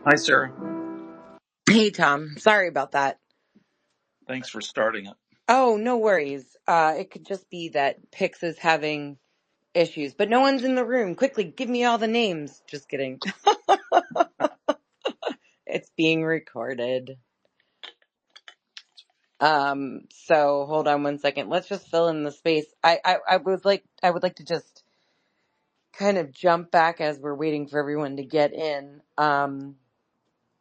Hi, Sarah. Hey, Tom. Sorry about that. Thanks for starting it. Oh, no worries. It could just be that Pix is having issues, but no one's in the room. Quickly, give me all the names. Just kidding. It's being recorded. So hold on one second. Let's just fill in the space. I would like to just kind of jump back as we're waiting for everyone to get in.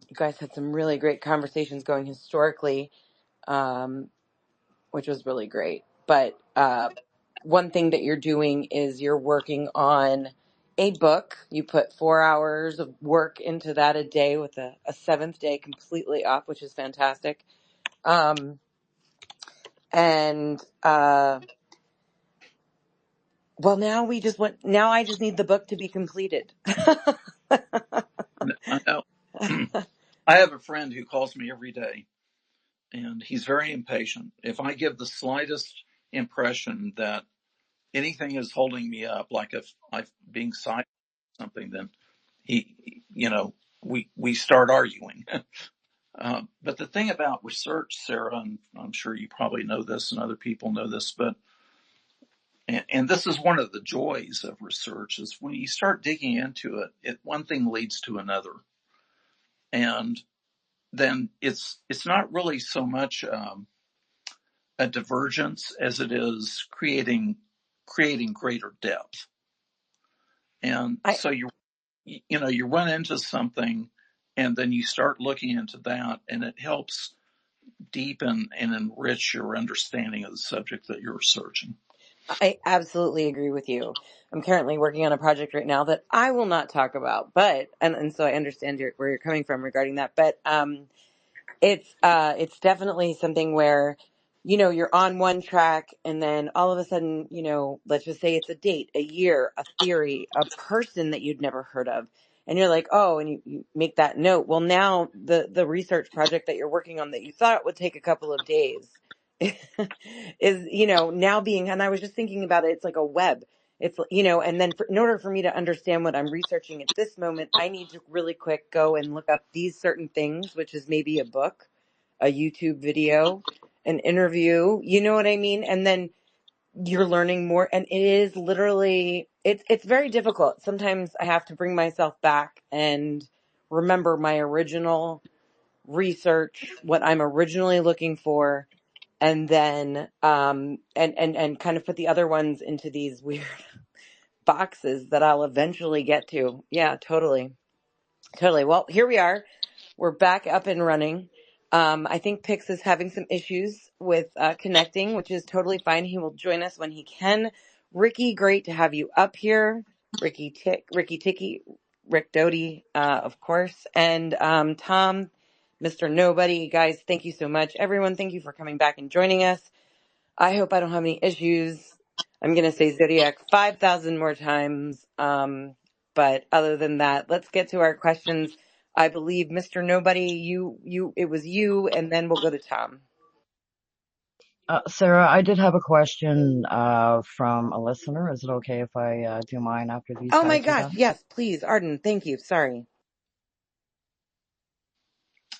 You guys had some really great conversations going historically. Um, which was really great. But one thing that you're doing is you're working on a book. You put 4 hours of work into that a day with a seventh day completely off, which is fantastic. Um, and well, now I just need the book to be completed. I know. I have a friend who calls me every day, and he's very impatient. If I give the slightest impression that anything is holding me up, like if I'm being silent or something, then we start arguing. But the thing about research, Sarah, and I'm sure you probably know this, and other people know this, but and this is one of the joys of research is when you start digging into it, one thing leads to another, and then it's not really so much a divergence as it is creating greater depth. And I so you run into something, and then you start looking into that, and it helps deepen and enrich your understanding of the subject that you're researching. I absolutely agree with you. I'm currently working on a project right now that I will not talk about, but and so I understand where you're coming from regarding that. But it's definitely something where, you're on one track and then all of a sudden, let's just say it's a date, a year, a theory, a person that you'd never heard of. And you're like, oh, and you make that note. Well, now the research project that you're working on that you thought would take a couple of days is, now being, and I was just thinking about it, it's like a web. It's, and then in order for me to understand what I'm researching at this moment, I need to really quick go and look up these certain things, which is maybe a book, a YouTube video, an interview, you know what I mean? And then you're learning more, and it is literally, it's very difficult. Sometimes I have to bring myself back and remember my original research, what I'm originally looking for, and then and kind of put the other ones into these weird boxes that I'll eventually get to. Yeah, totally. Totally. Well, here we are. We're back up and running. I think Pix is having some issues with connecting, which is totally fine. He will join us when he can. Ricky, great to have you up here. Ricky Ticky, Rick Doty, of course. And Tom, Mr. Nobody. Guys, thank you so much. Everyone, thank you for coming back and joining us. I hope I don't have any issues. I'm going to say Zodiac 5,000 more times. But other than that, let's get to our questions. I believe Mr. Nobody, it was you, and then we'll go to Tom. Sarah, I did have a question from a listener. Is it okay if I do mine after these Oh my guys are gosh. done? Yes, please. Arden, thank you. Sorry.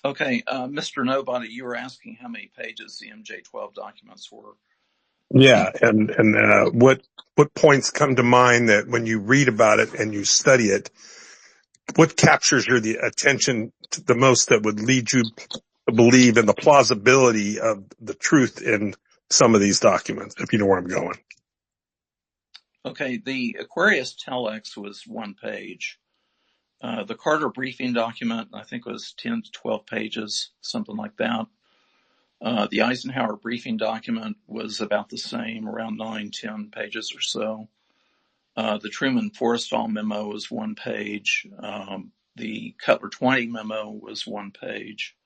Okay, Mr. Nobody, you were asking how many pages the MJ12 documents were. Yeah, and what points come to mind that when you read about it and you study it, what captures your the attention the most that would lead you to believe in the plausibility of the truth in some of these documents, if you know where I'm going? Okay, the Aquarius Telex was 1 page. The Carter briefing document, I think, was 10 to 12 pages, something like that. The Eisenhower briefing document was about the same, around 9-10 pages or so. The Truman Forrestal memo was 1 page. The Cutler 20 memo was 1 page.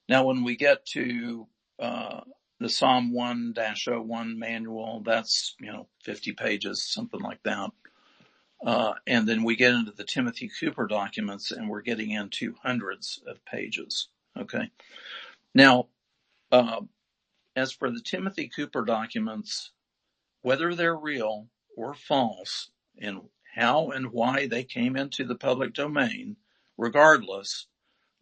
Now, when we get to the Psalm 1-01 manual, that's 50 pages, something like that. And then we get into the Timothy Cooper documents, and we're getting into hundreds of pages. Okay. Now, as for the Timothy Cooper documents, whether they're real or false, and how and why they came into the public domain, regardless,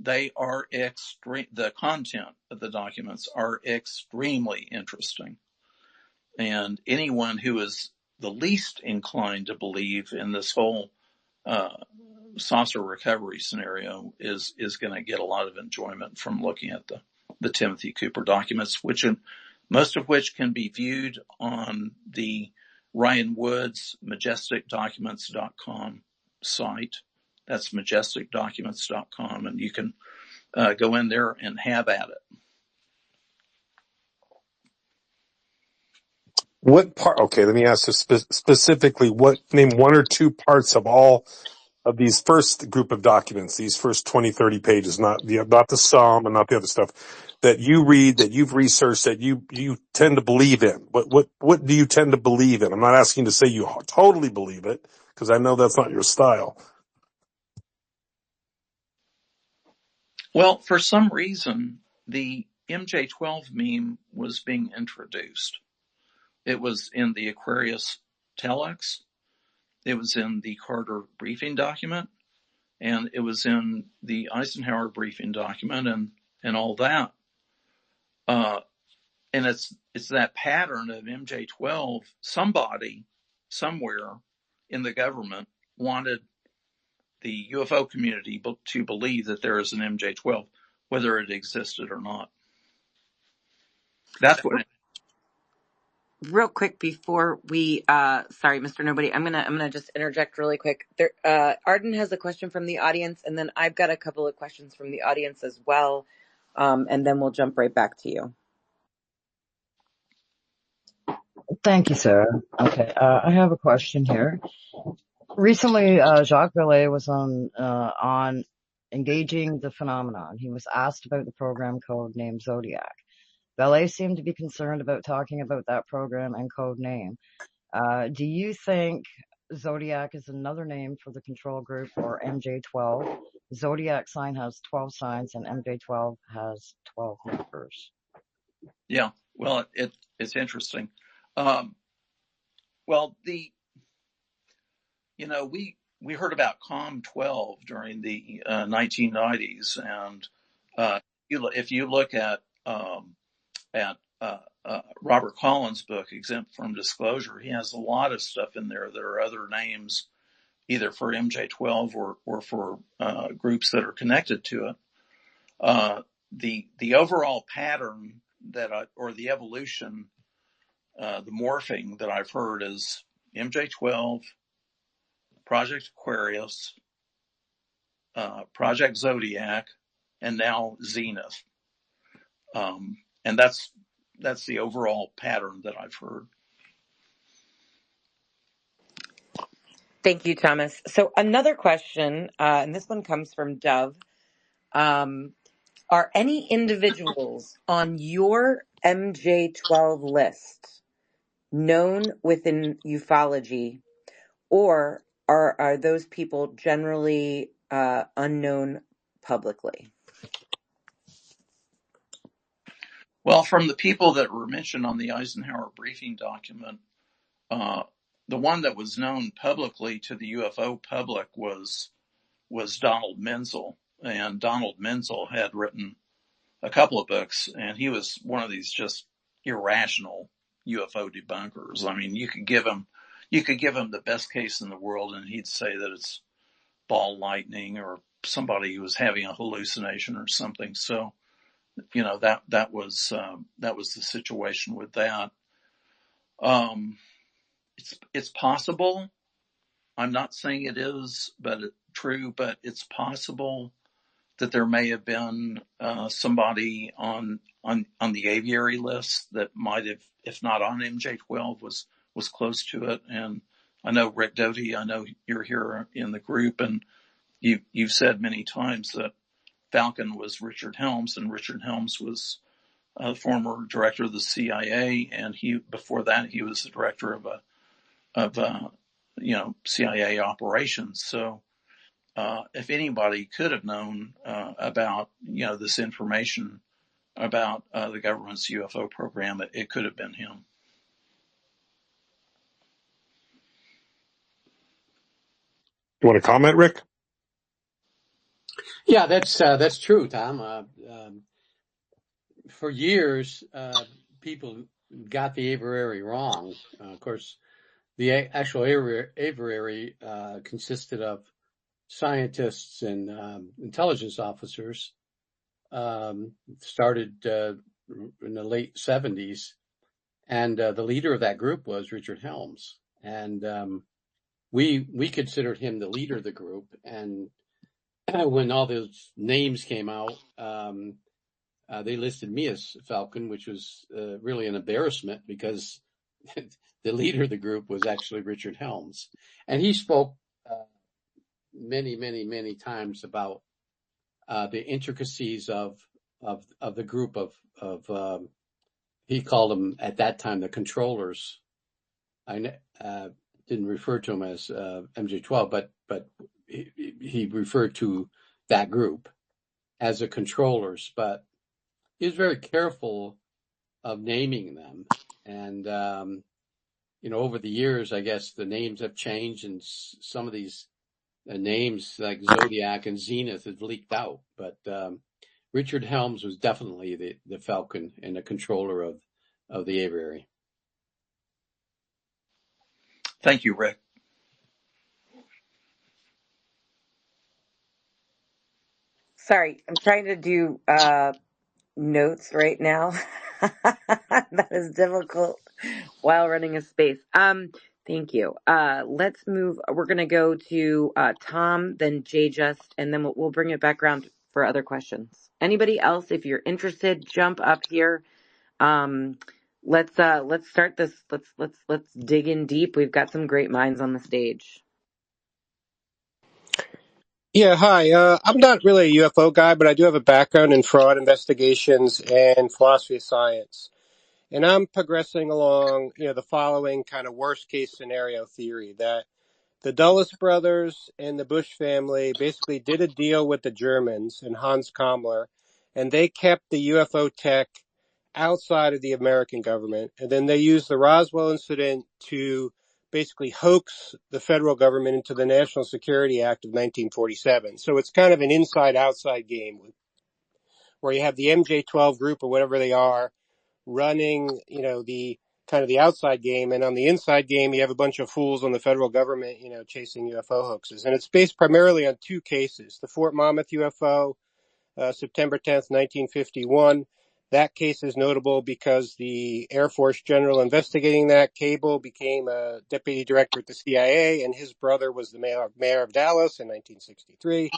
they are the content of the documents are extremely interesting. And anyone who is the least inclined to believe in this whole saucer recovery scenario is going to get a lot of enjoyment from looking at the Timothy Cooper documents, most of which can be viewed on the Ryan Woods majesticdocuments.com site. That's majesticdocuments.com, and you can go in there and have at it. What part? Okay, let me ask this specifically. Name one or two parts of all of these first group of documents, these first 20, 30 pages, not the sum and not the other stuff that you read, that you've researched, that you tend to believe in. What do you tend to believe in? I'm not asking you to say you totally believe it, because I know that's not your style. Well, for some reason, the MJ12 meme was being introduced. It was in the Aquarius telex. It was in the Carter briefing document, and it was in the Eisenhower briefing document, and all that. And it's that pattern of MJ12. Somebody, somewhere in the government wanted the UFO community to believe that there is an MJ12, whether it existed or not. That's what. Real quick before we, sorry, Mr. Nobody, I'm gonna just interject really quick. There, Arden has a question from the audience, and then I've got a couple of questions from the audience as well, and then we'll jump right back to you. Thank you, Sarah. Okay, I have a question here. Recently, Jacques Vallée was on engaging the phenomenon. He was asked about the program code named Zodiac. Vallée seemed to be concerned about talking about that program and code name. Do you think Zodiac is another name for the control group, or MJ12? Zodiac sign has 12 signs and MJ12 has 12 numbers. Yeah, well, it's interesting. Well, we heard about COM12 during the 1990s, and if you look at Robert Collins' book, Exempt from Disclosure, he has a lot of stuff in there that are other names, either for MJ12 or for groups that are connected to it. The overall pattern or the evolution, the morphing that I've heard is MJ12, Project Aquarius, Project Zodiac, and now Zenith. And that's the overall pattern that I've heard. Thank you, Thomas. So another question, and this one comes from Dove. Are any individuals on your MJ12 list known within ufology, or are those people generally unknown publicly? Well, from the people that were mentioned on the Eisenhower briefing document, the one that was known publicly to the UFO public was Donald Menzel. And Donald Menzel had written a couple of books, and he was one of these just irrational UFO debunkers. I mean, you could give him the best case in the world, and he'd say that it's ball lightning or somebody who was having a hallucination or something. So, that was the situation with that. It's possible. I'm not saying it is, true, but it's possible that there may have been somebody on the aviary list that might have, if not on MJ12, was close to it. And I know Rick Doty, I know you're here in the group, and you've said many times that Falcon was Richard Helms, and Richard Helms was a former director of the CIA, and before that he was the director of CIA operations. So if anybody could have known about this information about the government's UFO program, it could have been him. You want to comment, Rick? Yeah, that's true, Tom. For years, people got the aviary wrong. Of course, the actual aviary consisted of scientists and intelligence officers. Started in the late 70s, and the leader of that group was Richard Helms, and we considered him the leader of the group. And when all those names came out, they listed me as Falcon, which was really an embarrassment because the leader of the group was actually Richard Helms, and he spoke many, many, many times about the intricacies of the group of he called them at that time the controllers. I didn't refer to them as MJ12, but he referred to that group as the controllers. But he was very careful of naming them, and over the years, I guess the names have changed, and some of these names like Zodiac and Zenith have leaked out. But Richard Helms was definitely the Falcon and the controller of the aviary. Thank you, Rick. Sorry, I'm trying to do notes right now. That is difficult while running a space. Thank you. Let's move. We're going to go to Tom, then Jay Just, and then we'll bring it back around for other questions. Anybody else, if you're interested, jump up here. Let's start this. Let's dig in deep. We've got some great minds on the stage. Yeah, hi. I'm not really a UFO guy, but I do have a background in fraud investigations and philosophy of science. And I'm progressing along, the following kind of worst case scenario theory that the Dulles brothers and the Bush family basically did a deal with the Germans and Hans Kammler, and they kept the UFO tech outside of the American government. And then they used the Roswell incident to basically hoax the federal government into the National Security Act of 1947. So it's kind of an inside-outside game where you have the MJ12 group or whatever they are running, the kind of the outside game. And on the inside game, you have a bunch of fools on the federal government, chasing UFO hoaxes. And it's based primarily on two cases. The Fort Monmouth UFO, September 10th, 1951. That case is notable because the Air Force general investigating that, Cable, became a deputy director at the CIA, and his brother was the mayor of Dallas in 1963.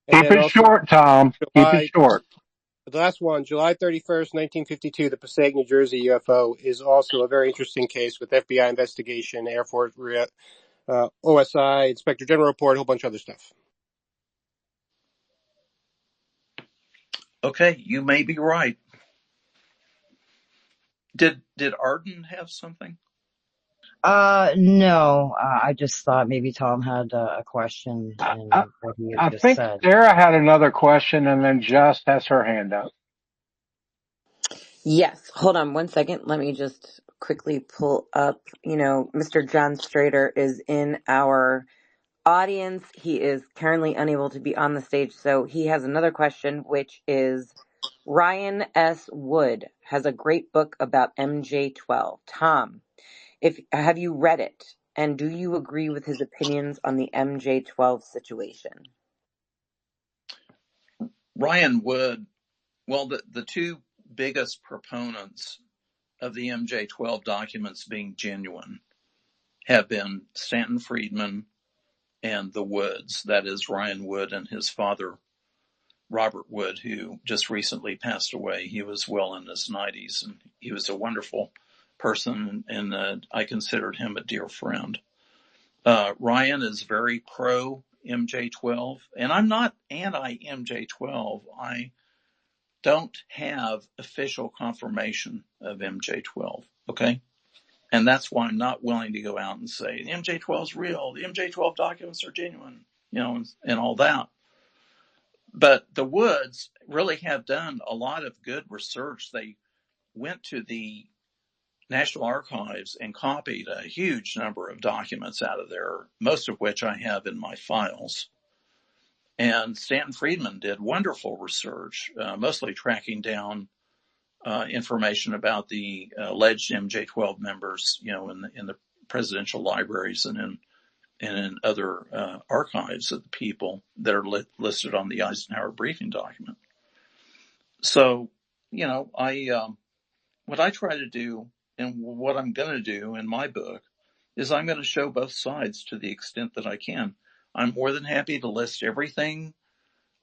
And Keep then it also short, Tom. Keep it July, short. the last one, July 31st, 1952, the Passaic, New Jersey UFO is also a very interesting case with FBI investigation, Air Force, OSI, Inspector General report, a whole bunch of other stuff. Okay, you may be right. Did Arden have something? No, I just thought maybe Tom had a question in what he had I just think said. Sarah had another question, and then Just has her hand up. Yes, hold on one second. Let me just quickly pull up. Mr. John Strader is in our audience. He is currently unable to be on the stage, so he has another question, which is Ryan S. Wood has a great book about MJ12. Tom, have you read it, and do you agree with his opinions on the MJ12 situation? Ryan Wood, well, the two biggest proponents of the MJ12 documents being genuine have been Stanton Friedman and the Woods. That is Ryan Wood and his father, Robert Wood, who just recently passed away. He was well in his 90s, and he was a wonderful person, and I considered him a dear friend. Ryan is very pro MJ12, and I'm not anti MJ12. I don't have official confirmation of MJ12. Okay. And that's why I'm not willing to go out and say the MJ12 is real. The MJ12 documents are genuine, and all that. But the Woods really have done a lot of good research. They went to the National Archives and copied a huge number of documents out of there, most of which I have in my files. And Stanton Friedman did wonderful research, mostly tracking down information about the alleged MJ12 members, in the presidential libraries and in other archives of the people that are listed on the Eisenhower briefing document. So, what I try to do and what I'm going to do in my book is I'm going to show both sides to the extent that I can. I'm more than happy to list everything,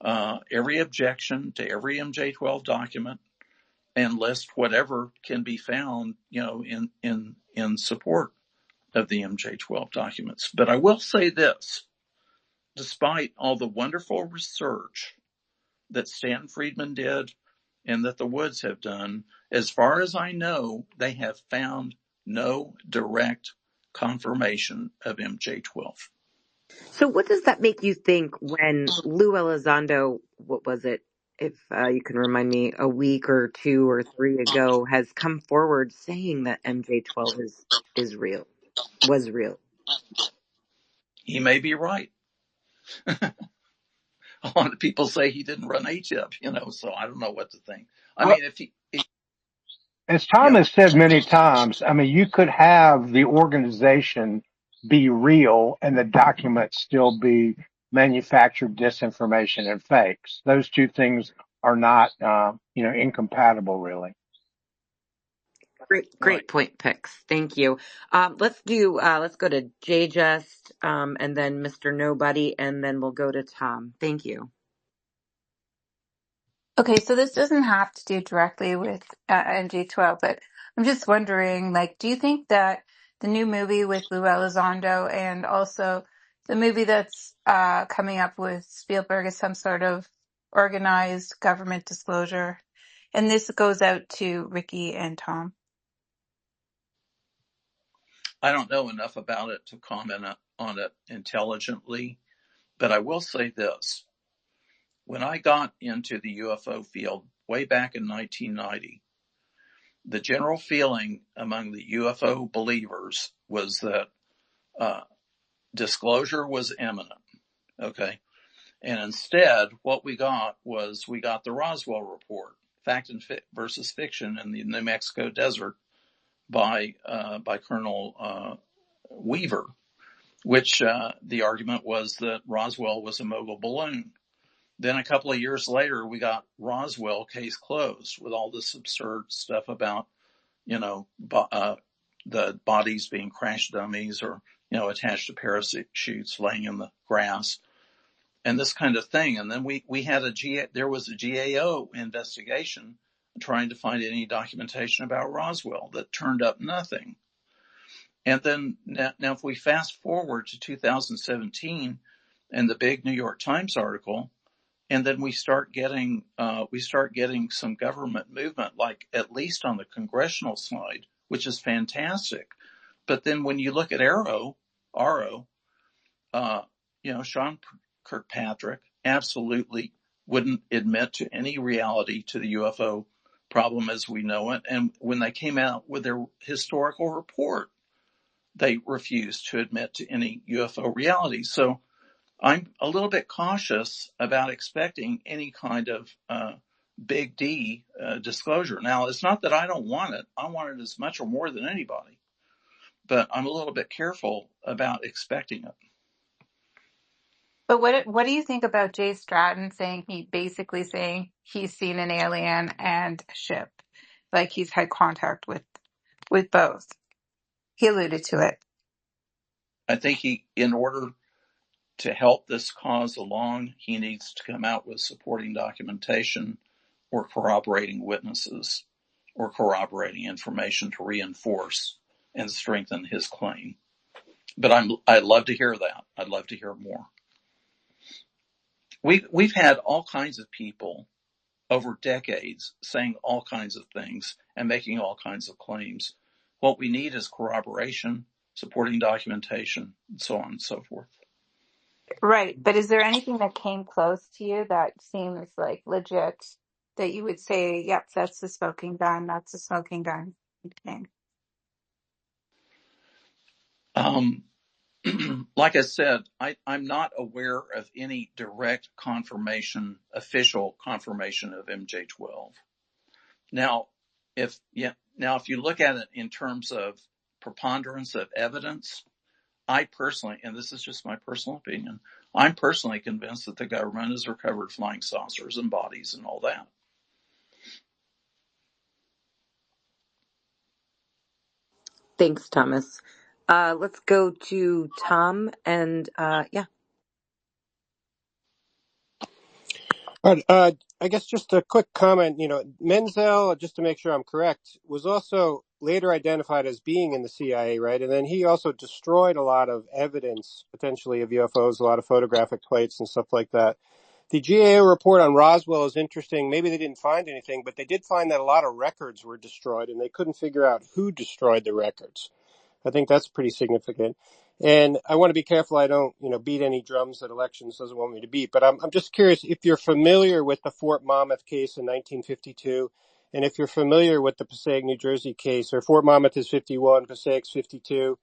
every objection to every MJ12 document, and list whatever can be found, in support of the MJ12 documents. But I will say this, despite all the wonderful research that Stanton Friedman did and that the Woods have done, as far as I know, they have found no direct confirmation of MJ12. So what does that make you think when Lou Elizondo, what was it, if you can remind me, a week or 2 or 3 ago, has come forward saying that MJ12 is real, was real? He may be right. A lot of people say he didn't run ATIP, so I don't know what to think. I Well, mean, if he as Tom yeah, has said many times, I mean, you could have the organization be real and the documents still be manufactured disinformation and fakes. Those two things are not, incompatible really. right. Great point picks. Thank you. Let's go to Jay Just, and then Mr. Nobody, and then we'll go to Tom. Thank you. Okay, so this doesn't have to do directly with NG12, but I'm just wondering, like, do you think that the new movie with Lou Elizondo and also the movie that's coming up with Spielberg is some sort of organized government disclosure? And this goes out to Ricky and Tom. I don't know enough about it to comment on it intelligently, but I will say this. When I got into the UFO field way back in 1990, the general feeling among the UFO believers was that disclosure was imminent. Okay. And instead, what we got the Roswell report, fact versus fiction in the New Mexico desert by Colonel Weaver, which the argument was that Roswell was a mobile balloon. Then a couple of years later, we got Roswell, case closed, with all this absurd stuff about, the bodies being crash dummies or, attached to parachutes laying in the grass and this kind of thing. And then we had there was a GAO investigation trying to find any documentation about Roswell that turned up nothing. And then now if we fast forward to 2017 and the big New York Times article, and then we start getting some government movement, like at least on the congressional side, which is fantastic. But then when you look at RO, Sean Kirkpatrick absolutely wouldn't admit to any reality to the UFO problem as we know it. And when they came out with their historical report, they refused to admit to any UFO reality. So I'm a little bit cautious about expecting any kind of big D disclosure. Now, it's not that I don't want it. I want it as much or more than anybody. But I'm a little bit careful about expecting it. But what do you think about Jay Stratton basically saying he's seen an alien and a ship, like he's had contact with both? He alluded to it. I think in order to help this cause along, he needs to come out with supporting documentation or corroborating witnesses or corroborating information to reinforce and strengthen his claim. But I'd love to hear that. I'd love to hear more. We've had all kinds of people over decades saying all kinds of things and making all kinds of claims. What we need is corroboration, supporting documentation, and so on and so forth. Right. But is there anything that came close to you that seems like legit that you would say, yep, that's the smoking gun, that's the smoking gun thing? like I said, I'm not aware of any direct confirmation, official confirmation of MJ12. Now, if you look at it in terms of preponderance of evidence, I personally, and this is just my personal opinion, I'm personally convinced that the government has recovered flying saucers and bodies and all that. Thanks, Thomas. Let's go to Tom and yeah. All right, I guess just a quick comment. Menzel, just to make sure I'm correct, was also later identified as being in the CIA, right? And then he also destroyed a lot of evidence, potentially, of UFOs, a lot of photographic plates and stuff like that. The GAO report on Roswell is interesting. Maybe they didn't find anything, but they did find that a lot of records were destroyed, and they couldn't figure out who destroyed the records. I think that's pretty significant. And I want to be careful I don't, beat any drums that elections doesn't want me to beat. But I'm just curious if you're familiar with the Fort Monmouth case in 1952, and if you're familiar with the Passaic, New Jersey case, or Fort Monmouth is 51, Passaic's 52.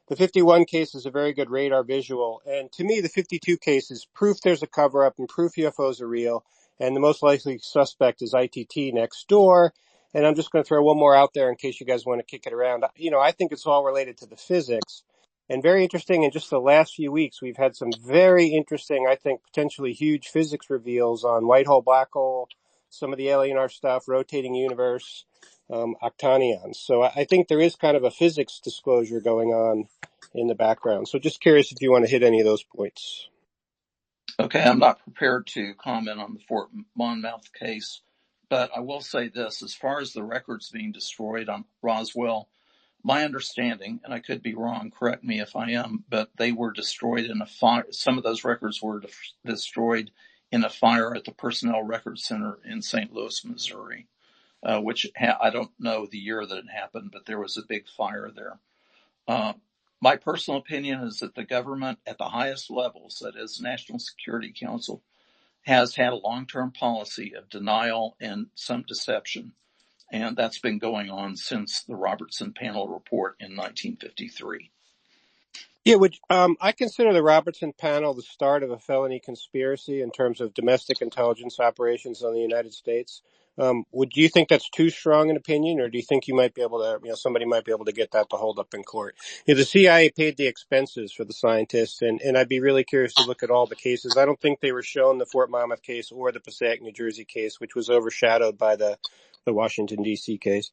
The 51 case is a very good radar visual. And to me, the 52 case is proof there's a cover-up and proof UFOs are real. And the most likely suspect is ITT next door. And I'm just going to throw one more out there in case you guys want to kick it around. I think it's all related to the physics. And very interesting, in just the last few weeks, we've had some very interesting, I think, potentially huge physics reveals on white hole, black hole, some of the Alienar stuff, rotating universe, octonions. So I think there is kind of a physics disclosure going on in the background. So just curious if you want to hit any of those points. Okay, I'm not prepared to comment on the Fort Monmouth case, but I will say this. As far as the records being destroyed on Roswell, my understanding, and I could be wrong, correct me if I am, but they were destroyed in a fire. Some of those records were destroyed in a fire at the Personnel Records Center in St. Louis, Missouri, which I don't know the year that it happened, but there was a big fire there. My personal opinion is that the government at the highest levels, that is National Security Council, has had a long-term policy of denial and some deception. And that's been going on since the Robertson Panel report in 1953. Yeah, I consider the Robertson Panel the start of a felony conspiracy in terms of domestic intelligence operations on the United States. Do you think that's too strong an opinion, or do you think you might be able to, somebody might be able to get that to hold up in court? The CIA paid the expenses for the scientists, and I'd be really curious to look at all the cases. I don't think they were shown the Fort Monmouth case or the Passaic, New Jersey case, which was overshadowed by the Washington, D.C. case.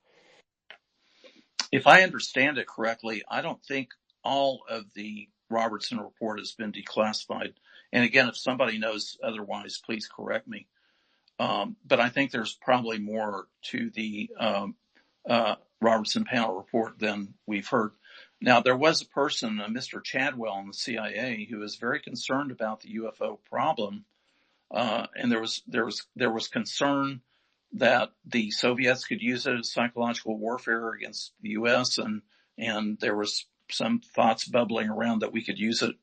If I understand it correctly, I don't think all of the Robertson report has been declassified. And again, if somebody knows otherwise, please correct me. But I think there's probably more to the Robertson Panel report than we've heard. Now, there was a person, Mr. Chadwell in the CIA, who was very concerned about the UFO problem, and there was concern that the Soviets could use it as psychological warfare against the U.S. and there was some thoughts bubbling around that we could use it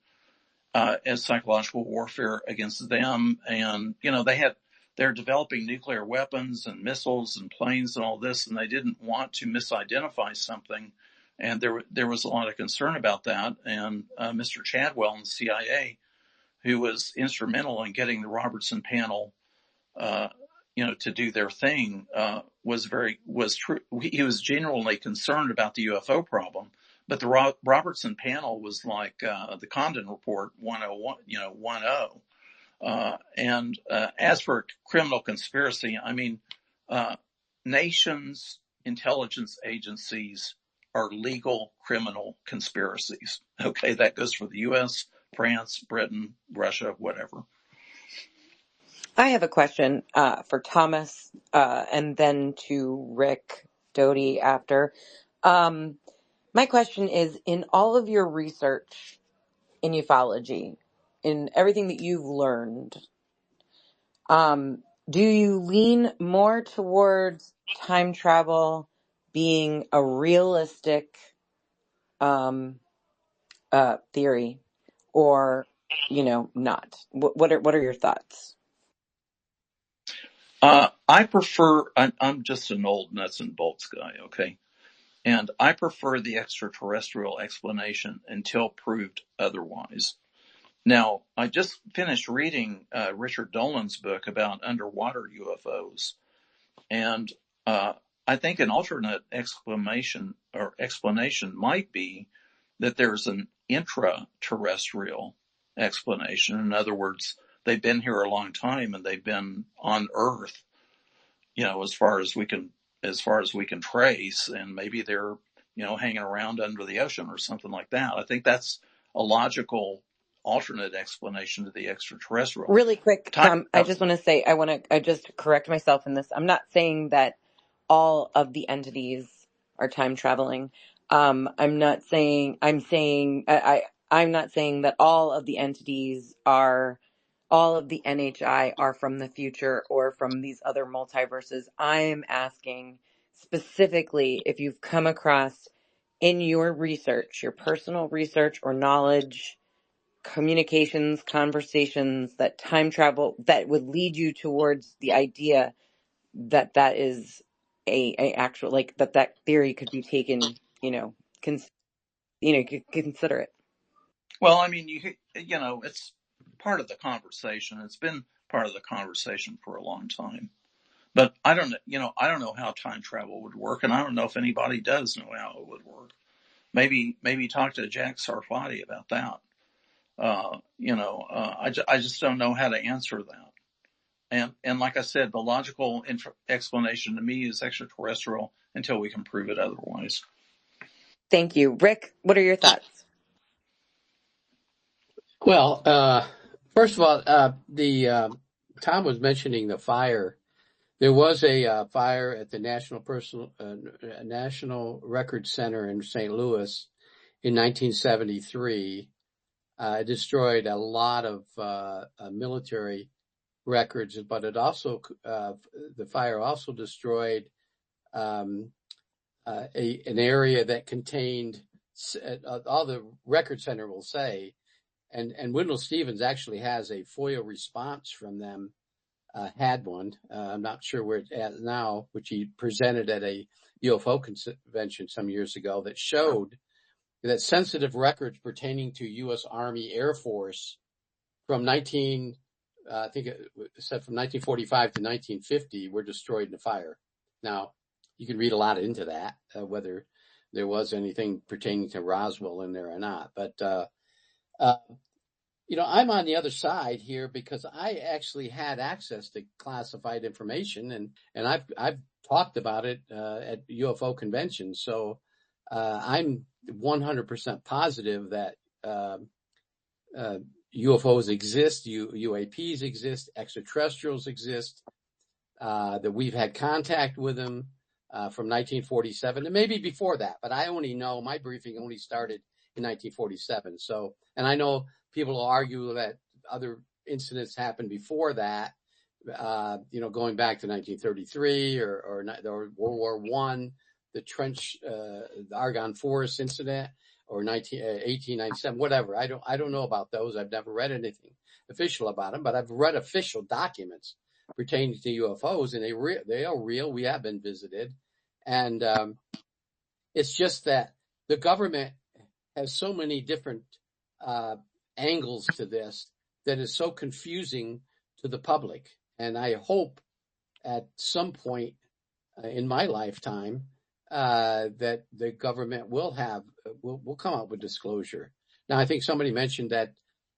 as psychological warfare against them. And they're developing nuclear weapons and missiles and planes and all this, and they didn't want to misidentify something. And there was a lot of concern about that. And Mr. Chadwell in the CIA, who was instrumental in getting the Robertson Panel, to do their thing, he was genuinely concerned about the UFO problem. But the Robertson Panel was like the Condon Report 101, 10. And as for criminal conspiracy, I mean, nations, intelligence agencies are legal criminal conspiracies. Okay, that goes for the U.S., France, Britain, Russia, whatever. I have a question for Thomas and then to Rick Doty after. My question is, in all of your research in ufology, in everything that you've learned, do you lean more towards time travel being a realistic theory, or not? What are your thoughts? I prefer. I'm just an old nuts and bolts guy. Okay, And I prefer the extraterrestrial explanation until proved otherwise. Now, I just finished reading Richard Dolan's book about underwater UFOs, and I think an alternate explanation might be that there's an intraterrestrial explanation. In other words, they've been here a long time and they've been on Earth, as far as we can trace, and maybe they're, hanging around under the ocean or something like that. I think that's a logical alternate explanation to the extraterrestrial. Really quick, Time, Tom, I just want to say, I just correct myself in this. I'm not saying that all of the entities are time traveling. I'm not saying that all of the entities all of the NHI are from the future or from these other multiverses. I'm asking specifically if you've come across in your research, your personal research or knowledge, communications, conversations, that time travel that would lead you towards the idea that that is a actual, like, that theory could be taken, consider it. well, I mean, it's part of the conversation. It's been part of the conversation for a long time. But I don't know how time travel would work, and I don't know if anybody does know how it would work. Maybe talk to Jack Sarfati about that. I just don't know how to answer that. And like I said, the logical explanation to me is extraterrestrial until we can prove it otherwise. Thank you. Rick, what are your thoughts? Well, first of all, Tom was mentioning the fire. There was a fire at the National Record Center in St. Louis in 1973. It destroyed a lot of military records, but it also the fire also destroyed an area that contained all the record center will say, and Wendell Stevens actually has a FOIA response from them. Had one. I'm not sure where it's at now, which he presented at a UFO convention some years ago, that showed that sensitive records pertaining to U.S. Army Air Force from I think it said from 1945 to 1950 were destroyed in a fire. Now, you can read a lot into that, whether there was anything pertaining to Roswell in there or not. But, I'm on the other side here because I actually had access to classified information, and I've talked about it at UFO conventions. So I'm 100% positive that UFOs exist, UAPs exist, extraterrestrials exist, that we've had contact with them from 1947 and maybe before that. But I only know my briefing only started in 1947. So, and I know people will argue that other incidents happened before that, going back to 1933 or World War I, the trench, the Argonne Forest incident, or 1897, whatever. I don't know about those. I've never read anything official about them, but I've read official documents pertaining to UFOs, and they are real. We have been visited, and it's just that the government has so many different angles to this that is so confusing to the public. And I hope at some point in my lifetime that the government will come up with disclosure. Now, I think somebody mentioned that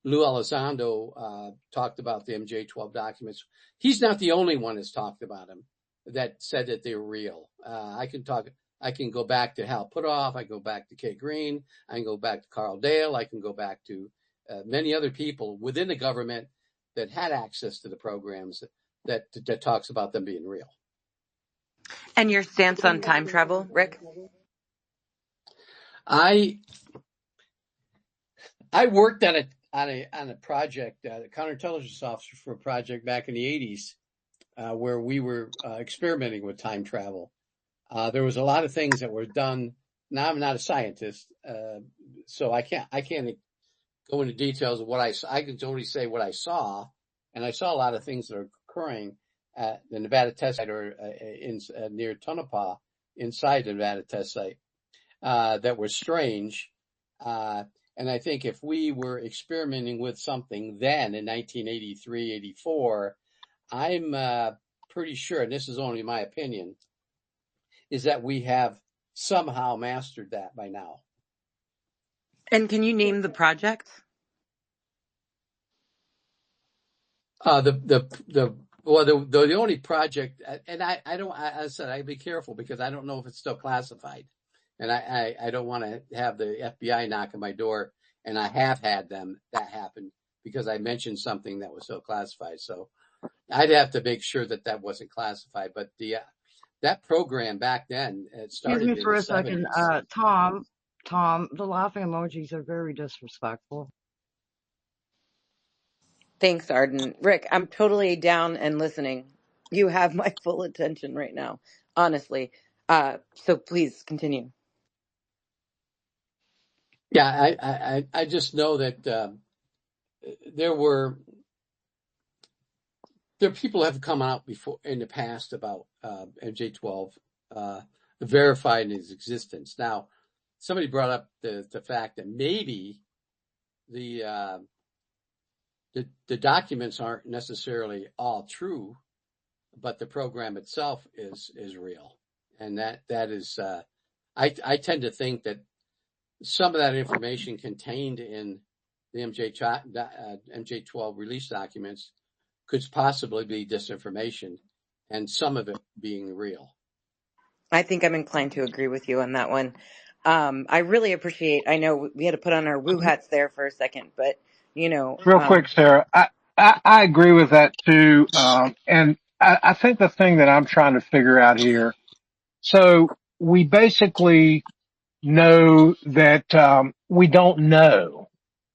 Lou Elizondo talked about the MJ12 documents. He's not the only one that's talked about them that said that they're real. I can go back to Hal Puthoff. I can go back to Kay Green. I can go back to Carl Dale. I can go back to many other people within the government that had access to the programs that talks about them being real. And your stance on time travel, Rick? I worked on a project, a counterintelligence officer for a project back in the 80s, where we were experimenting with time travel. There was a lot of things that were done. Now, I'm not a scientist, so I can't go into details of what I can only say what I saw, and I saw a lot of things that are occurring at the Nevada test site or near Tonopah, inside the Nevada test site. that were strange. And I think if we were experimenting with something then in 1983, 84, I'm pretty sure, and this is only my opinion, is that we have somehow mastered that by now. And can you name the project? The only project, and I said I'd be careful because I don't know if it's still classified, and I don't want to have the FBI knock on my door, and I have had that happen because I mentioned something that was still classified. So I'd have to make sure that wasn't classified. But that program back then, it Excuse started me in for the a second. 70s. Tom, the laughing emojis are very disrespectful. Thanks, Arden. Rick, I'm totally down and listening. You have my full attention right now, honestly. So please continue. Yeah, I just know that there people have come out before in the past about MJ12 verified its existence. Now, somebody brought up the fact that maybe the documents aren't necessarily all true, but the program itself is real, and that is I tend to think that some of that information contained in the MJ12 release documents could possibly be disinformation, and some of it being real. I think I'm inclined to agree with you on that one. I really appreciate, I know we had to put on our woo hats there for a second, but Real quick, Sarah, I agree with that too. And I think the thing that I'm trying to figure out here, so we basically know that, we don't know.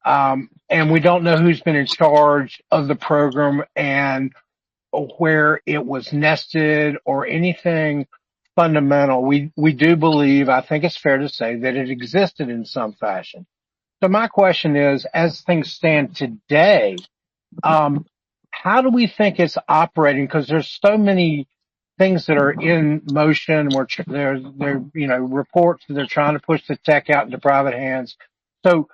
And we don't know who's been in charge of the program and where it was nested or anything fundamental. We do believe, I think it's fair to say that it existed in some fashion. So my question is, as things stand today, um, how do we think it's operating? Because there's so many things that are in motion. Reports that they're trying to push the tech out into private hands. So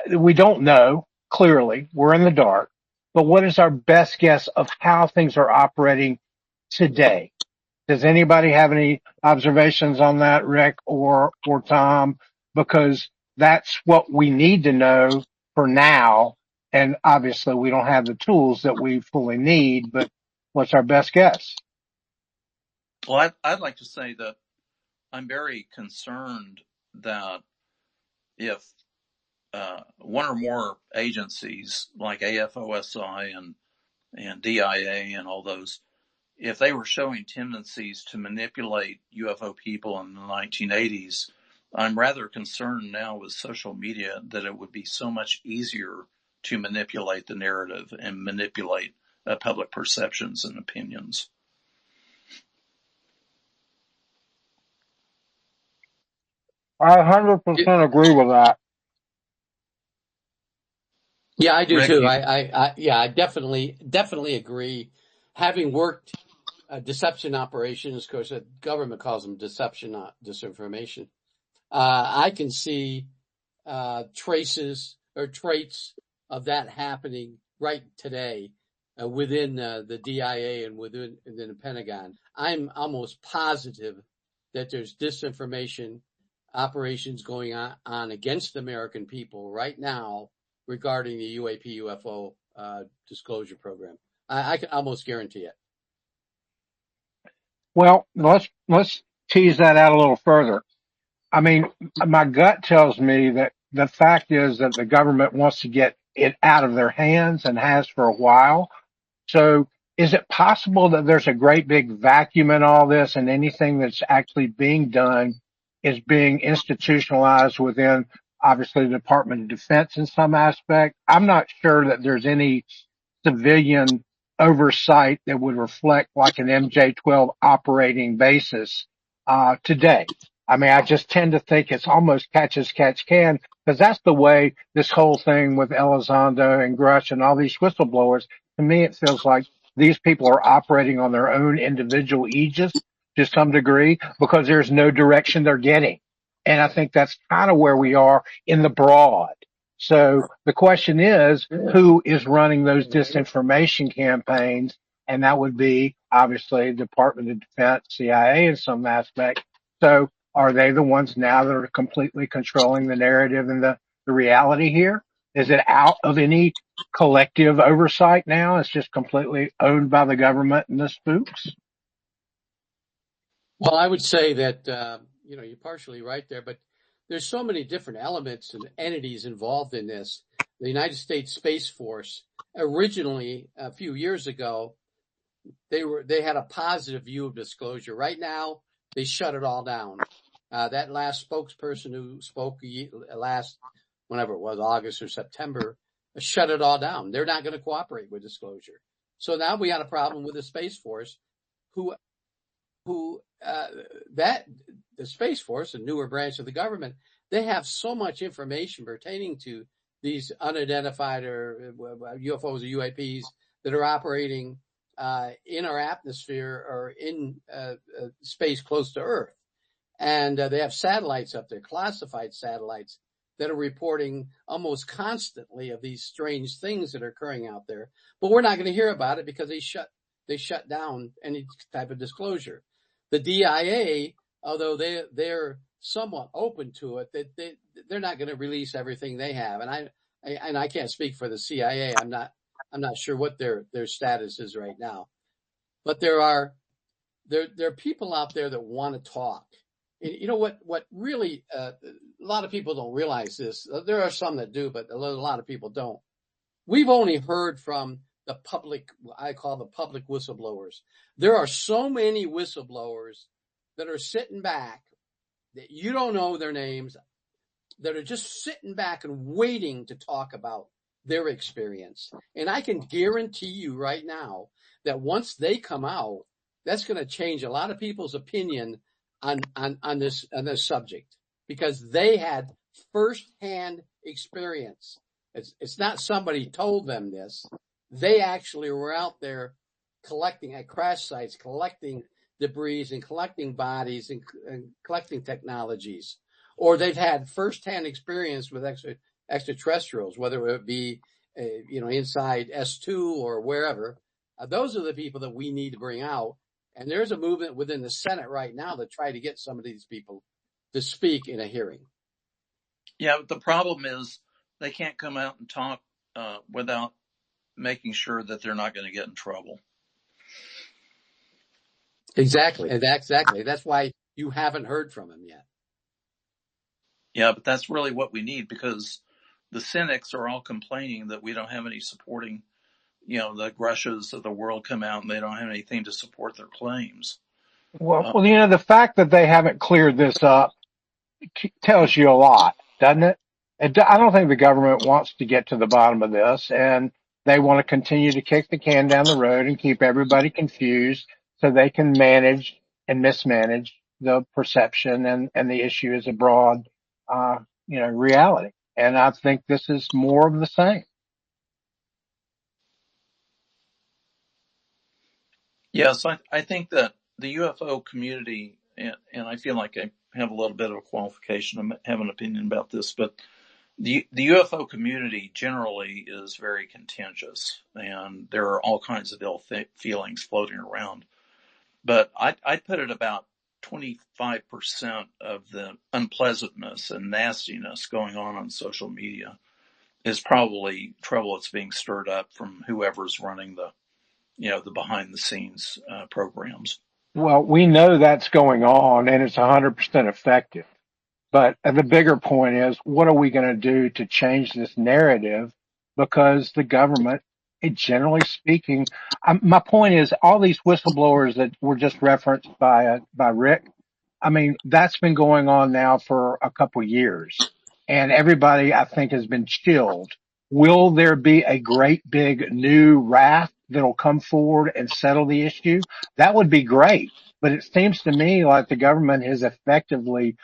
we don't know clearly. We're in the dark. But what is our best guess of how things are operating today? Does anybody have any observations on that, Rick or Tom? Because that's what we need to know for now. And obviously we don't have the tools that we fully need, but what's our best guess? Well, I'd like to say that I'm very concerned that if one or more agencies like AFOSI and DIA and all those, if they were showing tendencies to manipulate UFO people in the 1980s, I'm rather concerned now with social media that it would be so much easier to manipulate the narrative and manipulate public perceptions and opinions. I 100% agree with that. Yeah, I do Rick, too. I definitely agree. Having worked deception operations, of course, the government calls them deception, not disinformation. I can see traces or traits of that happening right today within the DIA and within the Pentagon. I'm almost positive that there's disinformation operations going on against the American people right now regarding the UAP UFO disclosure program. I can almost guarantee it. Well, let's tease that out a little further. I mean, my gut tells me that the fact is that the government wants to get it out of their hands and has for a while. So is it possible that there's a great big vacuum in all this and anything that's actually being done is being institutionalized within obviously the Department of Defense in some aspect? I'm not sure that there's any civilian oversight that would reflect like an MJ12 operating basis today. I mean, I just tend to think it's almost catch as catch can because that's the way this whole thing with Elizondo and Grush and all these whistleblowers, to me, it feels like these people are operating on their own individual aegis to some degree because there's no direction they're getting. And I think that's kind of where we are in the broad. So the question is, who is running those disinformation campaigns? And that would be obviously Department of Defense, CIA in some aspect. So are they the ones now that are completely controlling the narrative and the reality here? Is it out of any collective oversight now? It's just completely owned by the government and the spooks? Well, I would say that, you're partially right there, but there's so many different elements and entities involved in this. The United States Space Force, originally a few years ago, they had a positive view of disclosure. Right now, they shut it all down. That last spokesperson who spoke last, whenever it was, August or September, shut it all down. They're not going to cooperate with disclosure. So now we got a problem with the Space Force, who that the Space Force, a newer branch of the government, they have so much information pertaining to these unidentified or UFOs or UAPs that are operating in our atmosphere or in space close to Earth. And they have satellites up there, classified satellites, that are reporting almost constantly of these strange things that are occurring out there. But we're not going to hear about it because they shut down any type of disclosure. The DIA, although they're somewhat open to it, they're not going to release everything they have. And I can't speak for the CIA. I'm not sure what their status is right now. But there are people out there that want to talk. And you know what really, a lot of people don't realize this. There are some that do, but a lot of people don't. We've only heard from the public, I call the public whistleblowers. There are so many whistleblowers that are sitting back that you don't know their names, that are just sitting back and waiting to talk about their experience. And I can guarantee you right now that once they come out, that's going to change a lot of people's opinion on this subject, because they had firsthand experience. It's not somebody told them this. They actually were out there collecting at crash sites, collecting debris and collecting bodies and collecting technologies, or they've had firsthand experience with extraterrestrials, whether it be, inside S2 or wherever. Those are the people that we need to bring out. And there's a movement within the Senate right now to try to get some of these people to speak in a hearing. Yeah, but the problem is they can't come out and talk without making sure that they're not going to get in trouble. Exactly. And that's why you haven't heard from him yet. Yeah, but that's really what we need, because the cynics are all complaining that we don't have any supporting, the Grushas of the world come out and they don't have anything to support their claims. Well, the fact that they haven't cleared this up tells you a lot, doesn't it? I don't think the government wants to get to the bottom of this, and they want to continue to kick the can down the road and keep everybody confused so they can manage and mismanage the perception and the issue as a broad, reality. And I think this is more of the same. Yes, I think that the UFO community, and I feel like I have a little bit of a qualification to have an opinion about this, but the UFO community generally is very contentious, and there are all kinds of ill feelings floating around. But I'd put it about 25% of the unpleasantness and nastiness going on social media is probably trouble that's being stirred up from whoever's running the behind the scenes programs. Well, we know that's going on and it's 100% effective. But the bigger point is, what are we going to do to change this narrative? Because the government, generally speaking, my point is all these whistleblowers that were just referenced by Rick. I mean, that's been going on now for a couple of years, and everybody, I think, has been chilled. Will there be a great big new raft that'll come forward and settle the issue? That would be great. But it seems to me like the government is effectively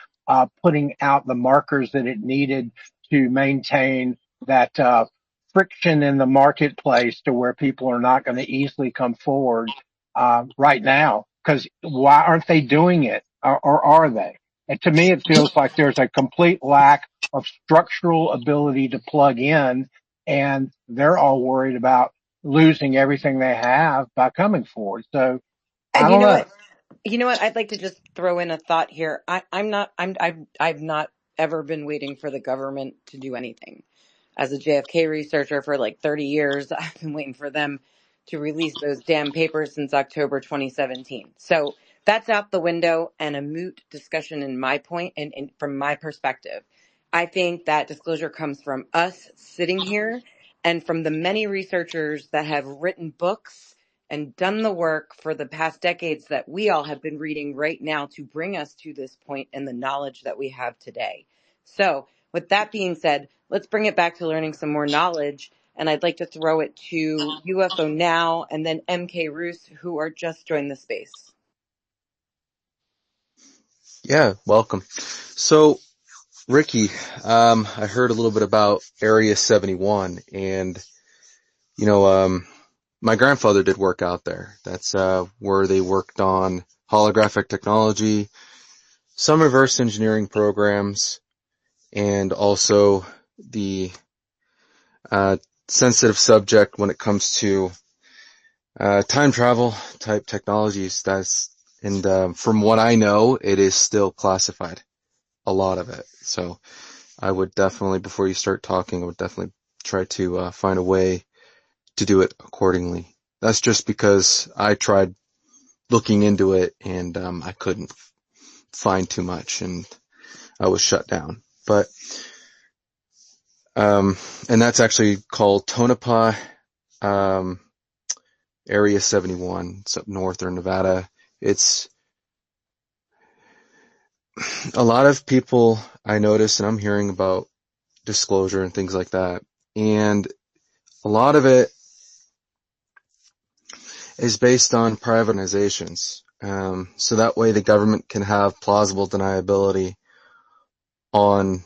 putting out the markers that it needed to maintain that friction in the marketplace to where people are not going to easily come forward right now. Because why aren't they doing it? Or are they? And to me, it feels like there's a complete lack of structural ability to plug in, and they're all worried about losing everything they have by coming forward. So I You don't know know. what? You know what? I'd like to just throw in a thought here. I've not ever been waiting for the government to do anything. As a JFK researcher for like 30 years, I've been waiting for them to release those damn papers since October 2017. So that's out the window and a moot discussion in my point and from my perspective. I think that disclosure comes from us sitting here and from the many researchers that have written books and done the work for the past decades that we all have been reading right now to bring us to this point and the knowledge that we have today. So, with that being said, let's bring it back to learning some more knowledge. And I'd like to throw it to UFO Now and then MK Roos, who are just joined the space. Yeah, welcome. So, Ricky, I heard a little bit about Area 71, and my grandfather did work out there. That's where they worked on holographic technology, some reverse engineering programs, and also the sensitive subject when it comes to time travel type technologies. From what I know, it is still classified, a lot of it. So I would definitely, before you start talking, I would definitely try to find a way to do it accordingly. That's just because I tried looking into it and I couldn't find too much and I was shut down. But and that's actually called Tonopah Area 71. It's up north or Nevada. It's a lot of people I notice, and I'm hearing about disclosure and things like that. And a lot of it is based on privatizations. So that way the government can have plausible deniability on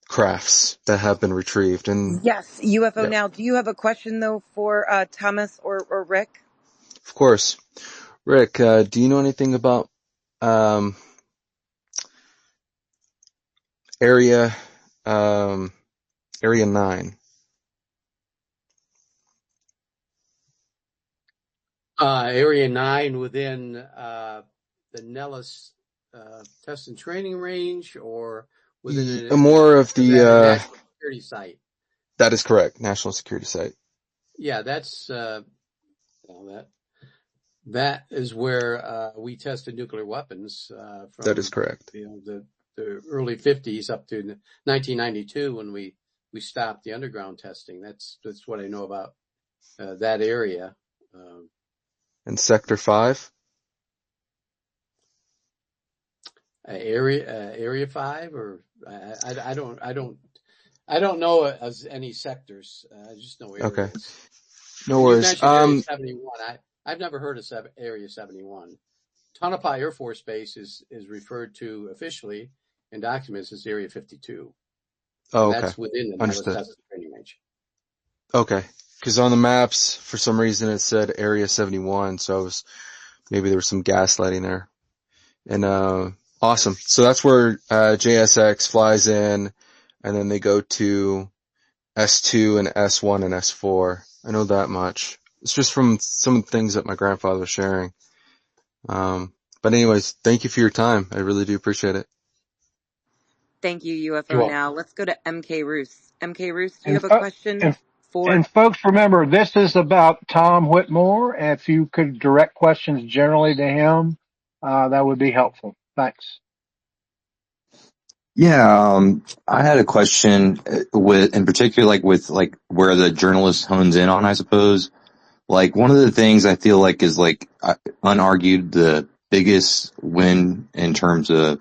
crafts that have been retrieved. And Yes, UFO yeah, Now. Do you have a question, though, for Thomas or Rick? of course. Rick, do you know anything about um, area area 9? Area 9 within the Nellis test and training range, or within More of is that a the national security site? that is correct, national security site. Yeah, that's well, that is where we tested nuclear weapons That is from correct. the early 50s up to 1992 when we stopped the underground testing. That's what I know about that area. And Sector 5? Area 5, or I don't know as any sectors. I just know areas. Okay. No You worries. mentioned Area 71. I've never heard of Area 71. Tonopah Air Force Base is referred to officially in documents as Area 52. Oh, okay. That's within the Nellis Understood. Test and Training Range. Okay. Because on the maps, for some reason, it said Area 71, so maybe there was some gaslighting there. And awesome. So that's where JSX flies in, and then they go to S2 and S1 and S4. I know that much. It's just from some of the things that my grandfather was sharing. But anyways, thank you for your time. I really do appreciate it. Thank you, You're UFO welcome. Now. Let's go to MK Roos. MK Roos, do you And, have a question and for? and folks, remember this is about Tom Whitmore. If you could direct questions generally to him, that would be helpful. Thanks. Yeah, I had a question in particular, like with like where the journalist hones in on, I suppose. Like one of the things I feel like is like unargued the biggest win in terms of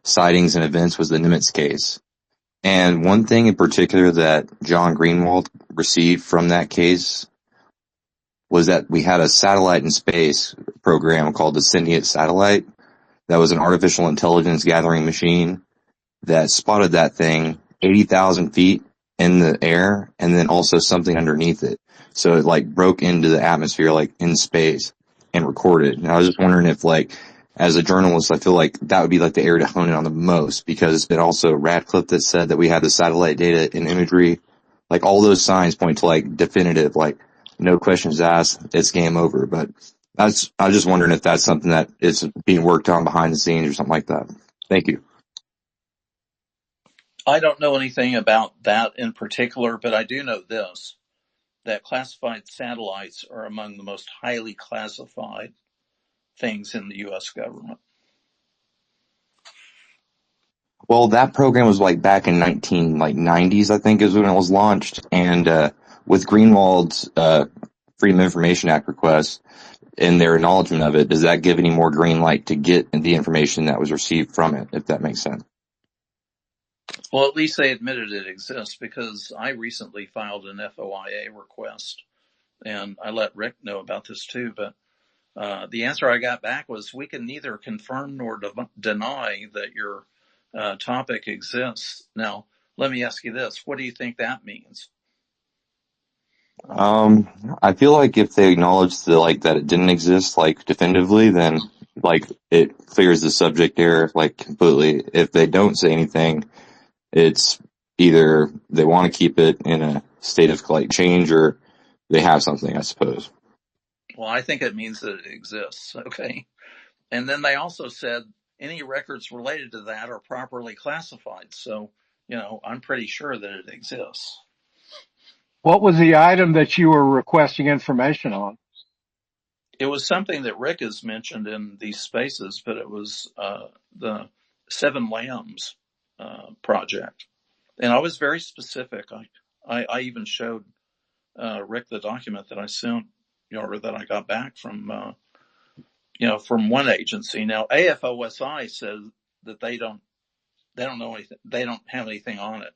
sightings and events was the Nimitz case. And one thing in particular that John Greenwald received from that case was that we had a satellite in space program called the Syntient Satellite that was an artificial intelligence gathering machine that spotted that thing 80,000 feet in the air and then also something underneath it. So it like broke into the atmosphere like in space and recorded. And I was just wondering if like as a journalist, I feel like that would be like the area to hone in on the most, because it's been also Radcliffe that said that we have the satellite data and imagery. Like all those signs point to like definitive, like no questions asked, it's game over. But I was just wondering if that's something that is being worked on behind the scenes or something like that. Thank you. I don't know anything about that in particular, but I do know this, that classified satellites are among the most highly classified things in the U.S. government. Well, that program was like back in 1990s, I think is when it was launched. And, with Greenwald's, Freedom of Information Act request and their acknowledgement of it, does that give any more green light to get the information that was received from it, if that makes sense? Well, at least they admitted it exists, because I recently filed an FOIA request, and I let Rick know about this too, but the answer I got back was, we can neither confirm nor deny that your topic exists. Now, let me ask you this. What do you think that means? I feel like if they acknowledge that it didn't exist, like, definitively, then, like, it clears the subject there, like, completely. If they don't say anything, it's either they want to keep it in a state of, like, change, or they have something, I suppose. Well, I think it means that it exists, okay? And then they also said any records related to that are properly classified. So, I'm pretty sure that it exists. What was the item that you were requesting information on? It was something that Rick has mentioned in these spaces, but it was the Seven Lambs project. And I was very specific. I even showed Rick the document that I sent, or that I got back from, from one agency. Now, AFOSI says that they don't know anything. They don't have anything on it.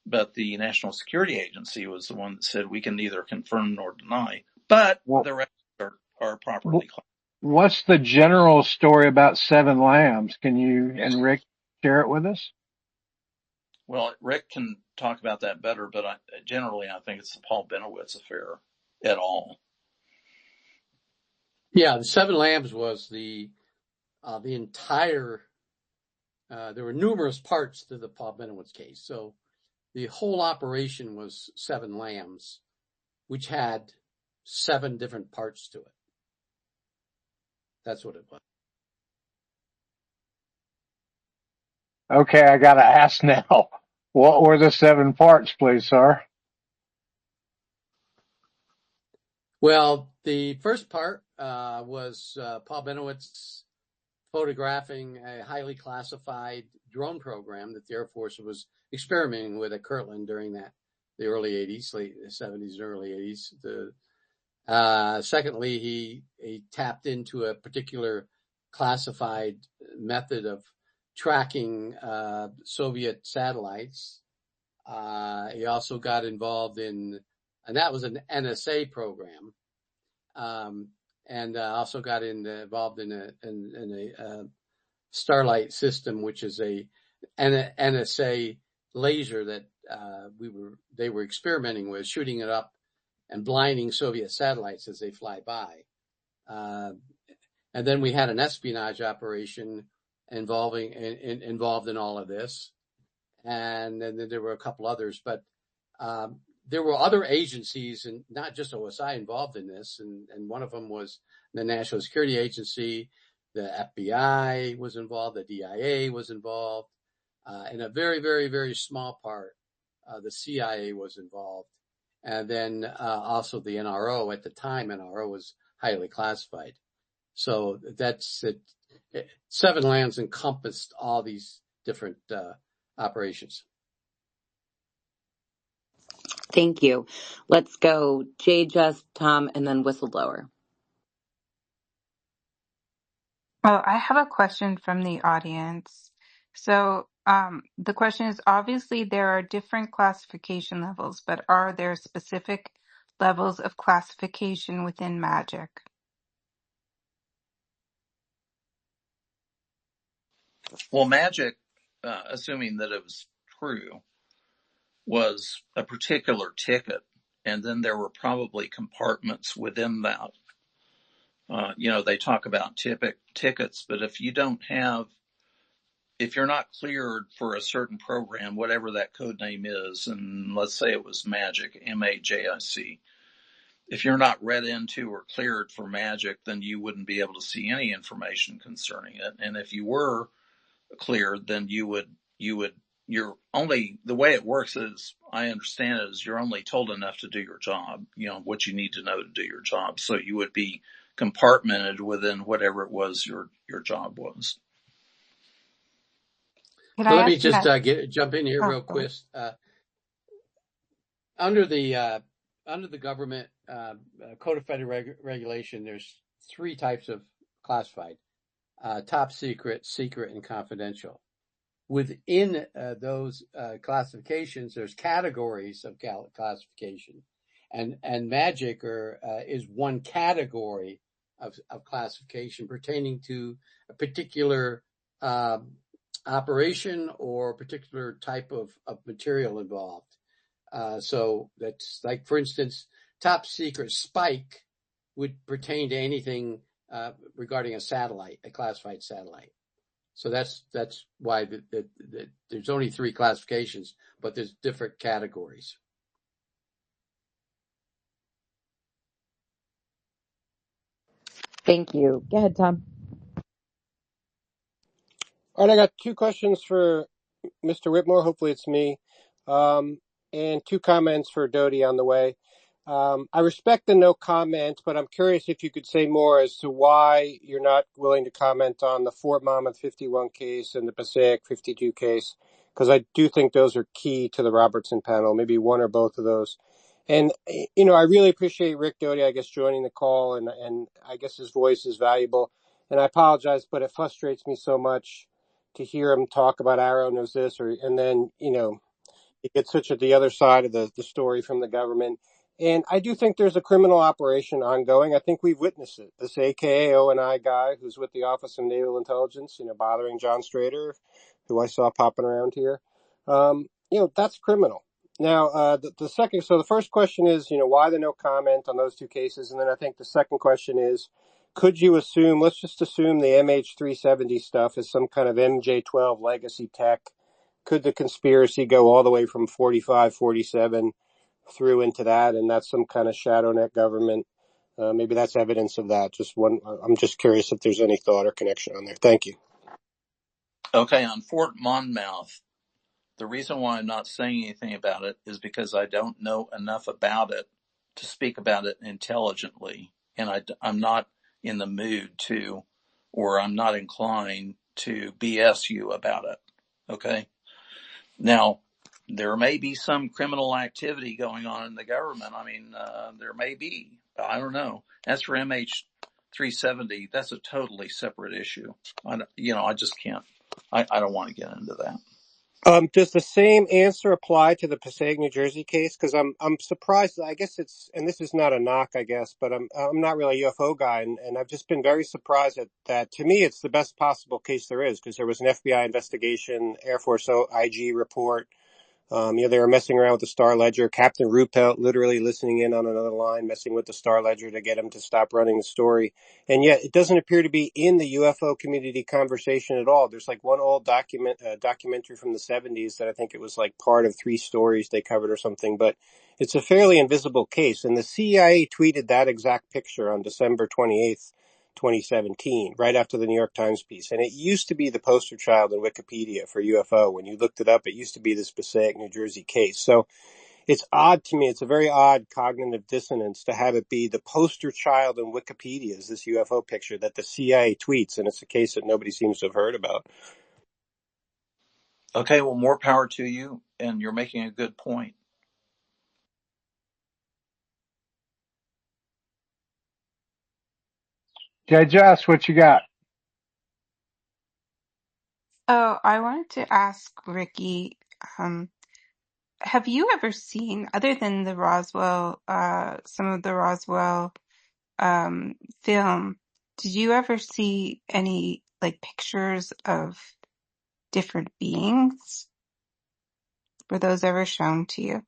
But the National Security Agency was the one that said we can neither confirm nor deny, but Well, the rest are properly classified. what's the general story about Seven Lambs? Can you and Rick share it with us? Well, Rick can talk about that better, but I think it's the Paul Benowitz affair et al. Yeah, the Seven Lambs was the entire. There were numerous parts to the Paul Benowitz case, so the whole operation was Seven Lambs, which had 7 different parts to it. That's what it was. Okay, I gotta ask now. What were the 7 parts, please, sir? Well, the first part was Paul Benowitz photographing a highly classified drone program that the Air Force was experimenting with at Kirtland during the early 80s, late 70s and early 80s. Secondly, he tapped into a particular classified method of tracking Soviet satellites. He also got involved in, and that was an NSA program, and also got involved in a Starlight system, which is a NSA laser that they were experimenting with, shooting it up and blinding Soviet satellites as they fly by. And then we had an espionage operation involved in all of this. And then there were a couple others, but there were other agencies, and not just OSI, involved in this. And one of them was the National Security Agency. The FBI was involved. The DIA was involved. In a very, very, very small part, the CIA was involved. And then also the NRO. At the time, NRO was highly classified. So that's it. Seven Lambs encompassed all these different operations. Thank you. Let's go Jay, Just, Tom, and then Whistleblower. Oh, I have a question from the audience. So, the question is, obviously there are different classification levels, but are there specific levels of classification within magic? Well, magic, assuming that it was true, was a particular ticket, and then there were probably compartments within that They talk about tickets, but if you're not cleared for a certain program, whatever that code name is, and let's say it was Magic, MAJIC, if you're not read into or cleared for Magic, then you wouldn't be able to see any information concerning it. And if you were cleared, then you're only, the way it works is, I understand it, is you're only told enough to do your job, what you need to know to do your job. So you would be compartmented within whatever it was your job was. Can So I let me ask just that? jump in here Oh, real go ahead. quick. Under the government Code of Federal Regulation, there's three types of classified: top secret, secret, and confidential. Within those classifications, there's categories of classification, and Magic is one category of classification pertaining to a particular operation or a particular type of material involved. So that's like, for instance, top secret Spike would pertain to anything regarding a satellite, a classified satellite. So that's why there's only three classifications, but there's different categories. Thank you. Go ahead, Tom. All right, I got two questions for Mr. Whitmore. Hopefully it's me. And two comments for Dodie on the way. I respect the no comment, but I'm curious if you could say more as to why you're not willing to comment on the Fort Monmouth 51 case and the Passaic 52 case, because I do think those are key to the Robertson panel, maybe one or both of those. And, I really appreciate Rick Doty, I guess, joining the call, and I guess his voice is valuable. And I apologize, but it frustrates me so much to hear him talk about Arrow knows this, and then, it gets such at the other side of the story from the government. And I do think there's a criminal operation ongoing. I think we've witnessed it. This AKA O&I guy who's with the Office of Naval Intelligence, bothering John Strader, who I saw popping around here. That's criminal. Now, the second, so the first question is, why the no comment on those two cases? And then I think the second question is, could you assume, let's just assume the MH370 stuff is some kind of MJ12 legacy tech. Could the conspiracy go all the way from 45, 47 through into that, and that's some kind of shadow net government? Maybe that's evidence of that. I'm just curious if there's any thought or connection on there. Thank you. Okay, on Fort Monmouth, the reason why I'm not saying anything about it is because I don't know enough about it to speak about it intelligently, and I'm not in the mood to, or I'm not inclined to BS you about it. Okay? Now, there may be some criminal activity going on in the government. I mean, there may be. I don't know. As for MH370, that's a totally separate issue. I just can't. I don't want to get into that. Does the same answer apply to the Passaic, New Jersey case? Because I'm surprised. I guess and this is not a knock, I guess, but I'm not really a UFO guy, and I've just been very surprised at that. To me, it's the best possible case there is, because there was an FBI investigation, Air Force IG report. They were messing around with the Star Ledger. Captain Ruppelt literally listening in on another line, messing with the Star Ledger to get him to stop running the story. And yet it doesn't appear to be in the UFO community conversation at all. There's like one old documentary from the 70s that I think it was like part of 3 stories they covered or something, but it's a fairly invisible case. And the CIA tweeted that exact picture on December 28th. 2017, right after the New York Times piece. And it used to be the poster child in Wikipedia for UFO. When you looked it up, it used to be this Passaic, New Jersey case. So it's odd to me. It's a very odd cognitive dissonance to have it be the poster child in Wikipedia is this UFO picture that the CIA tweets, and it's a case that nobody seems to have heard about. Okay, well, more power to you, and you're making a good point. Jess, what you got? Oh, I wanted to ask Ricky, have you ever seen, other than the Roswell, some of the Roswell film, did you ever see any like pictures of different beings? Were those ever shown to you?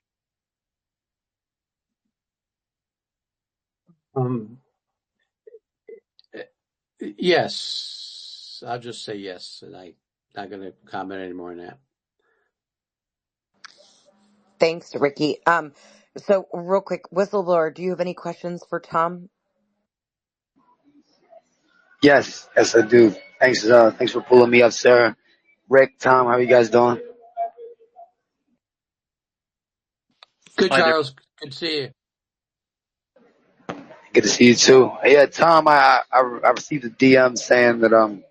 Um, Yes, I'll just say yes, and I'm not going to comment anymore on that. Thanks, Ricky. So real quick, whistleblower, do you have any questions for Tom? Yes, I do. Thanks for pulling me up, Sarah. Rick, Tom, how are you guys doing? Good, Hi there. Charles. Good to see you. Good to see you too. Yeah, Tom, I received a DM saying that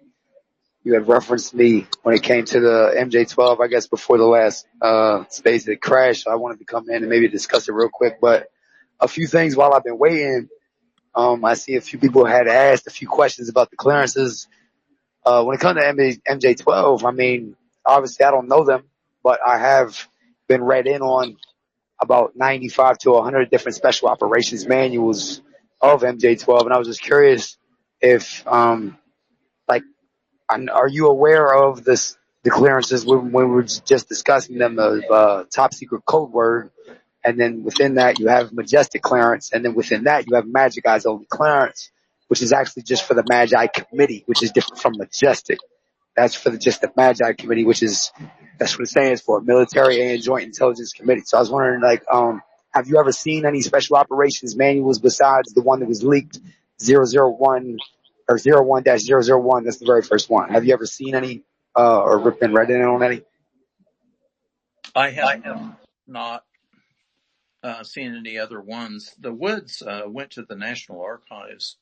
you had referenced me when it came to the MJ12, I guess before the last space that crashed. So I wanted to come in and maybe discuss it real quick. But a few things while I've been waiting. I see a few people had asked a few questions about the clearances. When it comes to MJ12, I mean, obviously I don't know them, but I have been read in on about 95 to 100 different special operations manuals of MJ12, and I was just curious if, like, are you aware of the clearances when we were just discussing them of top secret code word, and then within that you have majestic clearance, and then within that you have magic eyes only clearance, which is actually just for the Magi committee, which is different from majestic. That's for just the Magi Committee, that's what it stands for, Military and Joint Intelligence Committee. So I was wondering, like, have you ever seen any special operations manuals besides the one that was leaked, 001 or 01-001? That's the very first one. Have you ever seen any, or been read in on any? I have not seen any other ones. The Woods went to the National Archives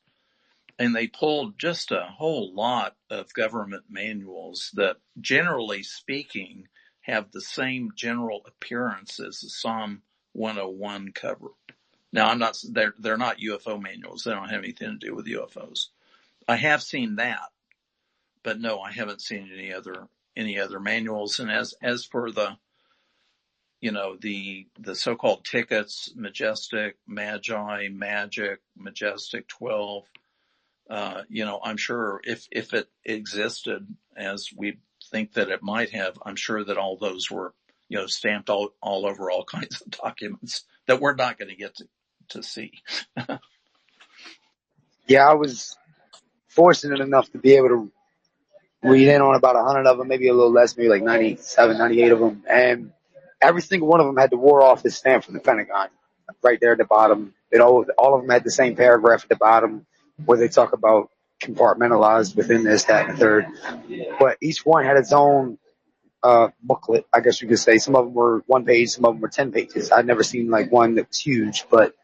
and they pulled just a whole lot of government manuals that, generally speaking, have the same general appearance as the Psalm 101 cover. Now, they're not UFO manuals. They don't have anything to do with UFOs. I have seen that, but no, I haven't seen any other manuals. And as for the so-called tickets, Majestic, Magi, Magic, Majestic 12, I'm sure if it existed as we think that it might have, I'm sure that all those were, stamped all over all kinds of documents that we're not going to get to see. Yeah, I was fortunate enough to be able to read in on about 100 of them, maybe a little less, maybe like 97, 98 of them. And every single one of them had the War Office stamp from the Pentagon right there at the bottom. All of them had the same paragraph at the bottom where they talk about compartmentalized within this, that, and the third. But each one had its own booklet, I guess you could say. Some of them were 1 page, some of them were 10 pages. I'd never seen like one that was huge, but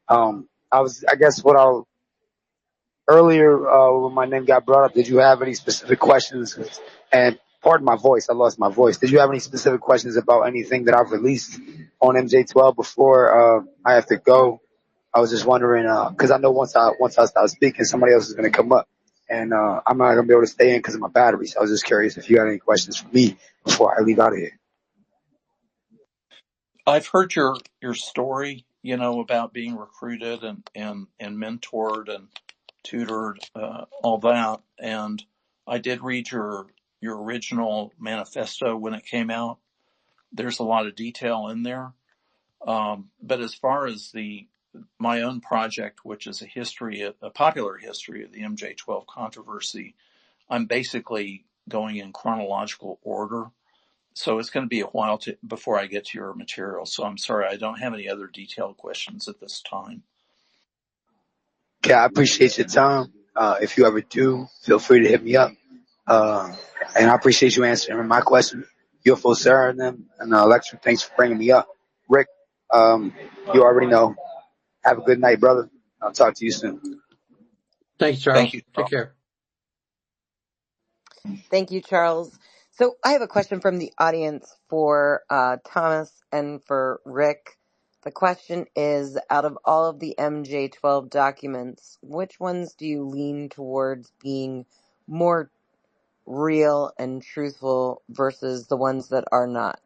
I guess what I'll earlier when my name got brought up, did you have any specific questions? And pardon my voice, I lost my voice. Did you have any specific questions about anything that I've released on MJ12 before I have to go? I was just wondering because I know once I start speaking, somebody else is going to come up, and I'm not going to be able to stay in because of my battery. So I was just curious if you had any questions for me before I leave out of here. I've heard your story, about being recruited and mentored and tutored, all that. And I did read your original manifesto when it came out. There's a lot of detail in there. But as far as my own project, which is a popular history of the MJ12 controversy, I'm basically going in chronological order. So it's going to be a while before I get to your material. So I'm sorry, I don't have any other detailed questions at this time. Okay, I appreciate your time. If you ever do, feel free to hit me up. And I appreciate you answering my question. UFO Sarah and them and Alexa, thanks for bringing me up. Rick, you already know. Have a good night, brother. I'll talk to you soon. Thanks, Thank Charles. you, Take Charles. care. Thank you, Charles. So I have a question from the audience for Thomas and for Rick. The question is, out of all of the MJ12 documents, which ones do you lean towards being more real and truthful versus the ones that are not?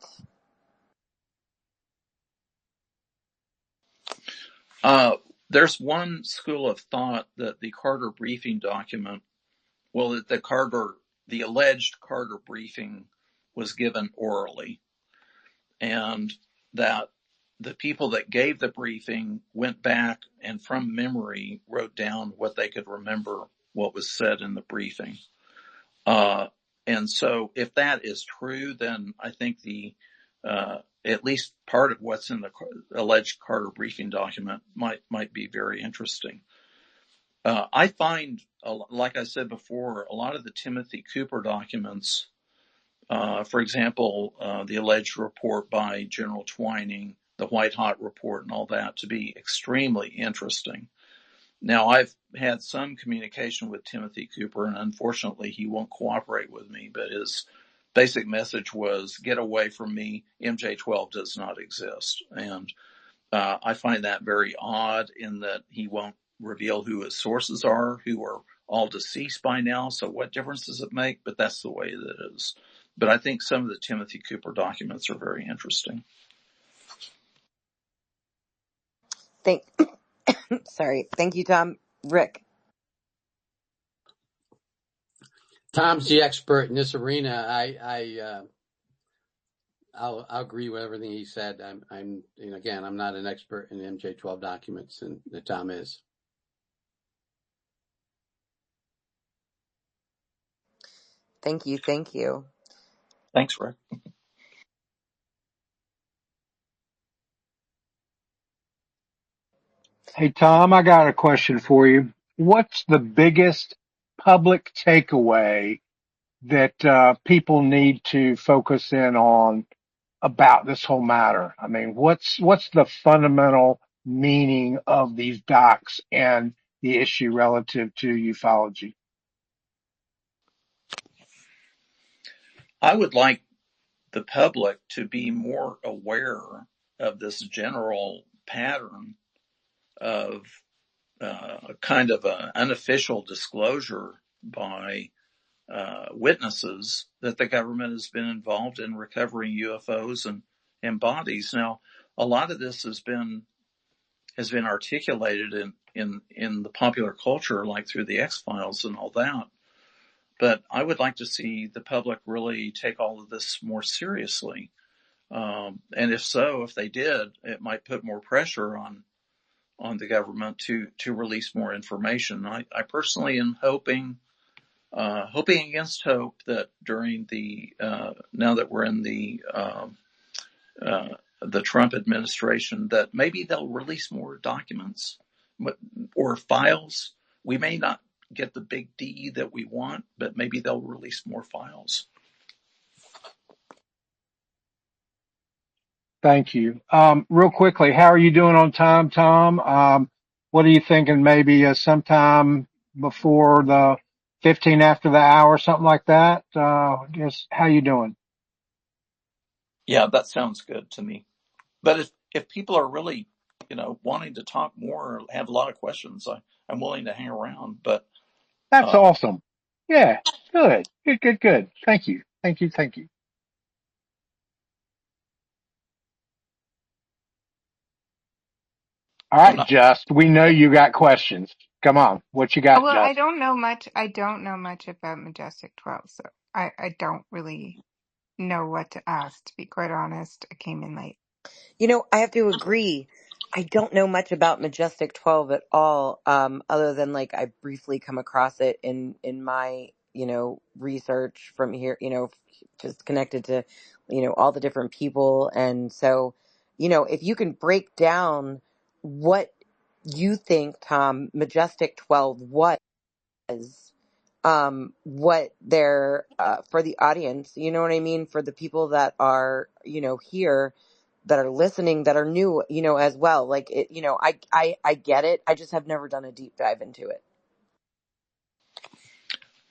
There's one school of thought that the Carter briefing document, that the alleged Carter briefing was given orally, and that the people that gave the briefing went back and from memory wrote down what they could remember what was said in the briefing. And so if that is true, then I think at least part of what's in the alleged Carter briefing document might be very interesting. I find, like I said before, a lot of the Timothy Cooper documents, for example, the alleged report by General Twining, the White Hot report and all that, to be extremely interesting. Now, I've had some communication with Timothy Cooper, and unfortunately he won't cooperate with me, but his basic message was, get away from me, MJ12 does not exist. And I find that very odd in that he won't reveal who his sources are, who are all deceased by now, so what difference does it make? But that's the way that it is. But I think some of the Timothy Cooper documents are very interesting. Sorry. Thank you, Tom. Rick. Tom's the expert in this arena. I'll agree with everything he said. I'm not an expert in MJ12 documents, and Tom is. Thank you. Thank you. Thanks, Rick. Hey, Tom, I got a question for you. What's the biggest public takeaway that people need to focus in on about this whole matter? I mean, what's the fundamental meaning of these docs and the issue relative to ufology? I would like the public to be more aware of this general pattern of kind of an unofficial disclosure by witnesses that the government has been involved in recovering UFOs and bodies. Now, a lot of this has been articulated in the popular culture, like through the X-Files and all that. But I would like to see the public really take all of this more seriously. And if they did, it might put more pressure on the government to release more information. I personally am hoping against hope that during now that we're in the Trump administration, that maybe they'll release more documents or files. We may not get the big D that we want, but maybe they'll release more files. Thank you. Real quickly, how are you doing on time, Tom? What are you thinking? Maybe sometime before the 15 after the hour, something like that. Just how you doing? Yeah, that sounds good to me. But if people are really, wanting to talk more or have a lot of questions, I'm willing to hang around. But That's awesome. Yeah, good. Thank you. All right, Just, we know you got questions. Come on. What you got, Well, Just? I don't know much about Majestic 12, so I don't really know what to ask, to be quite honest. I came in late. I have to agree. I don't know much about Majestic 12 at all, other than like I briefly come across it in my, research from here, just connected to, all the different people. And so, if you can break down what you think, Tom, Majestic 12 was, what they're for the audience, you know what I mean, for the people that are here, that are listening, that are new, as well, like it, I get it, I just have never done a deep dive into it.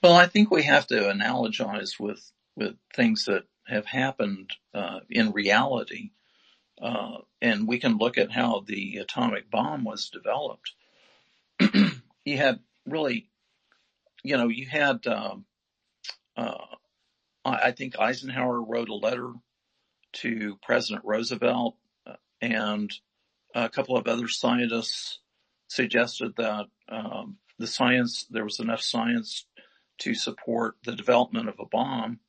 Well, I think we have to analogize with things that have happened in reality, and we can look at how the atomic bomb was developed. You had really, you had. I think Eisenhower wrote a letter to President Roosevelt, and a couple of other scientists suggested that there was enough science to support the development of a bomb.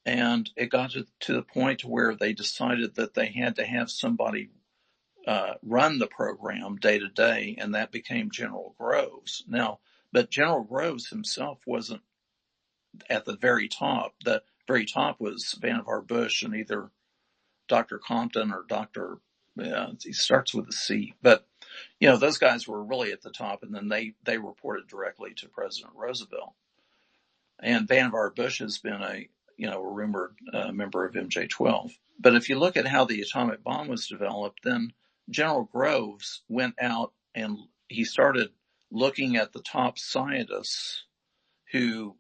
And it got to the point where they decided that they had to have somebody run the program day to day, and that became General Groves. Now, But General Groves himself wasn't at the very top. The very top was Vannevar Bush and either Dr. Compton or Dr. He starts with a C. But, those guys were really at the top, and then they reported directly to President Roosevelt. And Vannevar Bush has been a rumored member of MJ12. But if you look at how the atomic bomb was developed, then General Groves went out and he started looking at the top scientists who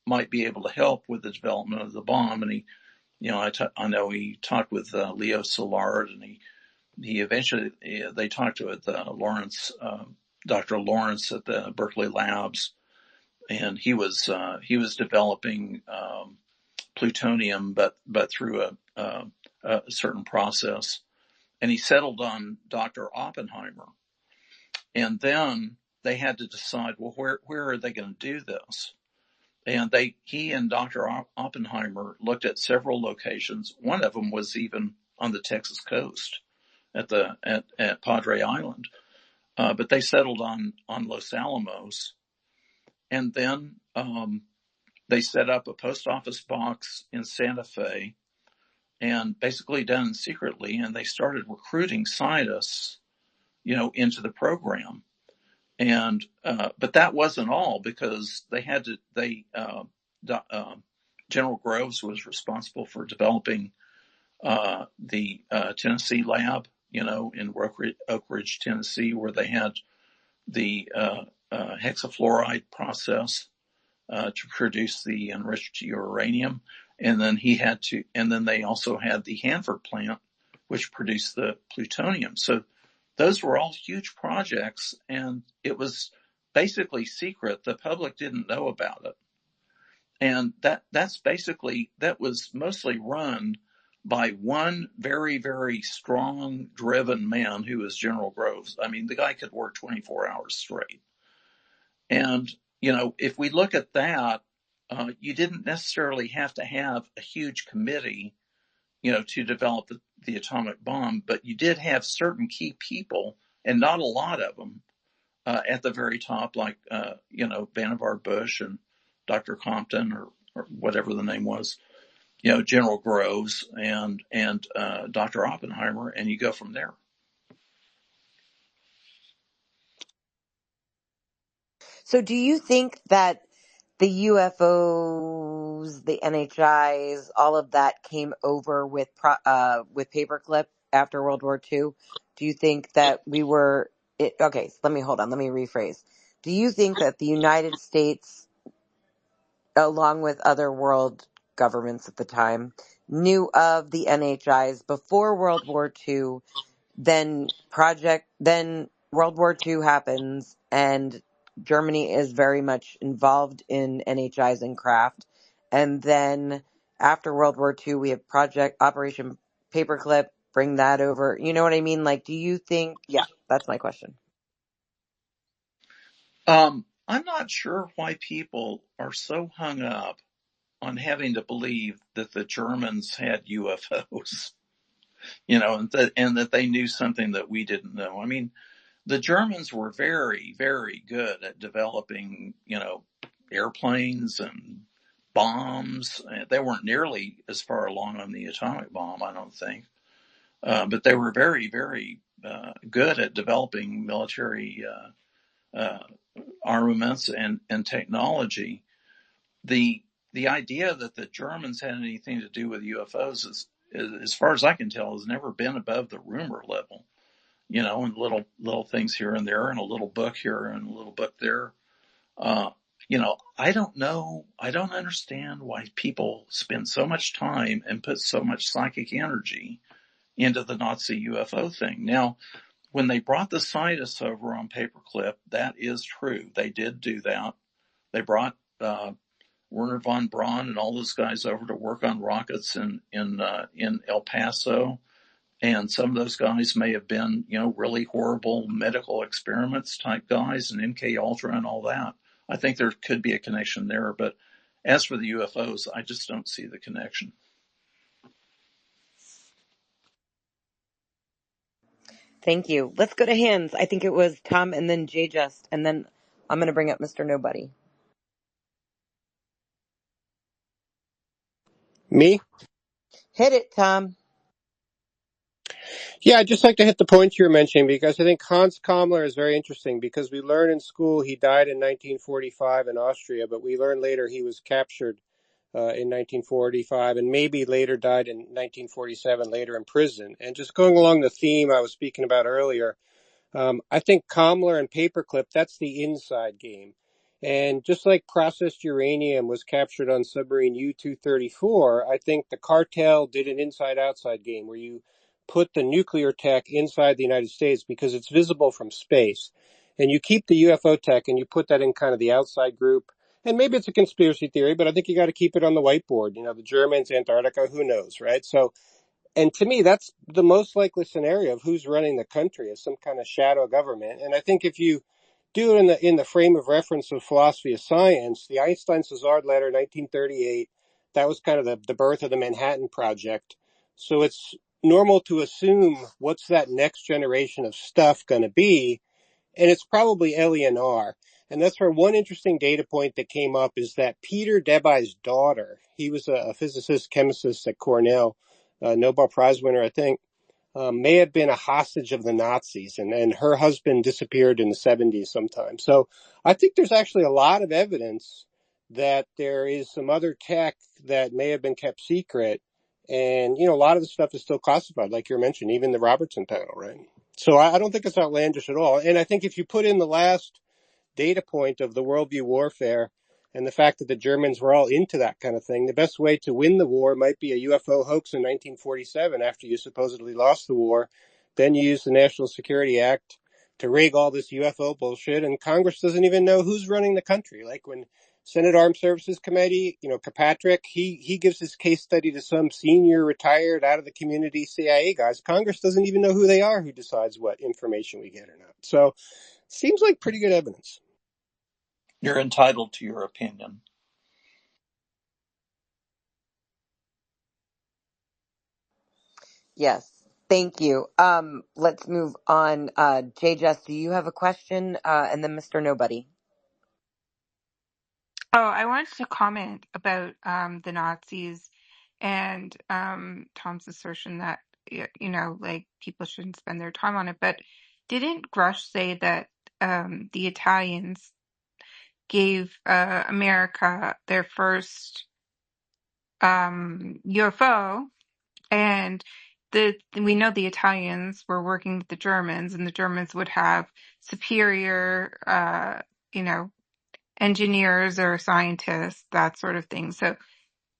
might be able to help with the development of the bomb. And I know he talked with Leo Szilard, and he eventually they talked with Lawrence, Dr. Lawrence at the Berkeley Labs, and he was developing plutonium, but through a certain process, and he settled on Dr. Oppenheimer, and then they had to decide, well, where are they going to do this? And he and Dr. Oppenheimer looked at several locations. One of them was even on the Texas coast at Padre Island. But they settled on Los Alamos. And then, they set up a post office box in Santa Fe, and basically done secretly. And they started recruiting scientists, into the program. And, but that wasn't all, because General Groves was responsible for developing, the, Tennessee lab, in Oak Ridge, Tennessee, where they had the, hexafluoride process, to produce the enriched uranium. And then they also had the Hanford plant, which produced the plutonium. So those were all huge projects, and it was basically secret. The public didn't know about it. And that was mostly run by one very, very strong, driven man who was General Groves. I mean, the guy could work 24 hours straight. And, if we look at that, you didn't necessarily have to have a huge committee, to develop the atomic bomb, but you did have certain key people, and not a lot of them, at the very top, like, Vannevar Bush and Dr. Compton or whatever the name was, General Groves and Dr. Oppenheimer, and you go from there. So do you think that the UFOs, the NHIs, all of that came over with paperclip after World War II? Do you think that okay, let me rephrase. Do you think that the United States, along with other world governments at the time, knew of the NHIs before World War II? Then World War II happens, and Germany is very much involved in NHIs and craft. And then after World War II, we have Operation Paperclip, bring that over. You know what I mean? Like, do you think, yeah, that's my question. I'm not sure why people are so hung up on having to believe that the Germans had UFOs, and that they knew something that we didn't know. I mean, the Germans were very, very good at developing, airplanes and bombs. They weren't nearly as far along on the atomic bomb, I don't think. But they were very, very good at developing military armaments and technology. The idea that the Germans had anything to do with UFOs is, as far as I can tell, has never been above the rumor level. And little things here and there, and a little book here and a little book there. I don't know. I don't understand why people spend so much time and put so much psychic energy into the Nazi UFO thing. Now, when they brought the scientists over on Paperclip, that is true. They did do that. They brought Werner von Braun and all those guys over to work on rockets in El Paso. And some of those guys may have been, really horrible medical experiments type guys, and MK Ultra and all that. I think there could be a connection there. But as for the UFOs, I just don't see the connection. Thank you. Let's go to hands. I think it was Tom and then Jay Just, and then I'm going to bring up Mr. Nobody. Me? Hit it, Tom. Yeah, I'd just like to hit the point you were mentioning because I think Hans Kammler is very interesting because we learn in school he died in 1945 in Austria, but we learn later he was captured in 1945 and maybe later died in 1947, later in prison. And just going along the theme I was speaking about earlier, I think Kammler and Paperclip, that's the inside game. And just like processed uranium was captured on submarine U-234, I think the cartel did an inside-outside game where you put the nuclear tech inside the United States because it's visible from space. And you keep the UFO tech and you put that in kind of the outside group. And maybe it's a conspiracy theory, but I think you got to keep it on the whiteboard. You know, the Germans, Antarctica, who knows, right? So, and to me, that's the most likely scenario of who's running the country is some kind of shadow government. And I think if you do it in the frame of reference of philosophy of science, the Einstein-Szilard letter, 1938, that was kind of the birth of the Manhattan Project. So it's normal to assume what's that next generation of stuff going to be, and it's probably LENR. And that's where one interesting data point that came up is that Peter Debye's daughter, he was a physicist, chemist at Cornell, Nobel Prize winner, I think, may have been a hostage of the Nazis, and her husband disappeared in the 70s sometime. So I think there's actually a lot of evidence that there is some other tech that may have been kept secret. And, you know, a lot of the stuff is still classified, like you mentioned, even the Robertson panel, right? So I don't think it's outlandish at all. And I think if you put in the last data point of the worldview warfare and the fact that the Germans were all into that kind of thing, the best way to win the war might be a UFO hoax in 1947 after you supposedly lost the war. Then you use the National Security Act to rig all this UFO bullshit, and Congress doesn't even know who's running the country. Like when Senate Armed Services Committee, you know, Kirkpatrick, he gives his case study to some senior retired out of the community CIA guys. Congress doesn't even know who they are, who decides what information we get or not. So seems like pretty good evidence. You're entitled to your opinion. Yes. Thank you. Let's move on. Jay Jess, do you have a question? And then Mr. Nobody. Oh, I wanted to comment about the Nazis and Tom's assertion that like people shouldn't spend their time on it. But didn't Grush say that the Italians gave America their first UFO, and we know the Italians were working with the Germans, and the Germans would have superior, engineers or scientists, that sort of thing. So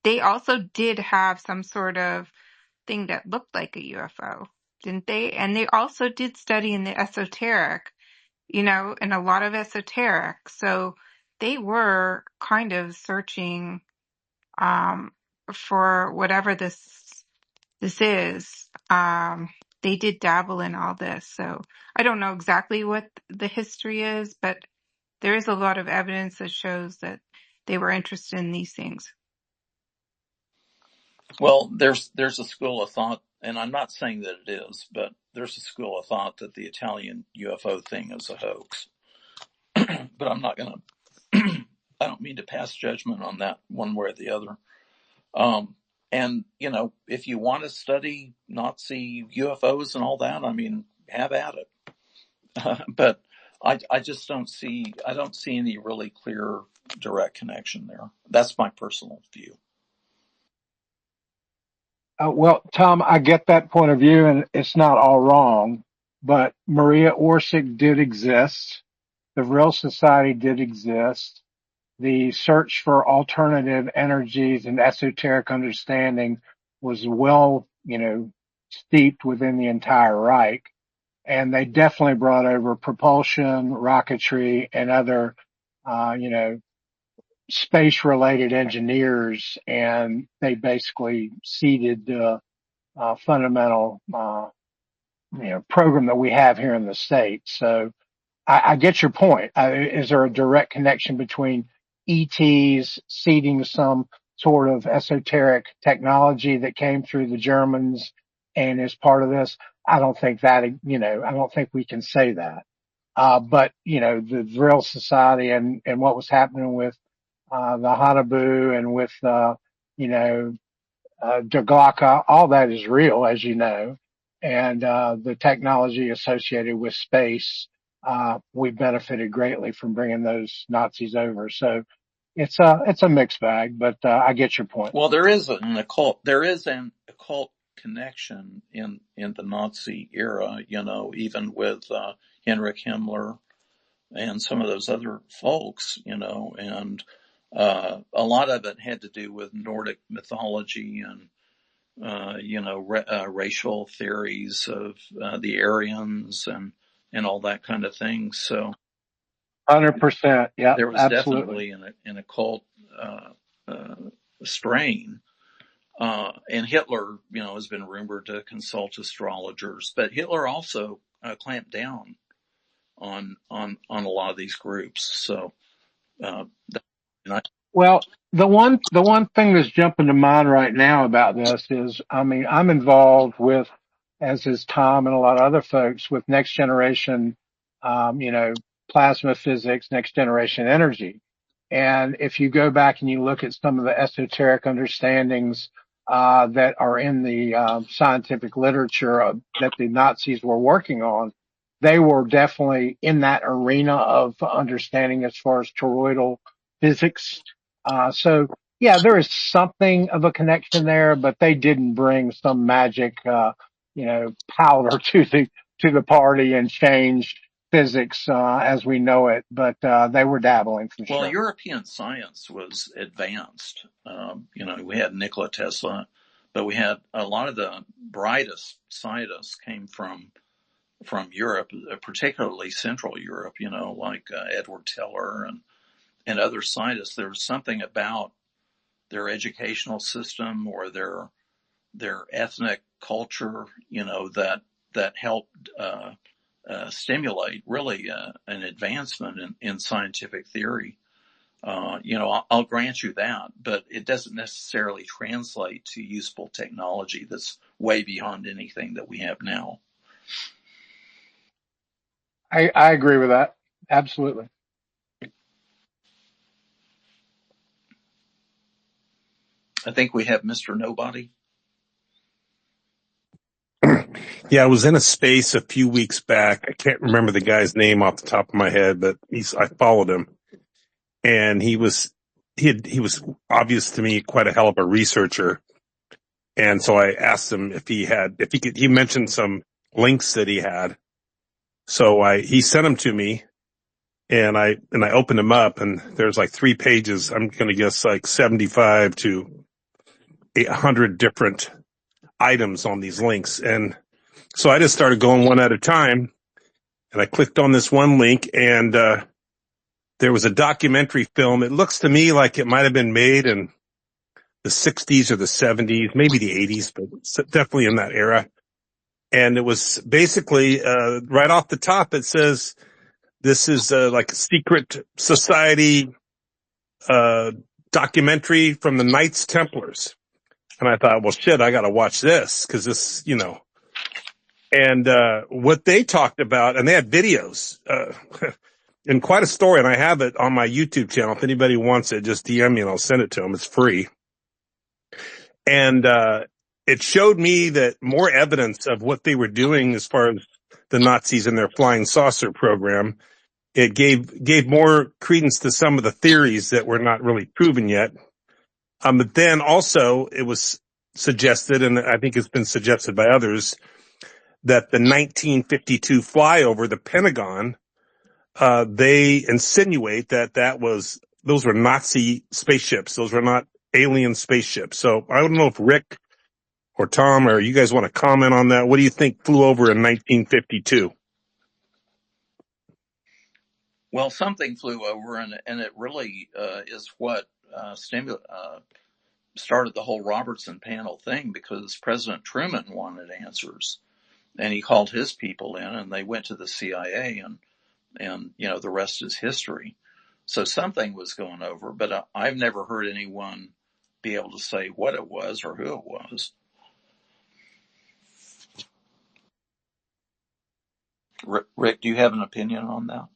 they also did have some sort of thing that looked like a UFO, didn't they? And they also did study in the esoteric, and a lot of esoteric. So they were kind of searching for whatever this is. They did dabble in all this. So I don't know exactly what the history is, but there is a lot of evidence that shows that they were interested in these things. Well, there's a school of thought, and I'm not saying that it is, but there's a school of thought that the Italian UFO thing is a hoax. But I'm not going to, I don't mean to pass judgment on that one way or the other. And, if you want to study Nazi UFOs and all that, I mean, have at it. But I just don't see any really clear direct connection there. That's my personal view. Well, Tom, I get that point of view, and it's not all wrong. But Maria Orsic did exist. The Real Society did exist. The search for alternative energies and esoteric understanding was well, steeped within the entire Reich. And they definitely brought over propulsion, rocketry, and other, space related engineers. And they basically seeded the fundamental, program that we have here in the States. So I get your point. Is there a direct connection between ETs seeding some sort of esoteric technology that came through the Germans and is part of this? I don't think that, I don't think we can say that. But, the Vril Society and what was happening with, the Hanabu and with, Daglaka, all that is real, as you know. And, the technology associated with space, we benefited greatly from bringing those Nazis over. So it's a mixed bag, but, I get your point. Well, there is an occult connection in the Nazi era, even with Heinrich Himmler and some of those other folks, and a lot of it had to do with Nordic mythology and racial theories of the Aryans and all that kind of thing. So 100%. Yeah, there was absolutely. definitely an occult uh, strain. And Hitler, has been rumored to consult astrologers, but Hitler also clamped down on a lot of these groups. So, and I, Well, the one thing that's jumping to mind right now about this is, I mean, I'm involved with, as is Tom and a lot of other folks, with next generation, plasma physics, next generation energy. And if you go back and you look at some of the esoteric understandings that are in the scientific literature that the Nazis were working on, they were definitely in that arena of understanding as far as toroidal physics. So yeah, there is something of a connection there, but they didn't bring some magic, powder to the party and change physics, as we know it. But, they were dabbling for well, sure. European science was advanced. We had Nikola Tesla, but we had a lot of the brightest scientists came from Europe, particularly Central Europe. Like Edward Teller and other scientists. There was something about their educational system or their ethnic culture, that helped stimulate really an advancement in scientific theory. I'll grant you that, but it doesn't necessarily translate to useful technology that's way beyond anything that we have now. I agree with that. Absolutely. I think we have Mr. Nobody. Yeah, I was in a space a few weeks back. I can't remember the guy's name off the top of my head, but I followed him, and he was obvious to me quite a hell of a researcher. And so I asked him if he mentioned some links that he had. So he sent them to me, and I opened them up, and there's like 3 pages. I'm going to guess like 75 to 800 different items on these links. And so I just started going one at a time, and I clicked on this one link, and there was a documentary film. It looks to me like it might have been made in the 60s or the 70s, maybe the 80s, but definitely in that era. And it was basically, right off the top, it says, this is like a secret society documentary from the Knights Templars. And I thought, well, shit, I got to watch this because this, and what they talked about, and they had videos, and quite a story, and I have it on my YouTube channel. If anybody wants it, just DM me and I'll send it to them. It's free. And it showed me that more evidence of what they were doing as far as the Nazis and their flying saucer program. It gave more credence to some of the theories that were not really proven yet. But then also it was suggested, and I think it's been suggested by others, that the 1952 flyover the Pentagon, they insinuate that those were Nazi spaceships. Those were not alien spaceships. So I don't know if Rick or Tom or you guys want to comment on that. What do you think flew over in 1952? Well, something flew over, and it really is what started the whole Robertson panel thing, because President Truman wanted answers, and he called his people in, and they went to the CIA, and the rest is history. So something was going over, but I've never heard anyone be able to say what it was or who it was. Rick, do you have an opinion on that?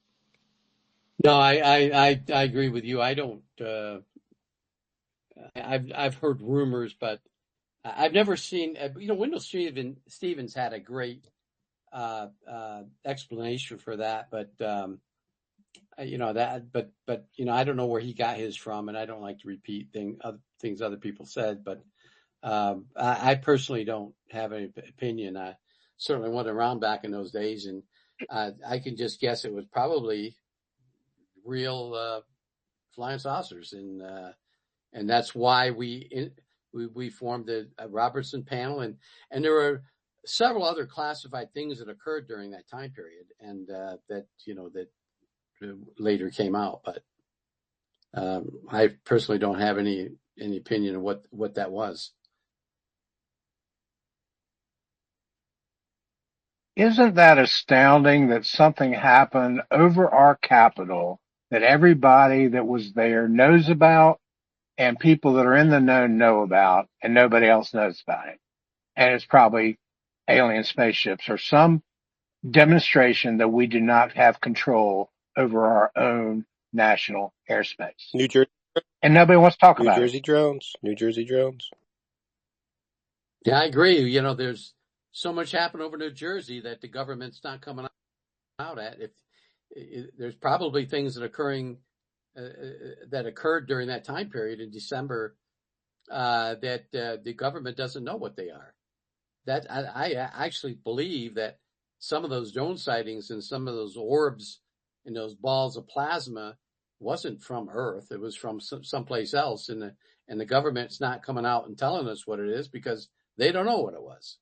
No, I agree with you. I don't. I've heard rumors, but I've never seen. Wendell Stevens had a great explanation for that, but I don't know where he got his from, and I don't like to repeat things other people said, but I personally don't have any opinion. I certainly wasn't around back in those days, and I can just guess it was probably real flying saucers, and that's why we formed the Robertson panel, and there were several other classified things that occurred during that time period, and that later came out. But I personally don't have any opinion of what that was. Isn't that astounding that something happened over our Capitol that everybody that was there knows about and people that are in the know about and nobody else knows about it? And it's probably alien spaceships or some demonstration that we do not have control over our own national airspace. New Jersey, And nobody wants to talk New about it. Jersey drones, New Jersey drones. Yeah, I agree. There's so much happened over New Jersey that the government's not coming out at. If there's probably things that that occurred during that time period in December that the government doesn't know what they are. That I actually believe that some of those drone sightings and some of those orbs and those balls of plasma wasn't from Earth. It was from someplace else, and the government's not coming out and telling us what it is because they don't know what it was.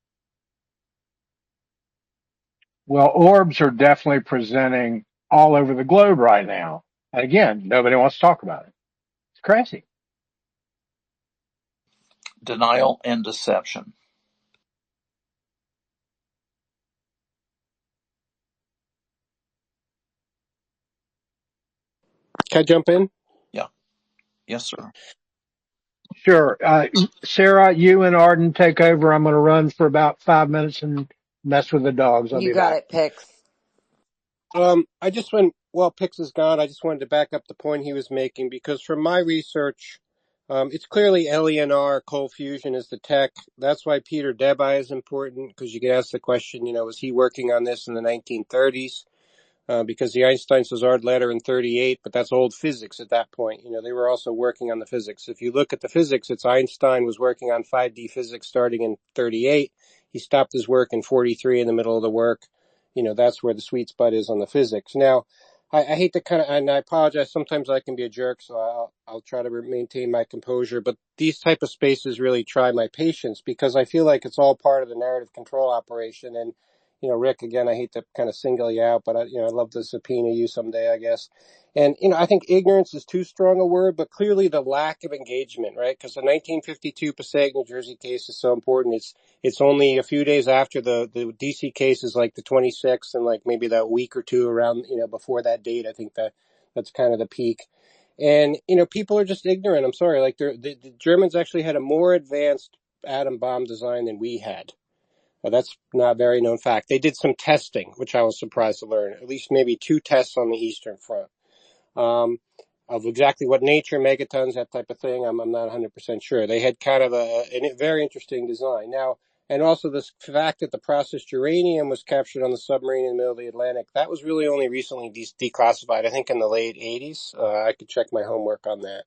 Well, orbs are definitely presenting all over the globe right now. And again, nobody wants to talk about it. It's crazy. Denial and deception. Can I jump in? Yeah. Yes, sir. Sure. Sarah, you and Arden take over. I'm going to run for about 5 minutes and mess with the dogs. I'll You be got back. it, Pix. I just went, well, Pix is gone. I just wanted to back up the point he was making because from my research, it's clearly LENR, cold fusion is the tech. That's why Peter Debye is important because you can ask the question, was he working on this in the 1930s? Because the Einstein-Szilard letter in 38, but that's old physics at that point. They were also working on the physics. If you look at the physics, it's Einstein was working on 5D physics starting in 38. He stopped his work in 43 in the middle of the work. That's where the sweet spot is on the physics. Now, I hate to and I apologize. Sometimes I can be a jerk, so I'll try to maintain my composure. But these type of spaces really try my patience because I feel like it's all part of the narrative control operation. And Rick, again, I hate to kind of single you out, but I'd love to subpoena you someday, I guess. And, I think ignorance is too strong a word, but clearly the lack of engagement, right? Because the 1952 Passaic, New Jersey case is so important. It's only a few days after the DC case is like the 26th and like maybe that week or two around, before that date. I think that's kind of the peak. And, people are just ignorant. I'm sorry. Like the Germans actually had a more advanced atom bomb design than we had. That's not a very known fact. They did some testing, which I was surprised to learn. At least maybe 2 tests on the Eastern Front. Of exactly what nature, megatons, that type of thing, I'm not 100% sure. They had kind of a very interesting design. Now, and also this fact that the processed uranium was captured on the submarine in the middle of the Atlantic, that was really only recently declassified, I think in the late 80s. I could check my homework on that.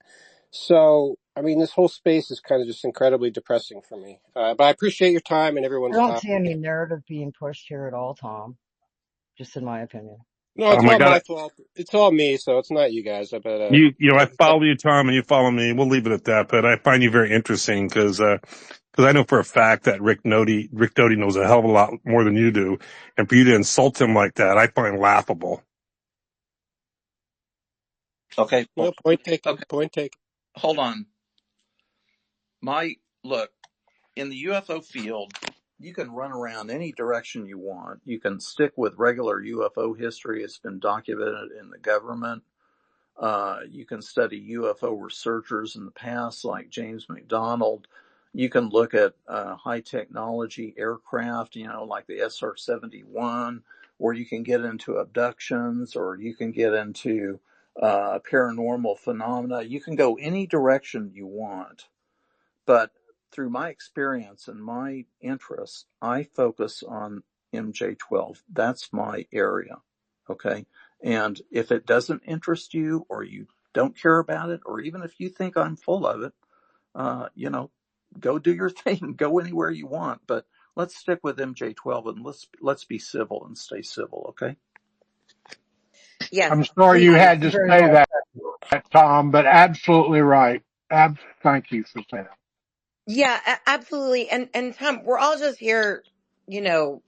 So, this whole space is kind of just incredibly depressing for me. But I appreciate your time and I everyone's don't time. see any narrative being pushed here at all, Tom, just in my opinion. No, it's I all got my it. fault. It's all me, so it's not you guys. But I follow you, Tom, and you follow me. We'll leave it at that. But I find you very interesting because I know for a fact that Rick Doty knows a hell of a lot more than you do, and for you to insult him like that, I find laughable. Okay. no, point taken. Okay. Point taken. Hold on. Look, in the UFO field, you can run around any direction you want. You can stick with regular UFO history. It's been documented in the government. You can study UFO researchers in the past, like James McDonald. You can look at high technology aircraft, like the SR-71, or you can get into abductions, or you can get into paranormal phenomena. You can go any direction you want. But through my experience and my interests, I focus on MJ12. That's my area. Okay. And if it doesn't interest you, or you don't care about it, or even if you think I'm full of it, go do your thing, go anywhere you want. But let's stick with MJ12, and let's be civil and stay civil. Okay. Yes, I'm sorry you please. had to Very say well. that, Tom, but absolutely right. Thank you for saying that. Yeah, absolutely. And Tom, we're all just here, you know,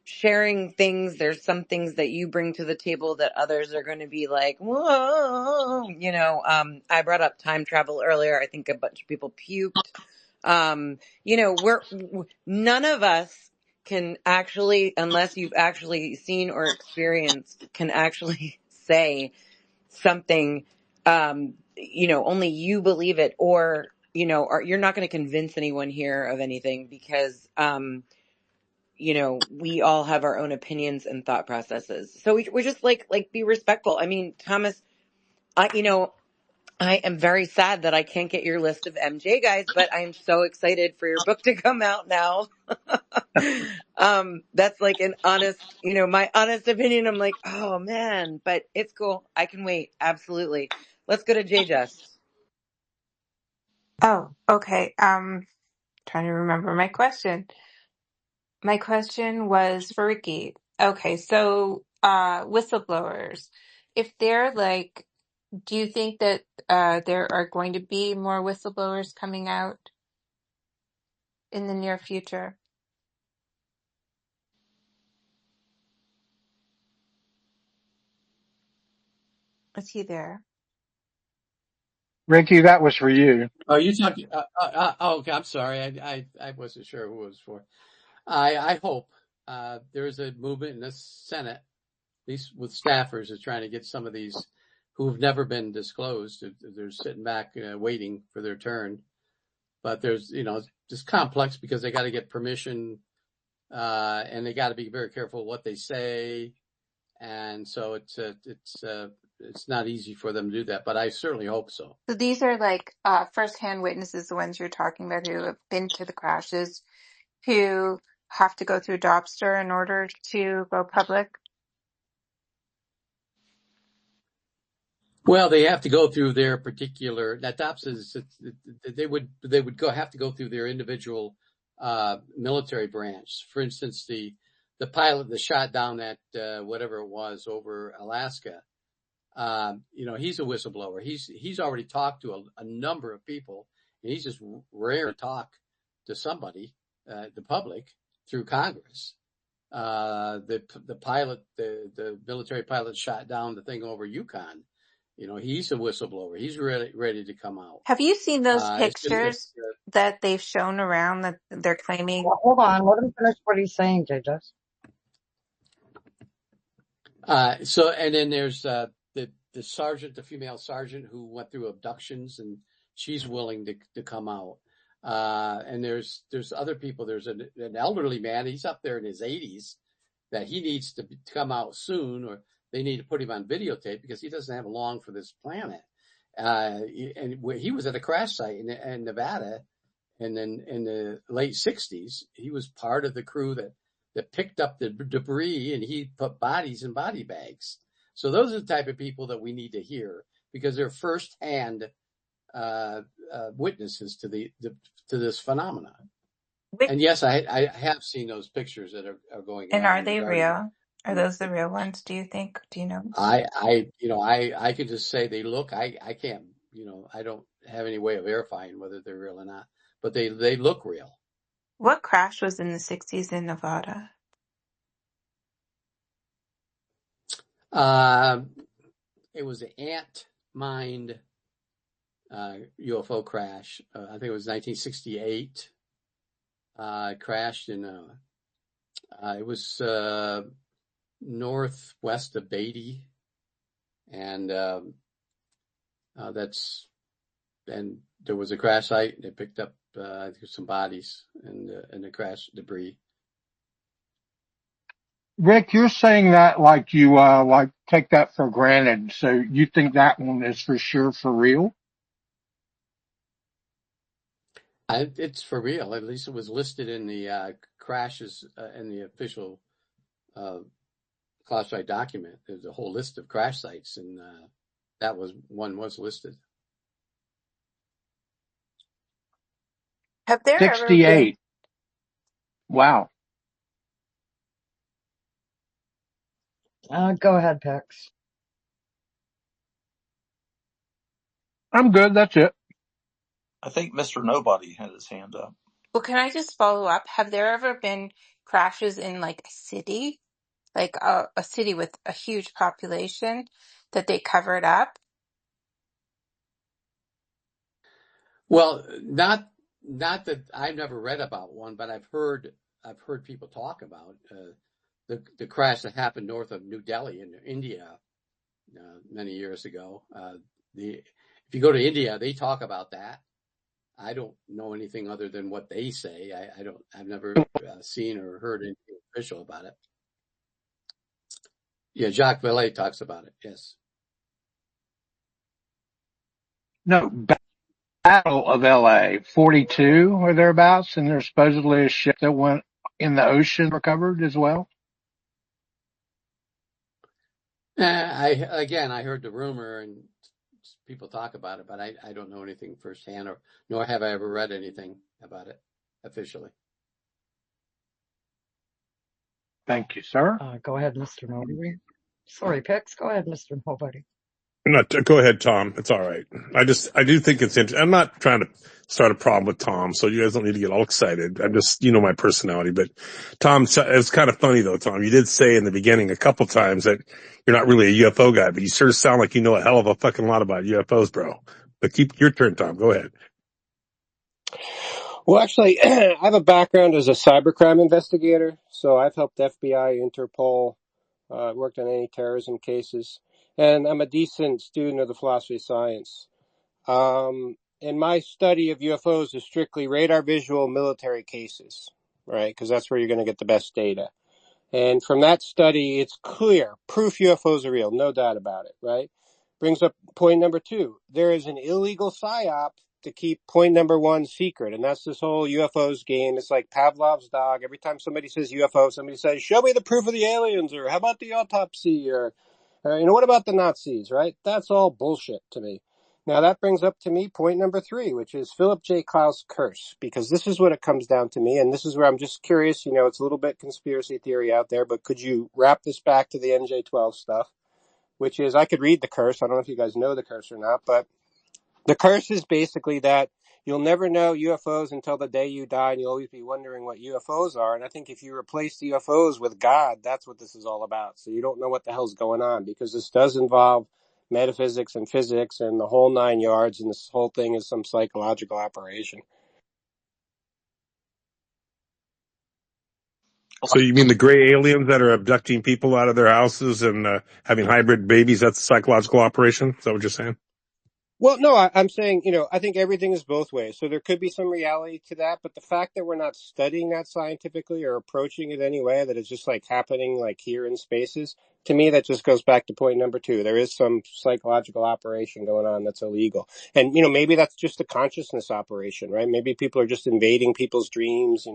sharing things. There's some things that you bring to the table that others are going to be like, whoa, I brought up time travel earlier. I think a bunch of people puked. None of us can actually, unless you've actually seen or experienced, can actually say something, only you believe it, or, or you're not going to convince anyone here of anything because, we all have our own opinions and thought processes. So we're just like be respectful. I mean, Thomas, I am very sad that I can't get your list of MJ guys, but I'm so excited for your book to come out now. That's like an honest, my honest opinion. I'm like, oh man, but it's cool. I can wait. Absolutely. Let's go to J Just. Oh, okay. Trying to remember my question. My question was for Ricky. Okay, so whistleblowers, if they're like, do you think that there are going to be more whistleblowers coming out in the near future? Is he there? Ricky, that was for you. Are you talking? Okay, I'm sorry. I wasn't sure who it was for. I hope there's a movement in the Senate, at least with staffers, is trying to get some of these who've never been disclosed. They're sitting back waiting for their turn. But there's, it's complex because they got to get permission, and they got to be very careful what they say. And so it's not easy for them to do that, but I certainly hope so. So these are like first-hand witnesses, the ones you're talking about who have been to the crashes, who have to go through Dobster in order to go public. Well, they have to go through their particular, that DOPS is, they would have to go through their individual, military branch. For instance, the pilot that shot down that, whatever it was over Alaska, he's a whistleblower. He's already talked to a number of people, and he's just rare to talk to somebody, the public, through Congress. The pilot, the military pilot shot down the thing over Yukon. He's a whistleblower. He's ready to come out. Have you seen those It's pictures that they've shown around that they're claiming? Well, hold on. Let him finish what he's saying, JJ. and then there's the sergeant, the female sergeant who went through abductions, and she's willing to come out. And there's other people. There's an elderly man. He's up there in his 80s that he needs to come out soon, or they need to put him on videotape because he doesn't have long for this planet. And he was at a crash site in Nevada, and then in the late 60s, he was part of the crew that picked up the debris, and he put bodies in body bags. So those are the type of people that we need to hear because they're firsthand witnesses to this phenomenon. And yes, I have seen those pictures that are going And around. are they real? Are those the real ones, do you think? Do you know? I could just say they look, I can't, I don't have any way of verifying whether they're real or not, but they look real. What crash was in the 60s in Nevada? It was an ant-mined UFO crash. I think it was 1968. It crashed in it was northwest of Beatty, and and there was a crash site. They picked up I think some bodies and the crash debris. Rick, you're saying that like you like take that for granted. So you think that one is for sure for real? It's for real. At least it was listed in the crashes in the official uh, classified document. There's a whole list of crash sites, and that was one was listed. Have there ever been 68. Wow. Go ahead, Pex. I'm good. That's it. I think Mr. Nobody had his hand up. Well, can I just follow up? Have there ever been crashes in like a city, like a city with a huge population that they covered up? Well, not that I've never read about one, but I've heard people talk about the crash that happened north of New Delhi in India many years ago. If you go to India, they talk about that. I don't know anything other than what they say. I've never seen or heard anything official about it. Yeah, Jacques Vallée talks about it. Yes. No, Battle of LA, 42 or thereabouts, and there's supposedly a ship that went in the ocean recovered as well. I heard the rumor and people talk about it, but I don't know anything firsthand, nor have I ever read anything about it officially. Thank you, sir. Go ahead, Mr. Nobody. Sorry, Pex. Go ahead, Mr. Nobody. Go ahead, Tom. It's all right. I do think it's interesting. I'm not trying to start a problem with Tom, so you guys don't need to get all excited. I'm just, my personality. But Tom, it's kind of funny though, Tom. You did say in the beginning a couple times that you're not really a UFO guy, but you sure sound like you know a hell of a fucking lot about UFOs, bro. But keep your turn, Tom. Go ahead. Well, actually, I have a background as a cybercrime investigator, so I've helped FBI, Interpol, worked on anti-terrorism cases, and I'm a decent student of the philosophy of science. And my study of UFOs is strictly radar visual military cases, right? Because that's where you're going to get the best data. And from that study, it's clear, proof UFOs are real, no doubt about it, right? Brings up point number 2. There is an illegal psyop to keep point number 1 secret, and that's this whole UFOs game. It's like Pavlov's dog. Every time somebody says UFO, somebody says, show me the proof of the aliens, or how about the autopsy, or what about the Nazis, right? That's all bullshit to me. Now that brings up to me point number 3, which is Philip J. Klaus' curse, because this is what it comes down to me, and this is where I'm just curious, it's a little bit conspiracy theory out there, but could you wrap this back to the MJ12 stuff, which is, I could read the curse, I don't know if you guys know the curse or not, but the curse is basically that you'll never know UFOs until the day you die, and you'll always be wondering what UFOs are. And I think if you replace the UFOs with God, that's what this is all about. So you don't know what the hell's going on, because this does involve metaphysics and physics and the whole 9 yards, and this whole thing is some psychological operation. So you mean the gray aliens that are abducting people out of their houses and having hybrid babies? That's a psychological operation? Is that what you're saying? Well, no, I'm saying, I think everything is both ways. So there could be some reality to that, but the fact that we're not studying that scientifically or approaching it anyway, that it's just like happening like here in spaces, to me, that just goes back to point number 2. There is some psychological operation going on that's illegal. And, maybe that's just a consciousness operation, right? Maybe people are just invading people's dreams,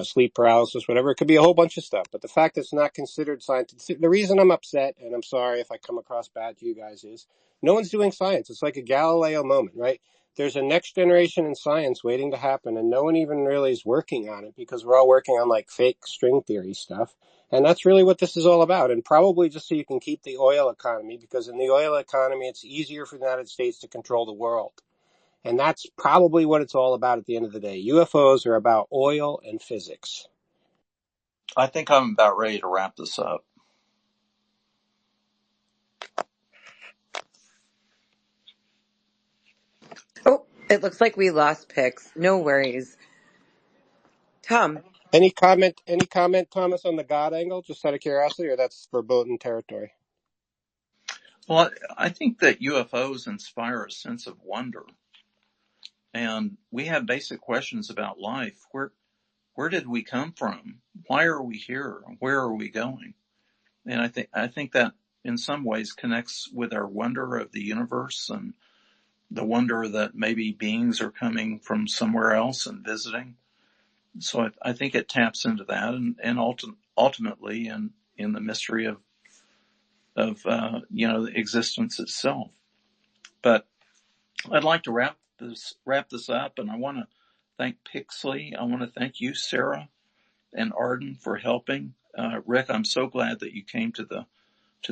sleep paralysis, whatever. It could be a whole bunch of stuff. But the fact that it's not considered scientific, the reason I'm upset, and I'm sorry if I come across bad to you guys, is no one's doing science. It's like a Galileo moment, right? There's a next generation in science waiting to happen, and no one even really is working on it because we're all working on like fake string theory stuff. And that's really what this is all about. And probably just so you can keep the oil economy, because in the oil economy, it's easier for the United States to control the world. And that's probably what it's all about at the end of the day. UFOs are about oil and physics. I think I'm about ready to wrap this up. Oh, it looks like we lost Pix. No worries. Tom. Any comment, Thomas, on the God angle, just out of curiosity, or that's verboten territory? Well, I think that UFOs inspire a sense of wonder. And we have basic questions about life. where did we come from? Why are we here? Where are we going? And I think that in some ways connects with our wonder of the universe and the wonder that maybe beings are coming from somewhere else and visiting. So I think it taps into that, and ultimately in the mystery of existence itself. But I'd like to wrap this up, and I want to thank Pixley. I want to thank you, Sarah and Arden, for helping. Rick, I'm so glad that you came to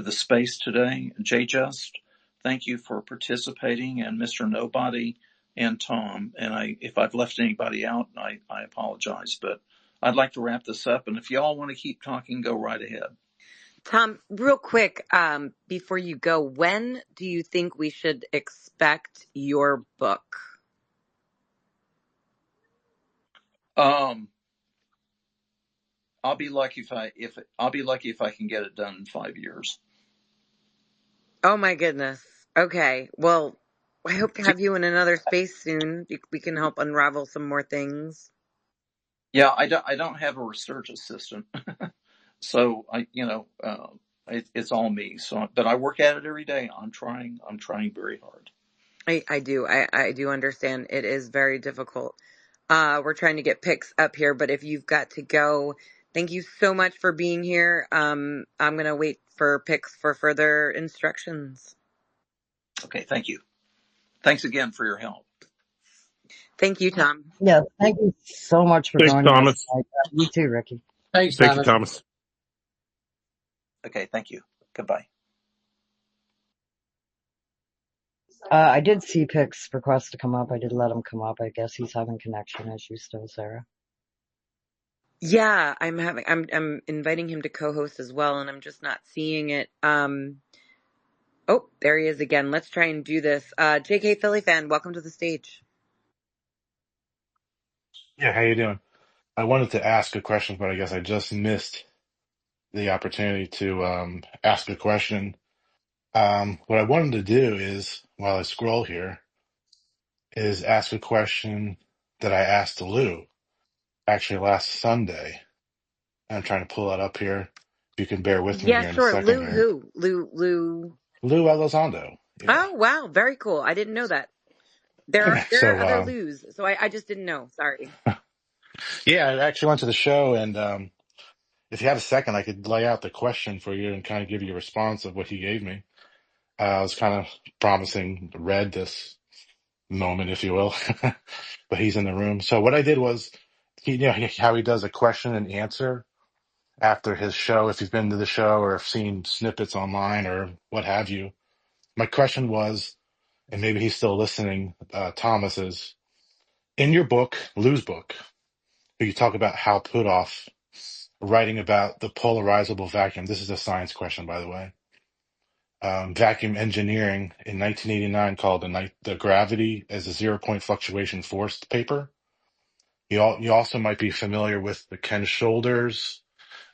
the space today. Jay Just, thank you for participating, and Mr. Nobody and Tom. And if I've left anybody out, I apologize, but I'd like to wrap this up. And if y'all want to keep talking, go right ahead. Tom, real quick, before you go, when do you think we should expect your book? Um, I'll be lucky if I can get it done in 5 years. Oh my goodness. Okay. Well, I hope to have you in another space soon. We can help unravel some more things. Yeah, I don't have a research assistant, so it's all me. So, but I work at it every day. I'm trying very hard. I do. I do understand. It is very difficult. We're trying to get Pix up here, but if you've got to go, thank you so much for being here. I'm going to wait for Pix for further instructions. Okay, thank you. Thanks again for your help. Thank you, Tom. Yeah, thank you so much for Thanks, joining us Thomas. tonight. You too, Ricky. Thanks, Thank you, Thomas. Thomas. Okay, thank you. Goodbye. I did see Pix request to come up. I did let him come up. I guess he's having connection issues still, Sarah. Yeah, I'm inviting him to co-host as well, and I'm just not seeing it. Oh, there he is again. Let's try and do this. JK Philly fan, welcome to the stage. Yeah, how you doing? I wanted to ask a question, but I guess I just missed the opportunity to ask a question. What I wanted to do is, while I scroll here, is ask a question that I asked Lou actually last Sunday. I'm trying to pull that up here. If you can bear with me Yeah, here in a sure. second Lou here. who? Lou. Lou Elizondo. Yeah. Oh, wow. Very cool. I didn't know that. There are So, other Lou's, so I just didn't know. Sorry. yeah, I actually went to the show, and if you have a second, I could lay out the question for you and kind of give you a response of what he gave me. I was kind of promising Red this moment, if you will, but he's in the room. So what I did was, how he does a question and answer after his show, if you've been to the show or have seen snippets online or what have you. My question was, and maybe he's still listening, Thomas, is in your book, Lou's book, where you talk about Hal Puthoff writing about the polarizable vacuum. This is a science question, by the way. Vacuum engineering in 1989 called the Gravity as a Zero-Point Fluctuation Force paper. You also might be familiar with the Ken Shoulders,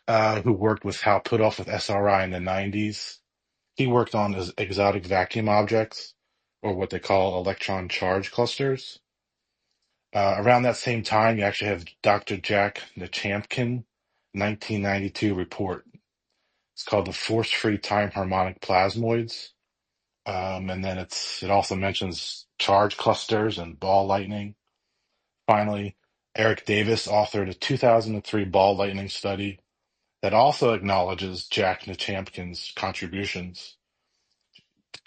who worked with Hal Puthoff with SRI in the 90s. He worked on exotic vacuum objects, or what they call electron charge clusters. Around that same time, you actually have Dr. Jack Nachampkin, 1992 report. It's called the Force-Free Time Harmonic Plasmoids. And then it also mentions charge clusters and ball lightning. Finally, Eric Davis authored a 2003 ball lightning study that also acknowledges Jack Nachampkin's contributions.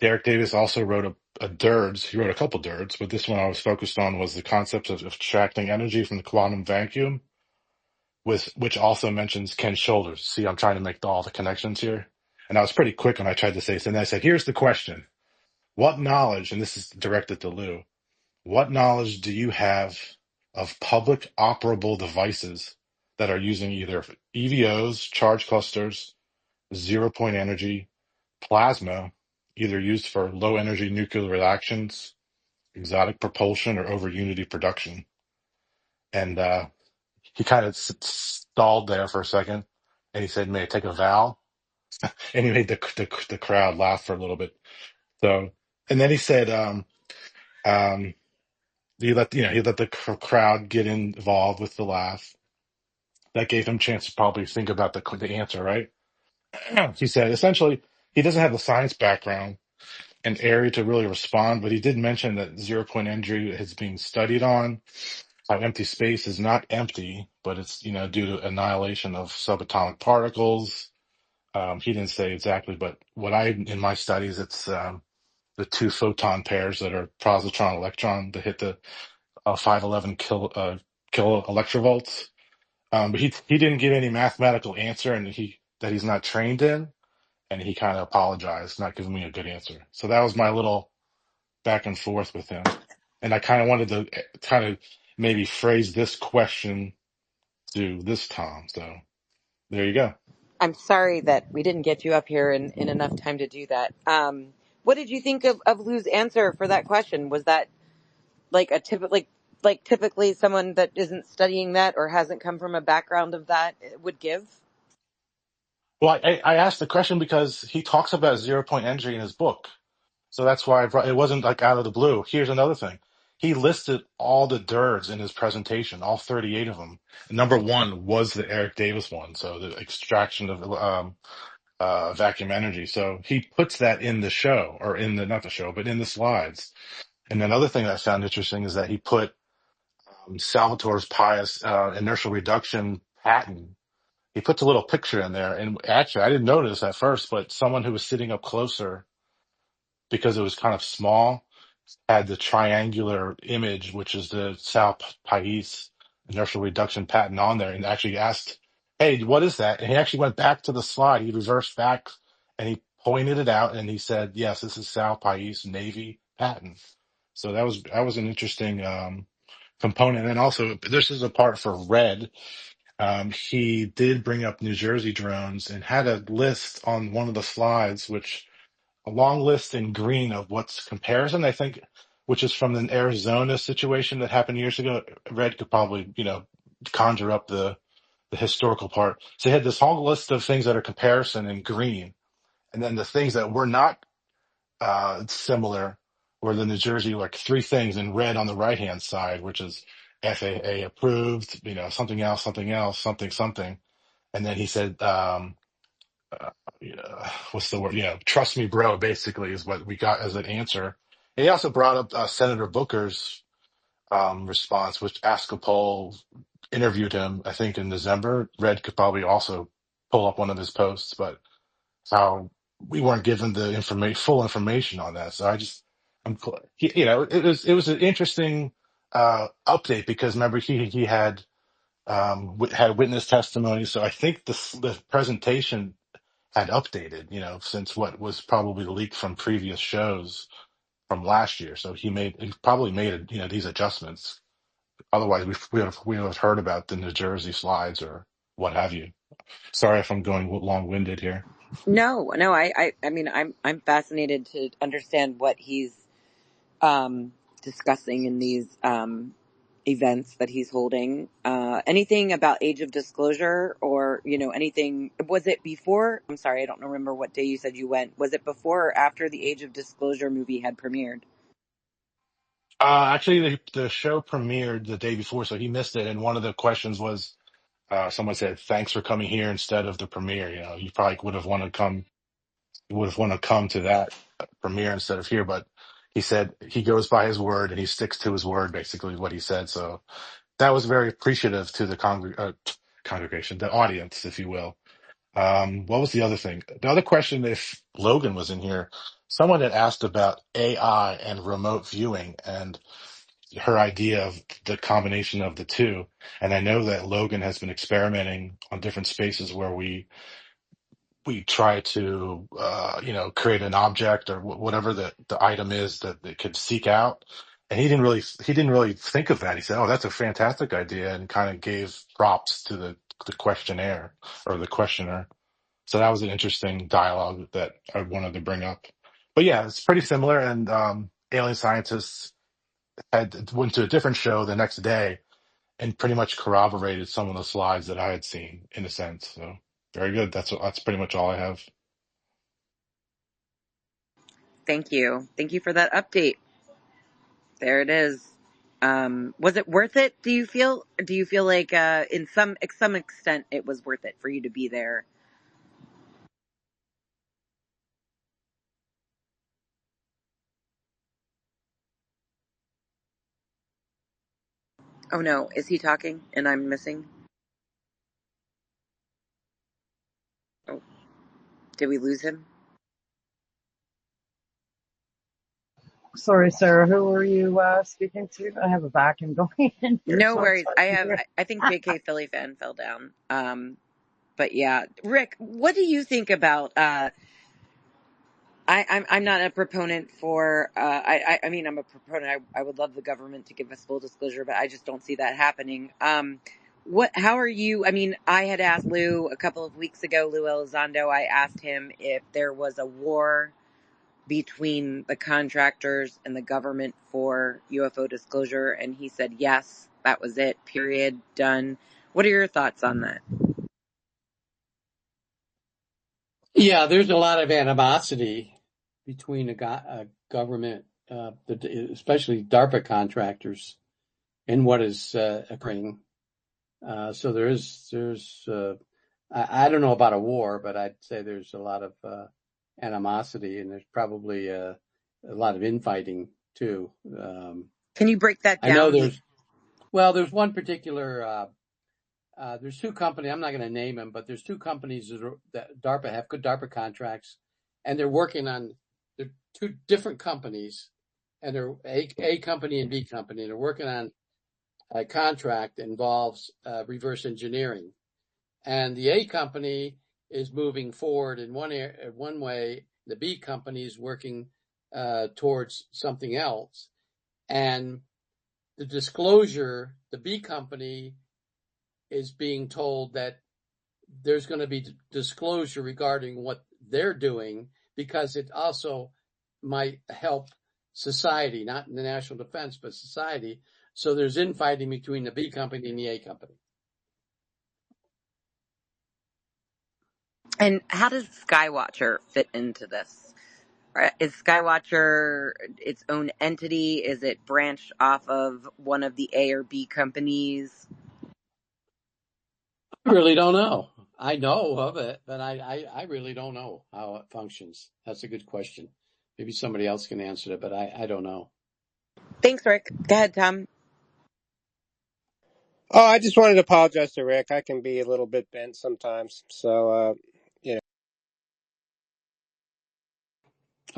Eric Davis also wrote a DIRDS. He wrote a couple DIRDS, but this one I was focused on was the concept of extracting energy from the quantum vacuum, which also mentions Ken Shoulders. See, I'm trying to make all the connections here. And I was pretty quick when I tried to say so. And I said, here's the question. What knowledge, and this is directed to Lou, what knowledge do you have of public operable devices that are using either EVOs, charge clusters, zero point energy, plasma, either used for low energy nuclear reactions, exotic propulsion, or over unity production? And he kind of stalled there for a second, and he said, "May I take a vow?" And he made the crowd laugh for a little bit. So, and then he said, um, he let the crowd get involved with the laugh. that gave him a chance to probably think about the answer, right? He said essentially he doesn't have the science background and area to really respond, but he did mention that zero point entry is being studied on. How empty space is not empty, but it's due to annihilation of subatomic particles. He didn't say exactly, but what I in my studies it's the two photon pairs that are positron electron that hit the 511 kilo electrovolts. But he didn't give any mathematical answer, and he's not trained in, and he kind of apologized, not giving me a good answer. So that was my little back and forth with him, and I kind of wanted to kind of maybe phrase this question to this Tom. So there you go. I'm sorry that we didn't get you up here in enough time to do that. What did you think of Lou's answer for that question? Was that like a like typically someone that isn't studying that or hasn't come from a background of that would give? Well, I asked the question because he talks about zero point entry in his book. So that's why it wasn't like out of the blue. Here's another thing. He listed all the DIRDs in his presentation, all 38 of them. Number one was the Eric Davis one. So the extraction of vacuum energy. So he puts that in the show, or in the, not the show, but in the slides. And another thing that I found interesting is that he put Salvatore's Pius inertial reduction patent. He puts a little picture in there. And actually, I didn't notice at first, but someone who was sitting up closer, because it was kind of small, had the triangular image, which is the Sal Pais inertial reduction patent on there, and actually asked, "Hey, what is that?" And he actually went back to the slide. He reversed back and he pointed it out, and he said, "Yes, this is Sal Pais Navy patent." So that was an interesting component. And then also, this is a part for Red. He did bring up New Jersey drones and had a list on one of the slides, which a long list in green of what's comparison, I think, which is from the Arizona situation that happened years ago. Red could probably, conjure up the historical part. So he had this whole list of things that are comparison in green. And then the things that were not similar were the New Jersey, like three things in red on the right hand side, which is FAA approved, something else, something else, something, something. And then he said, what's the word? Trust me, bro, basically is what we got as an answer. And he also brought up Senator Booker's response, which Ascopol interviewed him, I think, in December. Red could probably also pull up one of his posts, but how we weren't given the full information on that. So it was an interesting update because remember he had witness testimony. So I think the presentation had updated, since what was probably leaked from previous shows from last year. So he probably made, these adjustments. Otherwise, we would have heard about the New Jersey slides or what have you. Sorry if I'm going long-winded here. No. I mean, I'm fascinated to understand what he's discussing in these events that he's holding. Anything about Age of Disclosure or, anything, was it before? I'm sorry, I don't remember what day you said you went. Was it before or after the Age of Disclosure movie had premiered? Actually, the show premiered the day before, so he missed it. And one of the questions was, someone said, "Thanks for coming here instead of the premiere." You probably would have wanted to come to that premiere instead of here. But he said he goes by his word and he sticks to his word, basically what he said. So that was very appreciative to the congregation, the audience, if you will. What was the other thing? The other question, if Logan was in here, someone had asked about AI and remote viewing and her idea of the combination of the two. And I know that Logan has been experimenting on different spaces where we try to create an object or whatever the item is that it could seek out. And he didn't really think of that. He said, "Oh, that's a fantastic idea," and kind of gave props to the questionnaire or the questioner. So that was an interesting dialogue that I wanted to bring up. But yeah, it's pretty similar. And alien scientists went to a different show the next day and pretty much corroborated some of the slides that I had seen in a sense. So very good. That's pretty much all I have. Thank you for that update. There it is. Was it worth it? Do you feel? Do you feel like in some extent it was worth it for you to be there? Oh no, is he talking and I'm missing? Oh, did we lose him? Sorry, Sarah, who were you speaking to? I have a vacuum going in here, No so it's worries. hard to hear. I think JK Philly fan fell down. But yeah, Rick, what do you think about? I'm not a proponent for. I mean, I'm a proponent. I would love the government to give us full disclosure, but I just don't see that happening. What? How are you? I mean, I had asked Lou a couple of weeks ago, Lou Elizondo. I asked him if there was a war between the contractors and the government for UFO disclosure, and he said yes. That was it. Period. Done. What are your thoughts on that? Yeah, there's a lot of animosity between a government, especially DARPA contractors, and what is occurring. So I don't know about a war, but I'd say there's a lot of animosity, and there's probably a lot of infighting too. Can you break that I know down? there's one particular. There's two companies. I'm not going to name them, but there's two companies that DARPA have good DARPA contracts, and they're two different companies, and they're A company and B company, and they're working on a contract that involves reverse engineering. And the A company is moving forward in one way. The B company is working towards something else. And the disclosure, the B company is being told that there's going to be disclosure regarding what they're doing, because it also might help society, not in the national defense, but society. So there's infighting between the B company and the A company. And how does Skywatcher fit into this? Is Skywatcher its own entity? Is it branched off of one of the A or B companies? I really don't know. I know of it, but I really don't know how it functions. That's a good question. Maybe somebody else can answer it, but I don't know. Thanks, Rick. Go ahead, Tom. Oh, I just wanted to apologize to Rick. I can be a little bit bent sometimes. So,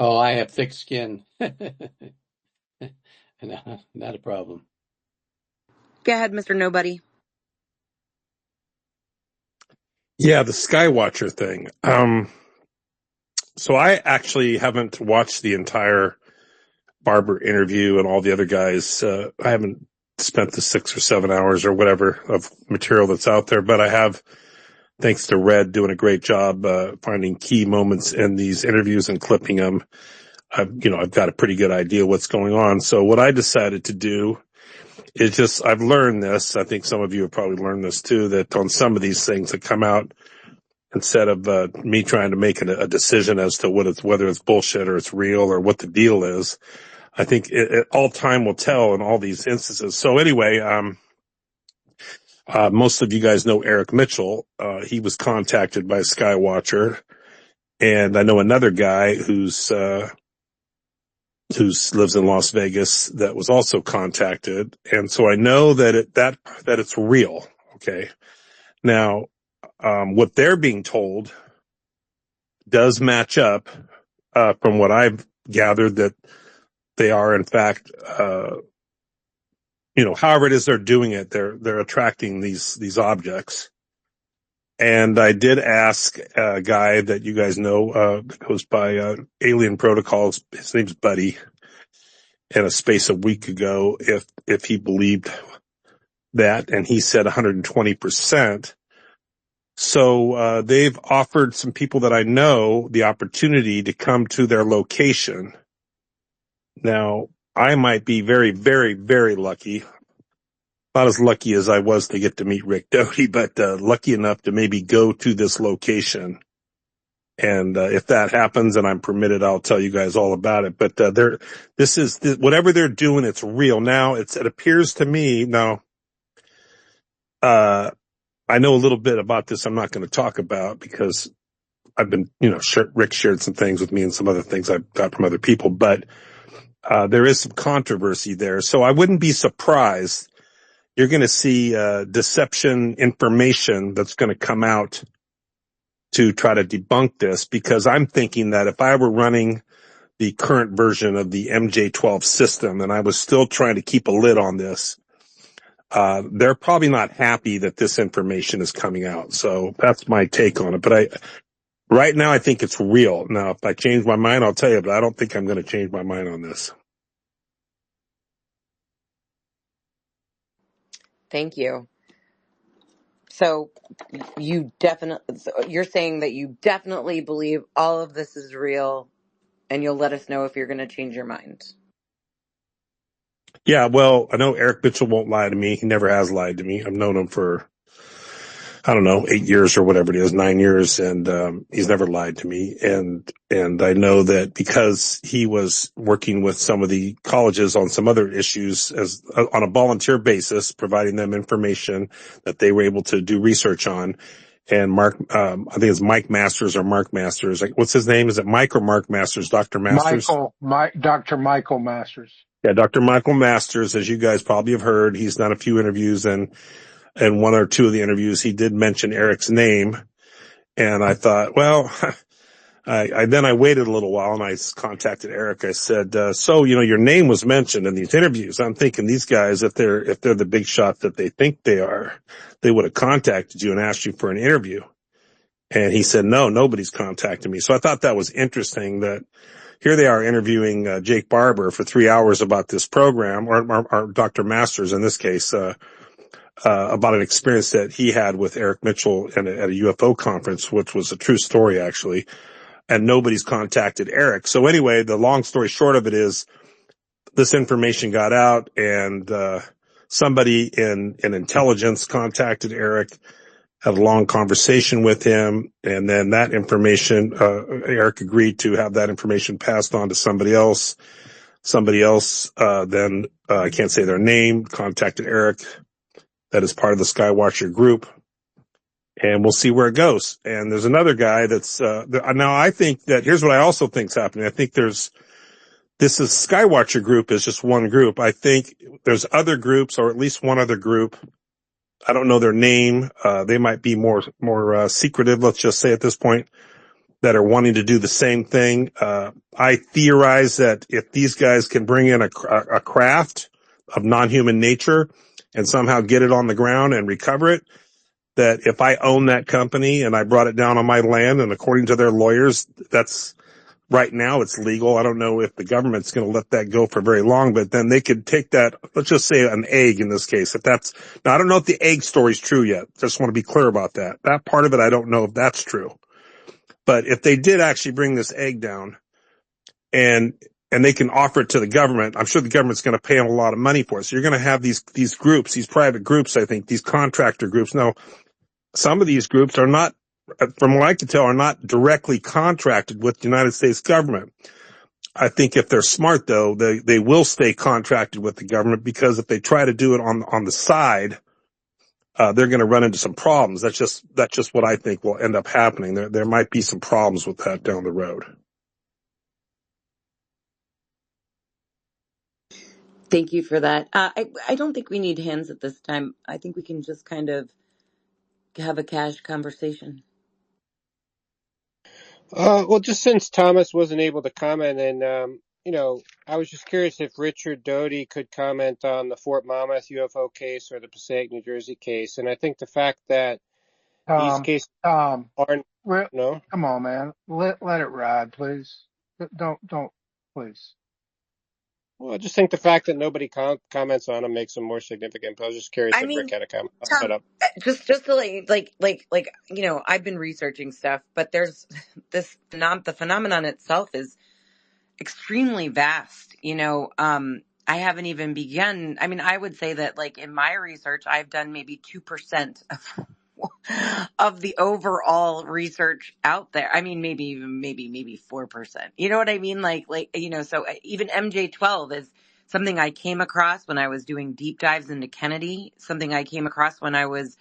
Oh, I have thick skin. No, not a problem. Go ahead, Mr. Nobody. Yeah, the Skywatcher thing. So I actually haven't watched the entire Barber interview and all the other guys. I haven't spent the 6 or 7 hours or whatever of material that's out there, but I have, thanks to Red doing a great job, finding key moments in these interviews and clipping them. I've got a pretty good idea what's going on. So what I decided to do is just, I've learned this. I think some of you have probably learned this too, that on some of these things that come out, instead of me trying to make a decision as to whether it's bullshit or it's real or what the deal is, I think all time will tell in all these instances. So anyway, most of you guys know Eric Mitchell. He was contacted by Skywatcher, and I know another guy who lives in Las Vegas that was also contacted. And so I know that it's real. Okay. Now, what they're being told does match up, from what I've gathered, that they are in fact, however it is they're doing it, they're attracting these objects. And I did ask a guy that you guys know, that goes by, Alien Protocols. His name's Buddy, in a space a week ago, if he believed that. And he said 120%. So, they've offered some people that I know the opportunity to come to their location. Now, I might be very, very, very lucky. Not as lucky as I was to get to meet Rick Doty, but lucky enough to maybe go to this location And if that happens and I'm permitted, I'll tell you guys all about it. But whatever they're doing, it's real. Now, it appears to me now. I know a little bit about this. I'm not going to talk about because I've been, Rick shared some things with me and some other things I've got from other people. But there is some controversy there, so I wouldn't be surprised. You're going to see deception information that's going to come out to try to debunk this, because I'm thinking that if I were running the current version of the MJ12 system and I was still trying to keep a lid on this, they're probably not happy that this information is coming out. So that's my take on it. But right now I think it's real. Now, if I change my mind, I'll tell you, but I don't think I'm going to change my mind on this. Thank you. So you're saying that you definitely believe all of this is real, and you'll let us know if you're going to change your mind. Yeah, well, I know Eric Mitchell won't lie to me. He never has lied to me. I've known him for, I don't know, 8 years or whatever it is, 9 years. And, he's never lied to me. And I know that because he was working with some of the colleges on some other issues on a volunteer basis, providing them information that they were able to do research on. And I think it's Mike Masters or Mark Masters. Like, what's his name? Is it Mike or Mark Masters? Dr. Masters? Dr. Michael Masters. Yeah, Dr. Michael Masters, as you guys probably have heard, he's done a few interviews, and one or two of the interviews he did mention Eric's name. And I thought, well, then I waited a little while and I contacted Eric. I said, so, your name was mentioned in these interviews. I'm thinking these guys, if they're the big shot that they think they are, they would have contacted you and asked you for an interview. And he said, no, nobody's contacted me. So I thought that was interesting that here they are interviewing Jake Barber for 3 hours about this program, or Dr. Masters in this case, about an experience that he had with Eric Mitchell at a UFO conference, which was a true story, actually. And nobody's contacted Eric. So anyway, the long story short of it is this information got out, and somebody in intelligence contacted Eric, had a long conversation with him, and then that information, Eric agreed to have that information passed on to somebody else. Somebody else, then, I can't say their name, contacted Eric, that is part of the Skywatcher group, and we'll see where it goes. And there's another guy that's, now I think that, here's what I also think is happening. I think Skywatcher group is just one group. I think there's other groups, or at least one other group. I don't know their name. They might be more secretive, let's just say at this point, that are wanting to do the same thing. I theorize that if these guys can bring in a craft of non-human nature and somehow get it on the ground and recover it, that if I own that company and I brought it down on my land, and according to their lawyers, that's right now it's legal. I don't know if the government's going to let that go for very long, but then they could take that, let's just say an egg in this case. Now I don't know if the egg story's true yet. Just want to be clear about that. That part of it, I don't know if that's true. But if they did actually bring this egg down and they can offer it to the government, I'm sure the government's going to pay them a lot of money for it. So you're going to have these groups, these private groups, I think, these contractor groups. Now, some of these groups are not, from what I can tell, are not directly contracted with the United States government. I think if they're smart, though, they will stay contracted with the government, because if they try to do it on the side, they're going to run into some problems. That's just what I think will end up happening. There might be some problems with that down the road. Thank you for that. I don't think we need hands at this time. I think we can just kind of have a cash conversation. Well, just since Thomas wasn't able to comment, and I was just curious if Richard Doty could comment on the Fort Monmouth UFO case or the Passaic, New Jersey case. And I think the fact that these Tom, cases Tom, aren't, re- no. come on, man. Let it ride, please. Don't, please. Well, I just think the fact that nobody comments on them makes them more significant. But I was just curious I if Rick mean, had a comment. I'll shut Tom, up. just to I've been researching stuff, but there's the phenomenon itself is extremely vast. I haven't even begun. I mean, I would say that, like, in my research, I've done maybe 2% of of the overall research out there. I mean, maybe 4%. You know what I mean? So even MJ12 is something I came across when I was doing deep dives into Kennedy, something I came across when I was,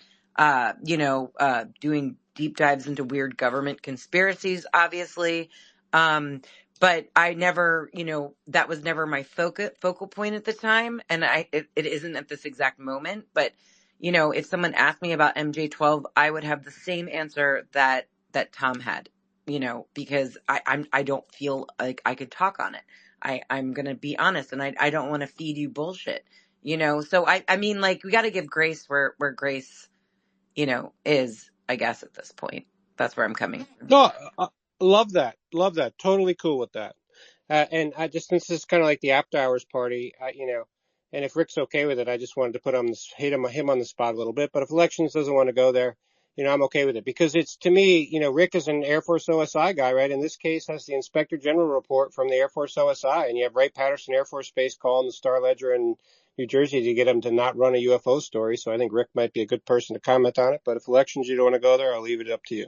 doing deep dives into weird government conspiracies, obviously. But I never, that was never my focal point at the time. And it isn't at this exact moment, but if someone asked me about MJ12, I would have the same answer that Tom had, because I don't feel like I could talk on it. I'm going to be honest, and I don't want to feed you bullshit, so I mean, like, we got to give grace where grace, is, I guess, at this point. That's where I'm coming from. No, love that. Love that. Totally cool with that. And I just, since this is kind of like the after hours party, and if Rick's okay with it, I just wanted to put him on the spot a little bit. But if Elections doesn't want to go there, I'm okay with it, because it's, to me, Rick is an Air Force OSI guy, right? In this case, has the Inspector General report from the Air Force OSI, and you have Wright-Patterson Air Force Base calling the Star Ledger in New Jersey to get him to not run a UFO story. So I think Rick might be a good person to comment on it. But if Elections, you don't want to go there, I'll leave it up to you.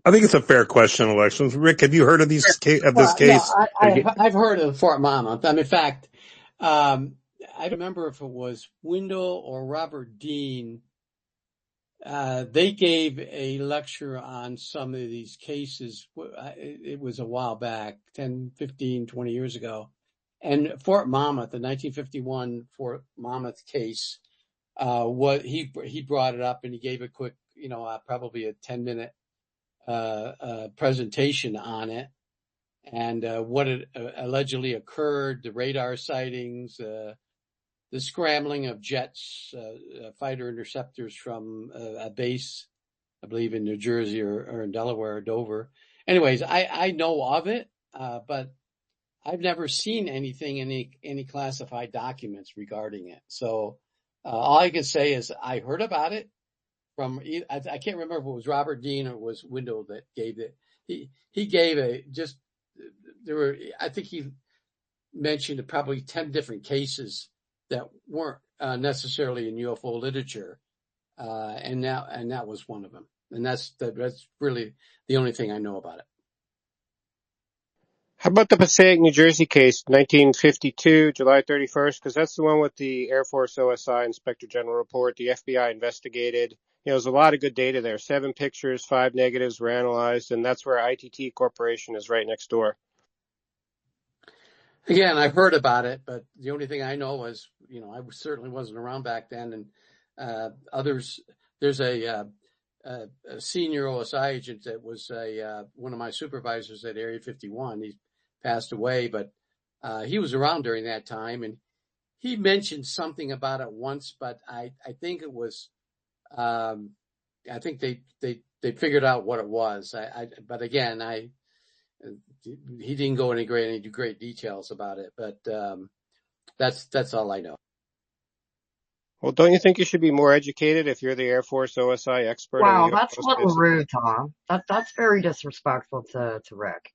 I think it's a fair question, Elections. Rick, have you heard of this Well, no, case? I've heard of Fort Monmouth. In fact, I remember if it was Wendell or Robert Dean. They gave a lecture on some of these cases. It was a while back, 10, 15, 20 years ago. And Fort Monmouth, the 1951 Fort Monmouth case, he brought it up, and he gave a quick, probably a 10-minute presentation on it, and what had allegedly occurred, the radar sightings, the scrambling of jets, fighter interceptors from a base, I believe in New Jersey or in Delaware or Dover. Anyways, I know of it, but I've never seen anything in any classified documents regarding it. So all I can say is I heard about it from, I can't remember if it was Robert Dean or it was Wendell that gave it. He gave I think he mentioned probably 10 different cases that weren't necessarily in UFO literature, and that was one of them. And that's really the only thing I know about it. How about the Passaic, New Jersey case, 1952, July 31st? Because that's the one with the Air Force OSI Inspector General report. The FBI investigated. There's a lot of good data there. 7 pictures, 5 negatives were analyzed, and that's where ITT Corporation is right next door. Again, I've heard about it, but the only thing I know is, I certainly wasn't around back then, and others. There's a senior OSI agent that was one of my supervisors at Area 51. He passed away, but he was around during that time, and he mentioned something about it once, but I think it was, I think they figured out what it was. But again, he didn't go into great details about it, but that's all I know. Well, don't you think you should be more educated if you're the Air Force OSI expert? Wow, that's a little rude, Tom. That's very disrespectful to Rick.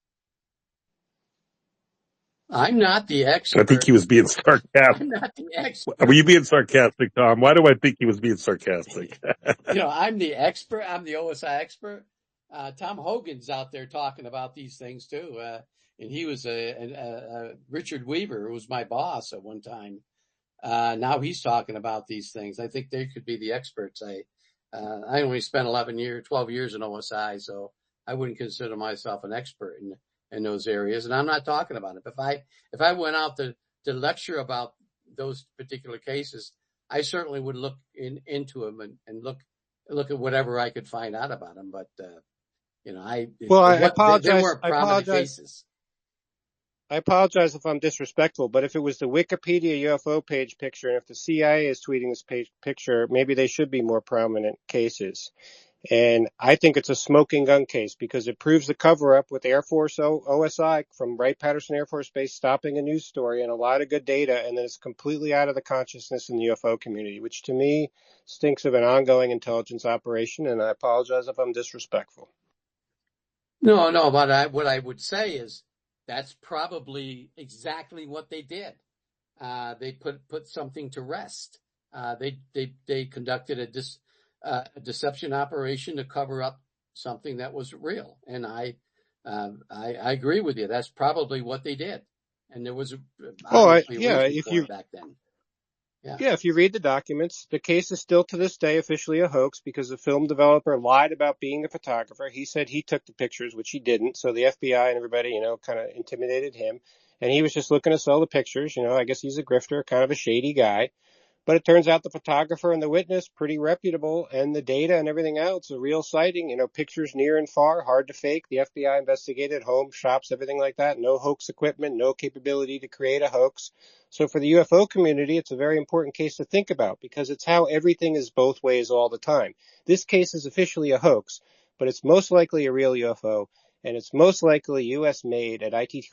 I'm not the expert. I think he was being sarcastic. I'm not the expert. Were you being sarcastic, Tom? Why do I think he was being sarcastic? I'm the expert. I'm the OSI expert. Tom Hogan's out there talking about these things too. And he was Richard Weaver, who was my boss at one time. Now he's talking about these things. I think they could be the experts. I only spent 12 years in OSI, so I wouldn't consider myself an expert in those areas. And I'm not talking about it. If I went out to lecture about those particular cases, I certainly would look into them and look at whatever I could find out about them. But, I apologize. They weren't prominent cases. I apologize if I'm disrespectful, but if it was the Wikipedia UFO page picture, and if the CIA is tweeting this picture, maybe they should be more prominent cases. And I think it's a smoking gun case because it proves the cover-up with Air Force OSI from Wright-Patterson Air Force Base stopping a news story and a lot of good data, and then it's completely out of the consciousness in the UFO community, which to me stinks of an ongoing intelligence operation, and I apologize if I'm disrespectful. No, but what I would say is that's probably exactly what they did. They put something to rest. They conducted a deception operation to cover up something that was real. And I agree with you. That's probably what they did. And there was obviously a Yeah, reason for it back then. Yeah. Yeah, if you read the documents, the case is still to this day officially a hoax because the film developer lied about being a photographer. He said he took the pictures, which he didn't. So the FBI and everybody, kind of intimidated him. And he was just looking to sell the pictures. I guess he's a grifter, kind of a shady guy. But it turns out the photographer and the witness, pretty reputable, and the data and everything else, a real sighting, pictures near and far, hard to fake. The FBI investigated homes, shops, everything like that. No hoax equipment, no capability to create a hoax. So for the UFO community, it's a very important case to think about because it's how everything is both ways all the time. This case is officially a hoax, but it's most likely a real UFO, and it's most likely U.S. made at IT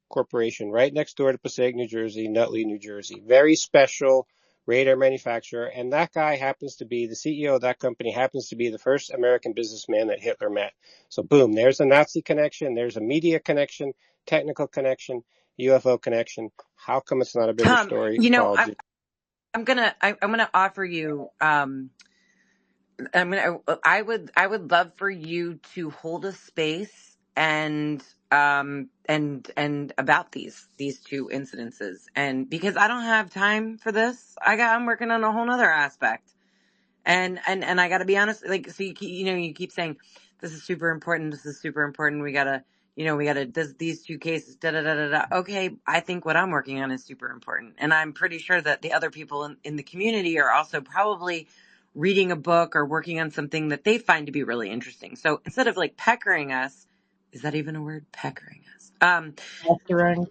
Corporation right next door to Passaic, New Jersey, Nutley, New Jersey. Very special radar manufacturer, and that guy happens to be the CEO of that company, happens to be the first American businessman that Hitler met. So boom, there's a Nazi connection, there's a media connection, technical connection, UFO connection. How come it's not a bigger Tom, story? Apologies. I'm gonna offer you. I would love for you to hold a space and about these two incidences, and because I don't have time for this, I'm working on a whole nother aspect. And I got to be honest, like, so you keep saying this is super important. This is super important. These two cases, da da da da da. Okay. I think what I'm working on is super important. And I'm pretty sure that the other people in the community are also probably reading a book or working on something that they find to be really interesting. So instead of like peckering us, is that even a word? Peckering us.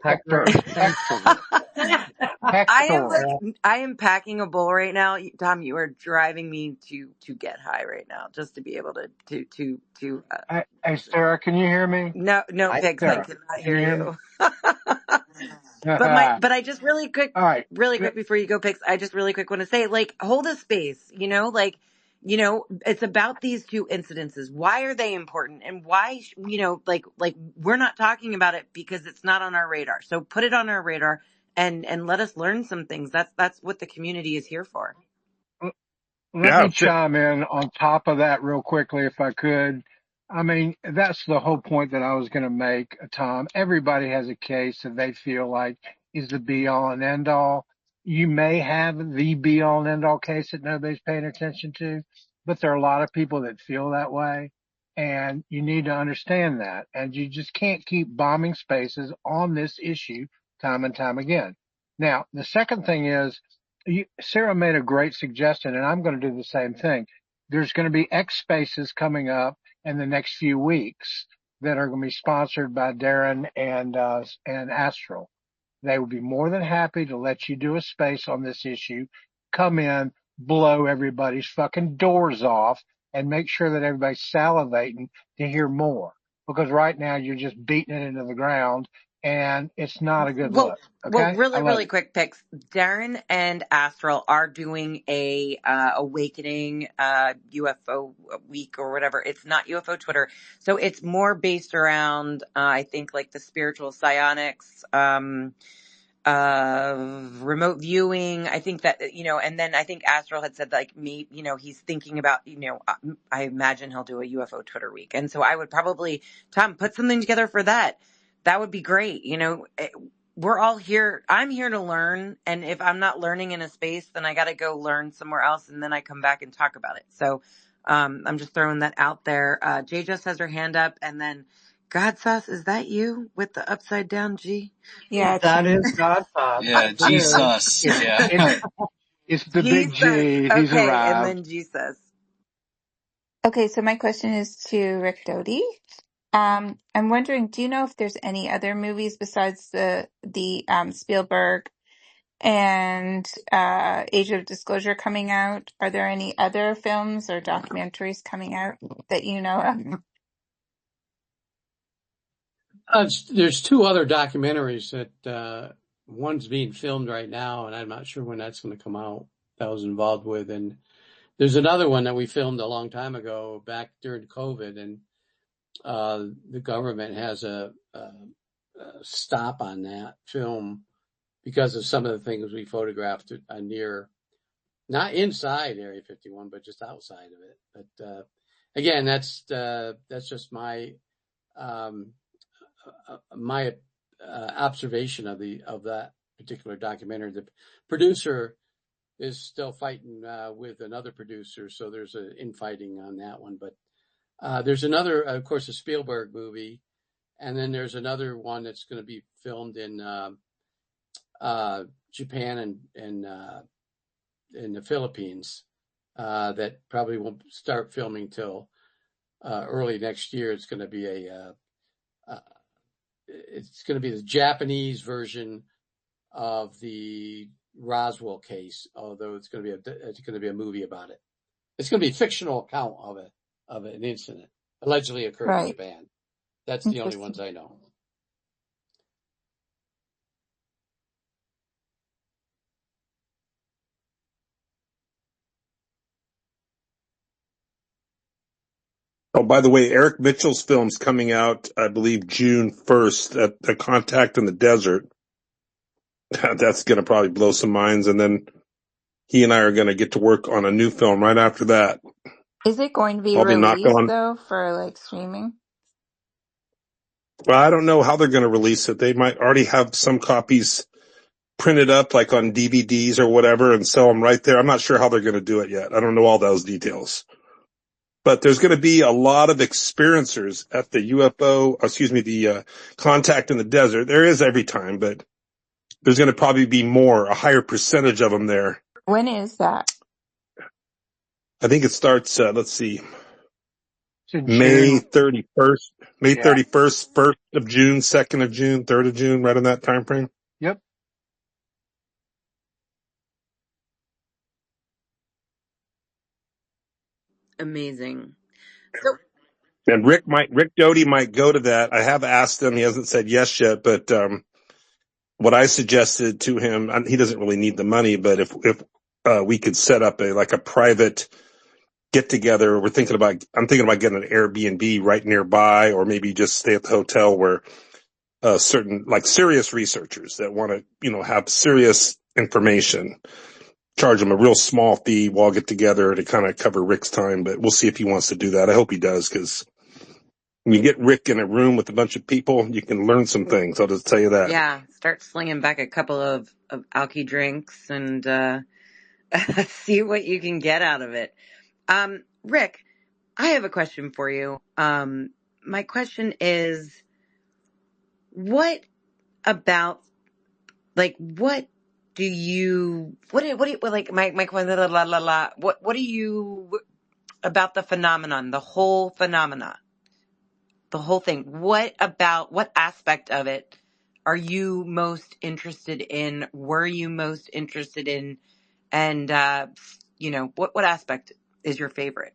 Hector. Hector. I am packing a bowl right now. Tom, you are driving me to get high right now, just to be able to. Hey, Sarah, can you hear me? No, Pigs, I Sarah, cannot can hear you hear me? you. All But I just right. really quick before you go, Pigs, I just really quick want to say, like, hold a space, it's about these two incidences. Why are they important? And why, like we're not talking about it because it's not on our radar. So put it on our radar and let us learn some things. That's what the community is here for. Let Yeah. me chime in on top of that real quickly if I could. I mean, that's the whole point that I was going to make, Tom. Everybody has a case that they feel like is the be all and end all. You may have the be all and end all case that nobody's paying attention to, but there are a lot of people that feel that way. And you need to understand that. And you just can't keep bombing spaces on this issue time and time again. Now, the second thing is, Sarah made a great suggestion, and I'm going to do the same thing. There's going to be X spaces coming up in the next few weeks that are going to be sponsored by Darren and Astral. They would be more than happy to let you do a space on this issue, come in, blow everybody's fucking doors off, and make sure that everybody's salivating to hear more. Because right now you're just beating it into the ground, and it's not a good Well, look. Okay? I really, love really you. quick picks. Darren and Astral are doing a awakening UFO week or whatever. It's not UFO Twitter, so it's more based around I think like the spiritual psionics, remote viewing. I think that and then I think Astral had said like me, he's thinking about I imagine he'll do a UFO Twitter week, and so I would probably Tom put something together for that. That would be great. We're all here. I'm here to learn. And if I'm not learning in a space, then I got to go learn somewhere else. And then I come back and talk about it. So, I'm just throwing that out there. Jay just has her hand up. And then God Sauce, is that you with the upside down G? Yeah, it's That me. is God thought. Yeah, It is. Jesus. It's, Yeah. it's, it's the big Jesus. G. He's Okay. And arrived. then Jesus. Okay, so my question is to Rick Doty. I'm wondering, do you know if there's any other movies besides the Spielberg and Age of Disclosure coming out? Are there any other films or documentaries coming out that you know of? There's two other documentaries that one's being filmed right now, and I'm not sure when that's going to come out. That I was involved with, and there's another one that we filmed a long time ago, back during COVID, and the government has a stop on that film because of some of the things we photographed near not inside Area 51, but just outside of it. But again, that's just my observation of that particular documentary. The producer is still fighting with another producer, so there's an infighting on that one. But there's another, of course, a Spielberg movie, and then there's another one that's going to be filmed in Japan and in the Philippines that probably won't start filming till early next year. It's going to be the Japanese version of the Roswell case, although it's going to be a movie about it. It's going to be a fictional account of an incident allegedly occurred in Japan. That's the only ones I know. Oh, by the way, Eric Mitchell's film's coming out, I believe, June 1st at The Contact in the Desert. That's going to probably blow some minds. And then he and I are going to get to work on a new film right after that. Is it going to be I'll be knocking released on. though for like streaming? Well, I don't know how they're going to release it. They might already have some copies printed up, like on DVDs or whatever, and sell them right there. I'm not sure how they're going to do it yet. I don't know all those details. But there's going to be a lot of experiencers at the Contact in the Desert. There is every time, but there's going to probably be a higher percentage of them there. When is that? I think it starts, let's see, June. May 31st, May Yeah. 31st, 1st of June, 2nd of June, 3rd of June, right in that time frame. Yep. Amazing. So, And Rick Doty might go to that. I have asked him. He hasn't said yes yet, but, what I suggested to him, he doesn't really need the money, but if we could set up a private get together, I'm thinking about getting an Airbnb right nearby, or maybe just stay at the hotel where, certain, like, serious researchers that want to, have serious information, charge them a real small fee. We'll all get together to kind of cover Rick's time, but we'll see if he wants to do that. I hope he does, because when you get Rick in a room with a bunch of people, you can learn some things. I'll just tell you that. yeah, start slinging back a couple of alky drinks and see what you can get out of it. Rick, I have a question for you. My question is, what about, like, what do you like, my question, what do you, about the phenomenon, the whole phenomena, the whole thing, what aspect of it are you most interested in, were you most interested in, and, what aspect is your favorite?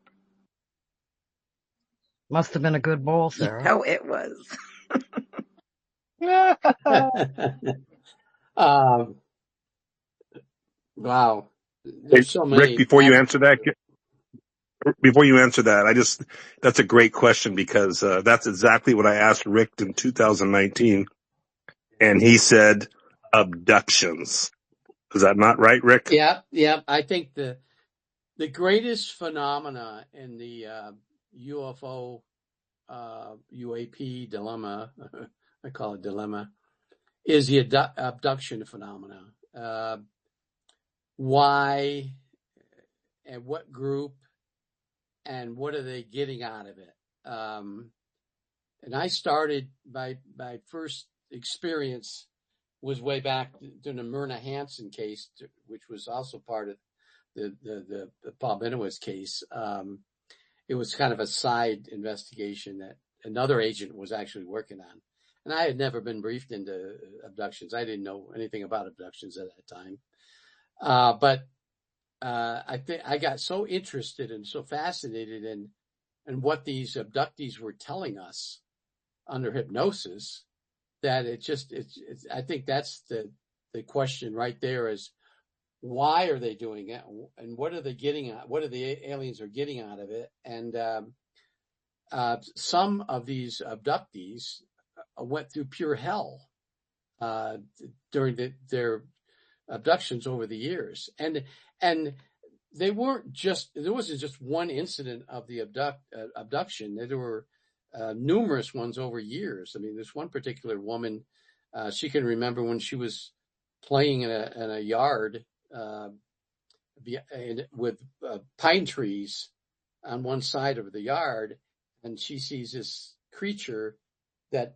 Must have been a good bowl, You Sarah. know it was. Wow. There's so many. Rick, before you answer that, that's a great question, because that's exactly what I asked Rick in 2019, and he said abductions. Is that not right, Rick? Yeah. I think the greatest phenomena in the UFO UAP dilemma, I call it dilemma, is the abduction phenomena. Why and what group and what are they getting out of it? And I started, my first experience was way back during the Myrna Hansen case, which was also part of the Paul Benowitz case. It was kind of a side investigation that another agent was actually working on. And I had never been briefed into abductions. I didn't know anything about abductions at that time. But I think I got so interested and so fascinated in what these abductees were telling us under hypnosis that I think that's the question right there is, why are they doing it, and what are they getting at? What are the aliens are getting out of it? And some of these abductees went through pure hell during their abductions over the years, and there wasn't just one incident of the abduction. There were numerous ones over years. I mean, there's one particular woman, she can remember when she was playing in a yard with pine trees on one side of the yard, and she sees this creature that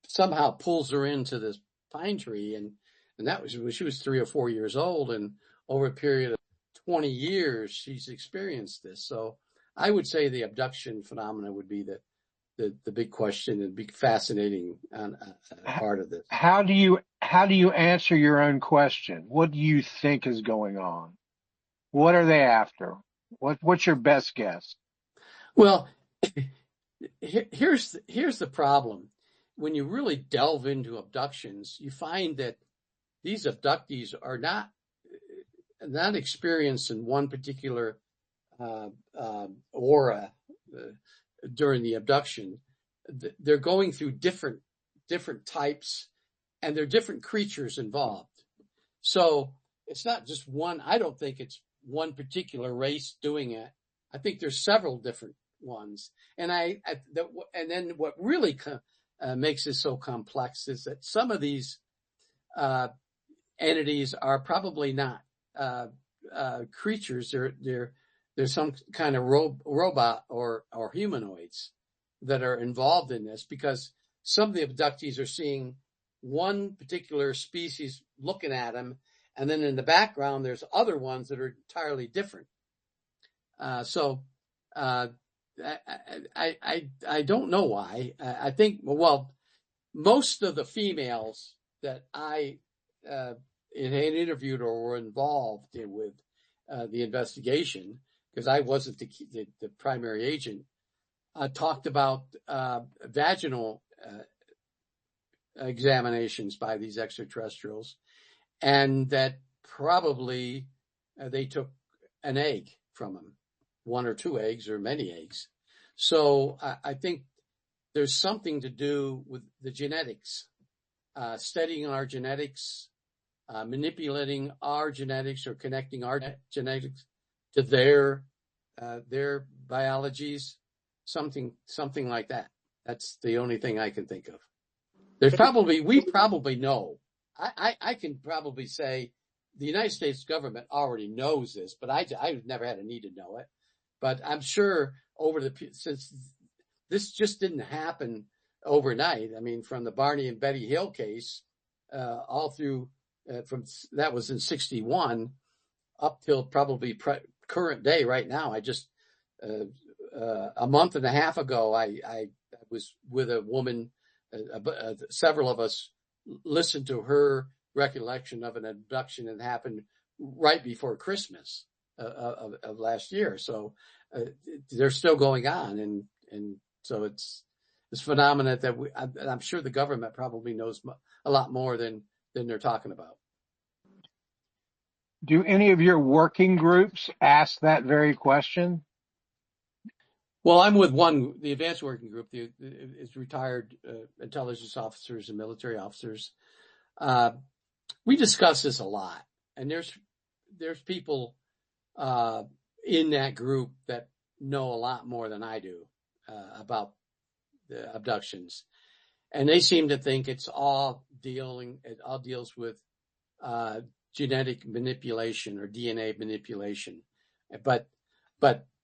somehow pulls her into this pine tree, and that was when she was 3 or 4 years old, and over a period of 20 years she's experienced this. So I would say the abduction phenomena would be the big question and big fascinating part of this. How do you answer your own question? What do you think is going on? What are they after? What's your best guess? Well, here's the problem. When you really delve into abductions, you find that these abductees are not experienced in one particular aura during the abduction. They're going through different types, and there are different creatures involved. So it's not just one. I don't think it's one particular race doing it. I think there's several different ones. And then what really makes this so complex is that some of these entities are probably not creatures. They're some kind of robot or humanoids that are involved in this, because some of the abductees are seeing one particular species looking at them, and then in the background there's other ones that are entirely different. So I don't know why. I think, well, most of the females that I had interviewed or were involved with the investigation, because I wasn't the primary agent, talked about vaginal examinations by these extraterrestrials, and that probably they took an egg from them, 1 or 2 eggs or many eggs. So I think there's something to do with the genetics, studying our genetics, manipulating our genetics or connecting our genetics to their biologies, something like that. That's the only thing I can think of. We probably know. I can probably say the United States government already knows this, but I've never had a need to know it. But I'm sure since this just didn't happen overnight. I mean, from the Barney and Betty Hill case, all through from that was in 1961 up till probably current day right now. I just a month and a half ago, I was with a woman. Several of us listened to her recollection of an abduction that happened right before Christmas of last year. So they're still going on, and so it's this phenomenon that I'm sure the government probably knows a lot more than they're talking about. Do any of your working groups ask that very question? Well, I'm with the advanced working group, is retired intelligence officers and military officers. We discuss this a lot, and there's people in that group that know a lot more than I do about the abductions, and they seem to think it all deals with genetic manipulation or DNA manipulation. But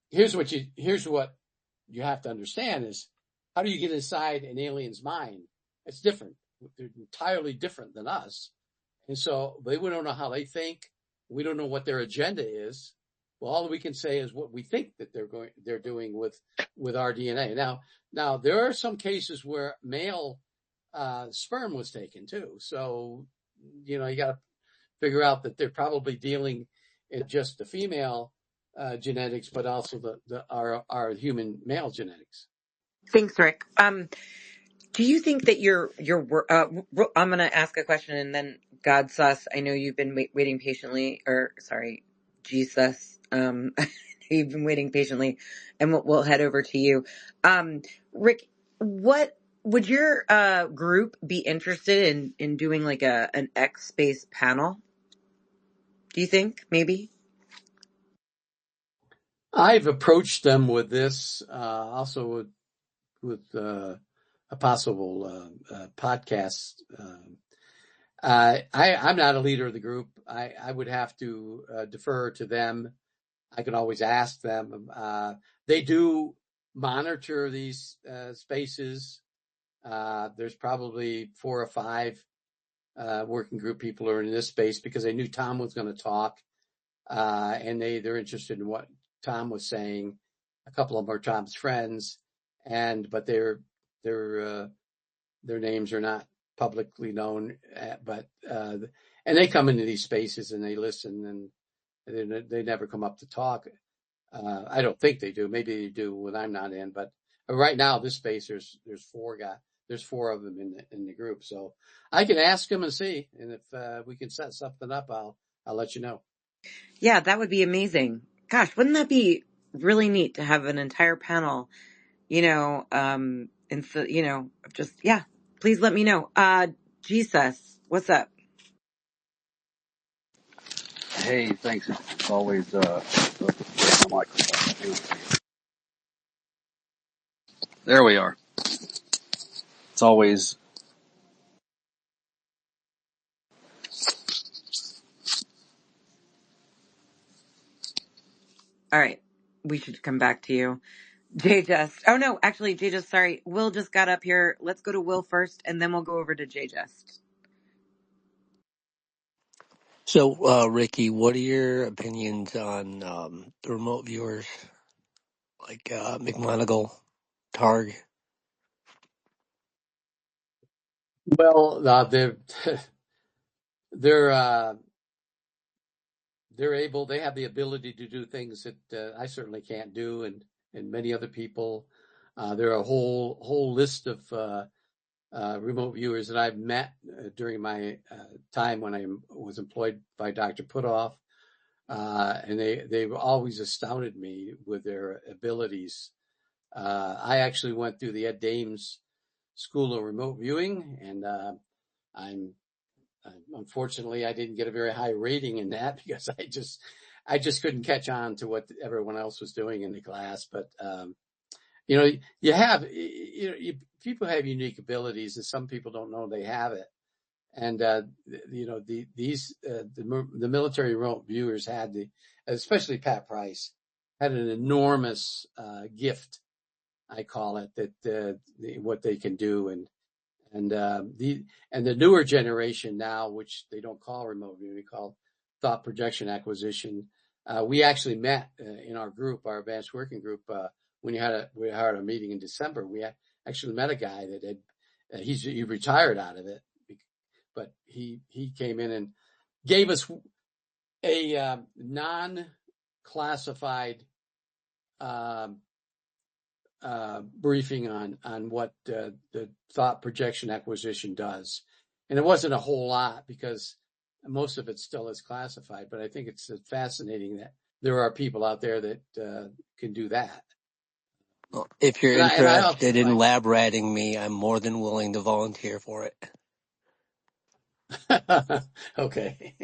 here's what you have to understand is, how do you get inside an alien's mind? It's different. They're entirely different than us. And so we don't know how they think. We don't know what their agenda is. Well, all we can say is what we think that they're doing with our DNA. Now there are some cases where male sperm was taken too. So, you got to figure out that they're probably dealing in just the female genetics, but also our human male genetics. Thanks, Rick. Do you think that I'm going to ask a question, and then God sus, I know you've been waiting patiently, Jesus, you've been waiting patiently, and we'll head over to you. Rick, what would your group be interested in doing, like an X space panel? Do you think maybe? I've approached them with this, also with a possible podcast. I'm not a leader of the group. I would have to defer to them. I can always ask them. They do monitor these spaces. There's probably 4 or 5 working group people who are in this space because they knew Tom was going to talk, and they're interested in what Tom was saying. A couple of them are Tom's friends, but their names are not publicly known. And they come into these spaces and they listen, and they never come up to talk. I don't think they do. Maybe they do when I'm not in. But right now, this space there's 4 guys. There's 4 of them in the group, so I can ask them and see, and if we can set something up, I'll let you know. Yeah, that would be amazing. Gosh, wouldn't that be really neat to have an entire panel, and so, just, yeah, please let me know. Jesus, what's up? Hey, thanks. It's always my microphone. There we are. It's always All right. We should come back to you. Jay Just. Oh, no, actually, Jay Just, sorry. Will just got up here. Let's go to Will first, and then we'll go over to Jay Just. So, Ricky, what are your opinions on the remote viewers like McMonagall, Targ? Well, they're able. They have the ability to do things that I certainly can't do, and many other people. There are a whole list of remote viewers that I've met during my time when I was employed by Dr. Putoff, and they've always astounded me with their abilities. I actually went through the Ed Dames School of Remote Viewing, and unfortunately I didn't get a very high rating in that because I just couldn't catch on to what everyone else was doing in the class. But people have unique abilities, and some people don't know they have it. And the military remote viewers had especially Pat Price had an enormous gift, I call it, that what they can do, and the newer generation now, which they don't call remote viewing, we call thought projection acquisition. We actually met in our group, our advanced working group, when we had a meeting in December. We actually met a guy that had he retired out of it, but he came in and gave us a non-classified briefing on what the thought projection acquisition does. And it wasn't a whole lot because most of it still is classified, but I think it's fascinating that there are people out there that can do that. Well, if you're And I also interested in lab ratting me, I'm more than willing to volunteer for it. Okay.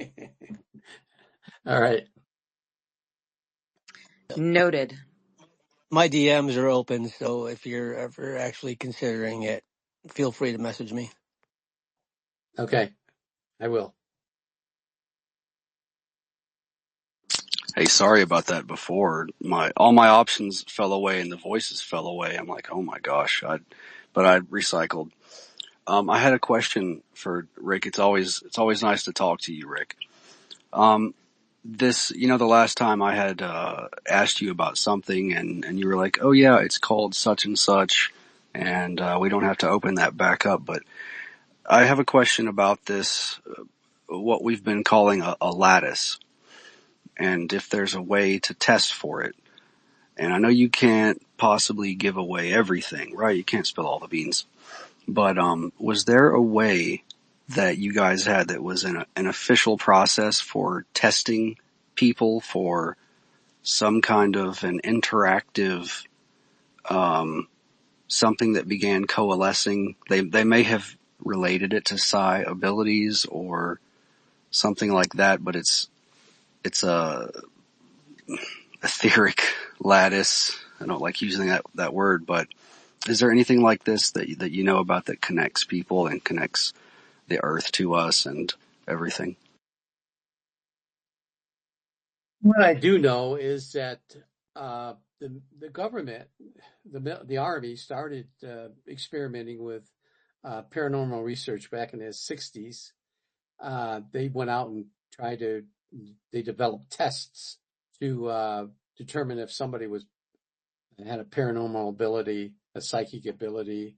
All right. Noted. My DMs are open, so if you're ever actually considering it, feel free to message me. Okay, I will. hey, sorry about that before. All my options fell away and the voices fell away. I'm like, oh my gosh. But I recycled. I had a question for Rick. It's always nice to talk to you, Rick. The last time I had asked you about something, and you were like, oh yeah, it's called such and such, and we don't have to open that back up. But I have a question about this, what we've been calling a lattice, and if there's a way to test for it. And I know you can't possibly give away everything, right? You can't spill all the beans. But was there a way that you guys had that was an official process for testing people for some kind of an interactive something that began coalescing? They may have related it to psi abilities or something like that, but it's etheric lattice. I don't like using that word, but is there anything like this that you know about that connects people and connects the earth to us and everything? What I do know is that the government, the Army, started experimenting with paranormal research back in the 60s. They went out and they developed tests to determine if somebody had a paranormal ability, a psychic ability.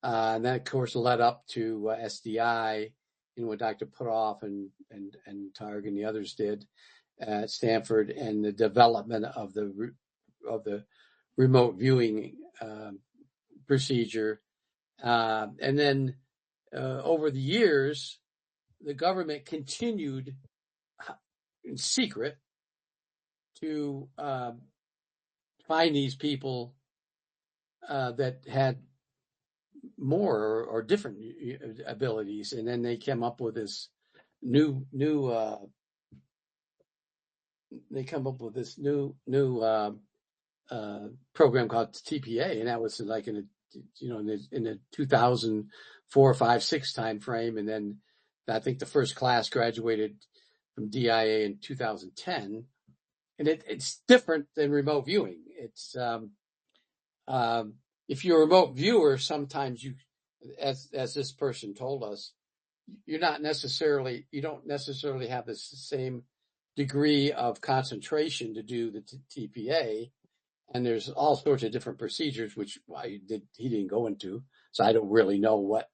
And that, of course, led up to SDI, what Dr. Putoff and Targ and the others did at Stanford, and the development of the remote viewing procedure. And then over the years, the government continued in secret to find these people that had more or different abilities, and then they came up with this new program called TPA, and that was like in the 2004, 5, 6 time frame, and then I think the first class graduated from DIA in 2010, and it's different than remote viewing. It's if you're a remote viewer, sometimes you, as this person told us, you don't necessarily have the same degree of concentration to do the TPA, and there's all sorts of different procedures which he didn't go into, so I don't really know what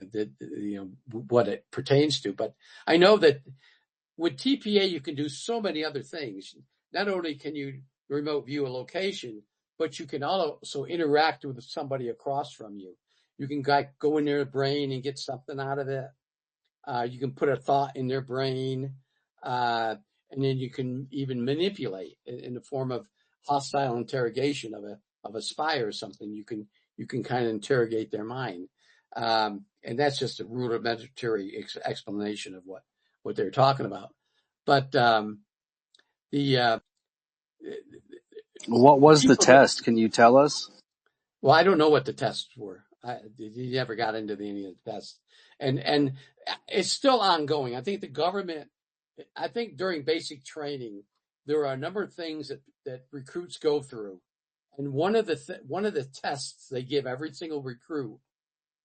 it pertains to. But I know that with TPA you can do so many other things. Not only can you remote view a location, but you can also interact with somebody across from you. You can go in their brain and get something out of it. You can put a thought in their brain, and then you can even manipulate in the form of hostile interrogation of a spy or something. You can kind of interrogate their mind, and that's just a rudimentary explanation of what they're talking about. But What was the test? Can you tell us? Well, I don't know what the tests were. He never got into any of the tests, and it's still ongoing. I think the government. I think during basic training, there are a number of things that recruits go through, and one of the tests they give every single recruit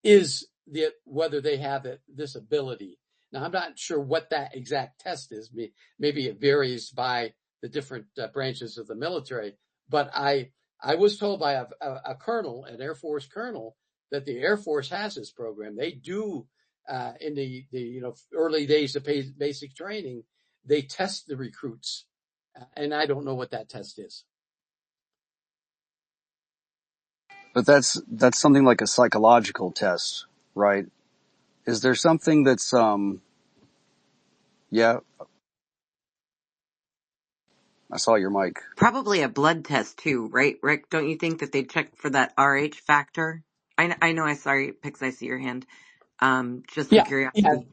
is whether they have this ability. Now, I'm not sure what that exact test is. Maybe it varies by the different branches of the military, but I was told by a colonel, an Air Force colonel, that the Air Force has this program. They do in the early days of basic training, they test the recruits, and I don't know what that test is. But that's something like a psychological test, right? Is there something that's yeah, I saw your mic. Probably a blood test too, right, Rick? Don't you think that they check for that Rh factor? I know. I sorry, Pix. I see your hand. Just for Yeah, curiosity.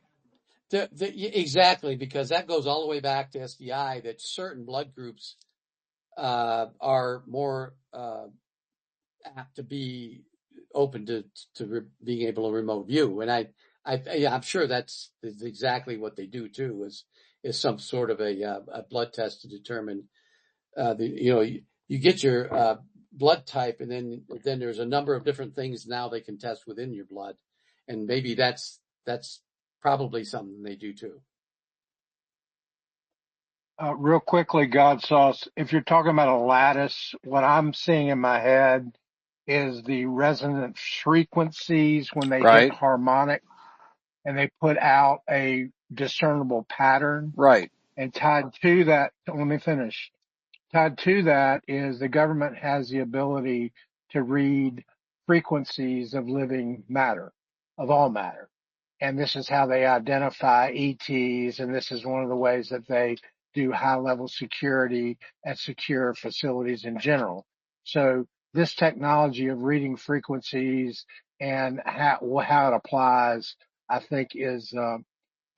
exactly, because that goes all the way back to SDI, that certain blood groups are more apt to be open to being able to remote view, and I'm sure that's exactly what they do too. Is some sort of a blood test to determine you get your blood type, and then there's a number of different things now they can test within your blood, and maybe that's probably something they do too. Real quickly, God sauce. If you're talking about a lattice, what I'm seeing in my head is the resonant frequencies when they hit Right? harmonic and they put out a discernible pattern. Right. And tied to that, let me finish. Tied to that is the government has the ability to read frequencies of living matter, of all matter. And this is how they identify ETs, and this is one of the ways that they do high level security at secure facilities in general. So this technology of reading frequencies and how it applies, I think is,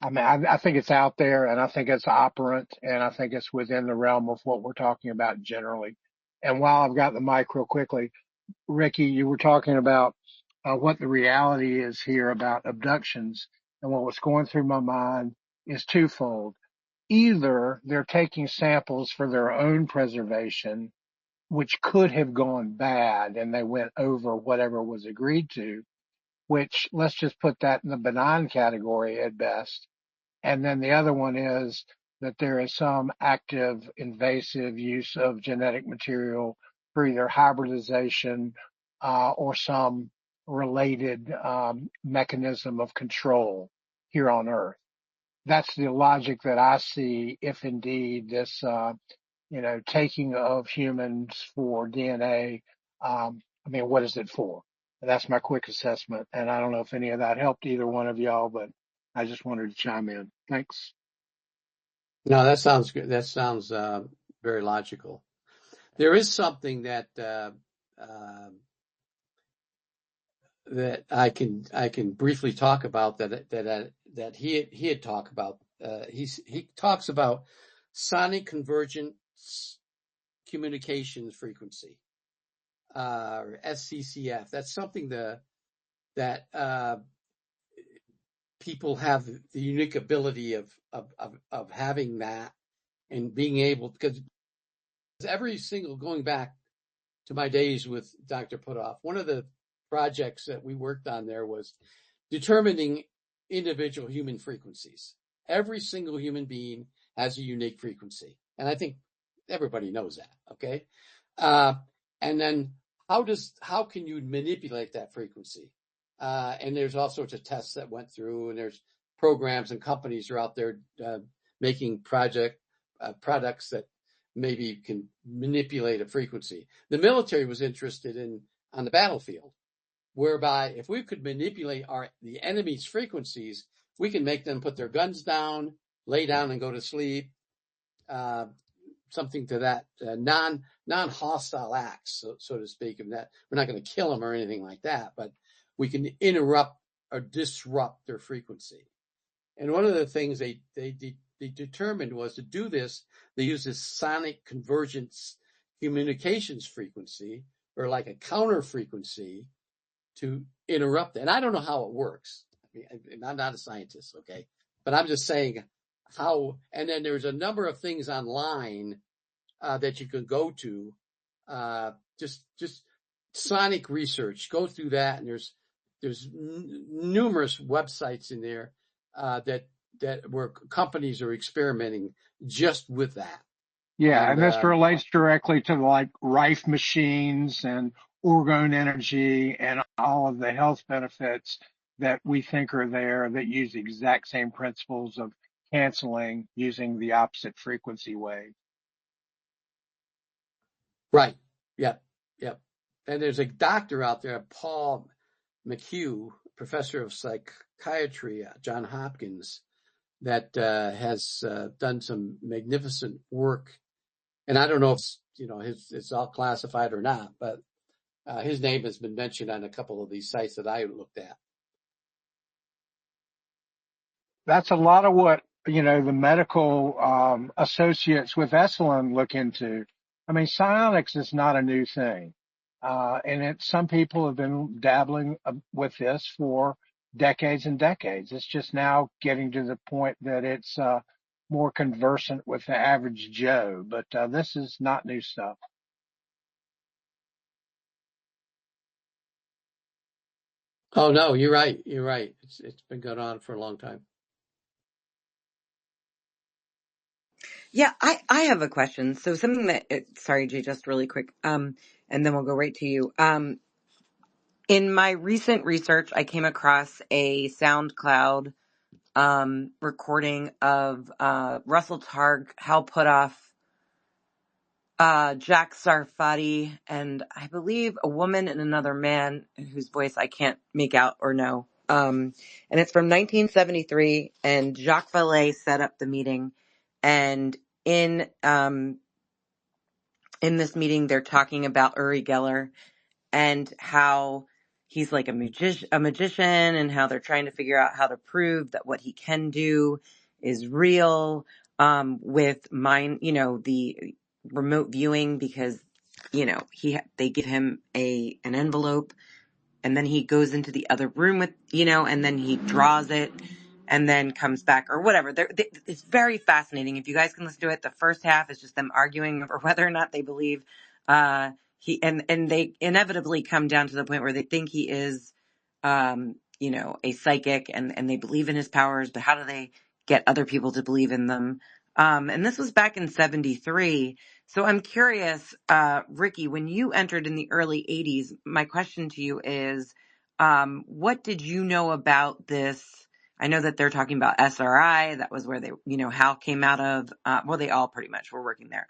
I think it's out there, and I think it's operant, and I think it's within the realm of what we're talking about generally. And while I've got the mic real quickly, Ricky, you were talking about what the reality is here about abductions. And what was going through my mind is twofold. Either they're taking samples for their own preservation, which could have gone bad and they went over whatever was agreed to, which let's just put that in the benign category at best. And then the other one is that there is some active invasive use of genetic material for either hybridization or some related mechanism of control here on Earth. That's the logic that I see if indeed this taking of humans for DNA. I mean, what is it for? That's my quick assessment. And I don't know if any of that helped either one of y'all, but I just wanted to chime in. Thanks. No, that sounds good. That sounds very logical. There is something that that I can briefly talk about that he had talked about. He talks about sonic convergence communications frequency, or SCCF. That's something that people have the unique ability of having that and being able, because every single, going back to my days with Dr. Putoff, one of the projects that we worked on there was determining individual human frequencies. Every single human being has a unique frequency. And I think everybody knows that. Okay. And then how can you manipulate that frequency? And there's all sorts of tests that went through, and there's programs and companies are out there making products that maybe can manipulate a frequency. The military was interested in on the battlefield, whereby if we could manipulate the enemy's frequencies, we can make them put their guns down, lay down, and go to sleep. Something to that non-hostile acts, so to speak. And that we're not going to kill them or anything like that, but we can interrupt or disrupt their frequency. And one of the things they determined was to do this. They use this sonic convergence communications frequency, or like a counter frequency, to interrupt it. And I don't know how it works. I mean, I'm not a scientist, okay? But I'm just saying how. And then there's a number of things online that you can go to. Just sonic research. Go through that, and there's numerous websites in there that where companies are experimenting just with that. Yeah, and this relates directly to like Rife machines and orgone energy and all of the health benefits that we think are there that use the exact same principles of canceling using the opposite frequency wave. Right. Yep. And there's a doctor out there, Paul McHugh, professor of psychiatry at Johns Hopkins, that has done some magnificent work. And I don't know if it's all classified or not, but his name has been mentioned on a couple of these sites that I looked at. That's a lot of what, the medical associates with Esalen look into. I mean, psionics is not a new thing. And some people have been dabbling with this for decades and decades. It's just now getting to the point that it's more conversant with the average Joe. But this is not new stuff. Oh no, you're right. It's been going on for a long time. Yeah, I have a question. So something that, sorry, Jay, just really quick, and then we'll go right to you. In my recent research, I came across a SoundCloud recording of Russell Targ, Hal Puthoff, Jack Sarfati, and I believe a woman and another man whose voice I can't make out or know. And it's from 1973, and Jacques Vallée set up the meeting. And in this meeting, they're talking about Uri Geller and how he's like a magician, and how they're trying to figure out how to prove that what he can do is real, with the remote viewing, because they give him an envelope, and then he goes into the other room with, and then he draws it and then comes back or whatever. It's very fascinating. If you guys can listen to it, the first half is just them arguing over whether or not they believe and they inevitably come down to the point where they think he is, a psychic, and they believe in his powers, but how do they get other people to believe in them? And this was back in 73. So I'm curious, Ricky, when you entered in the early 80s, my question to you is, what did you know about this? I know that they're talking about SRI. That was where Hal came out of. Well, they all pretty much were working there.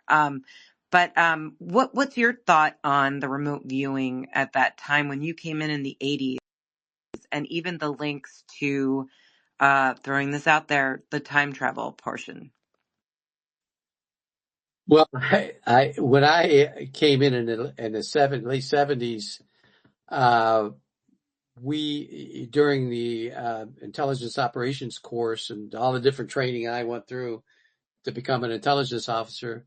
But what's your thought on the remote viewing at that time when you came in the 80s, and even the links to, throwing this out there, the time travel portion? Well, when I came in the late 70s, we during the intelligence operations course and all the different training I went through to become an intelligence officer,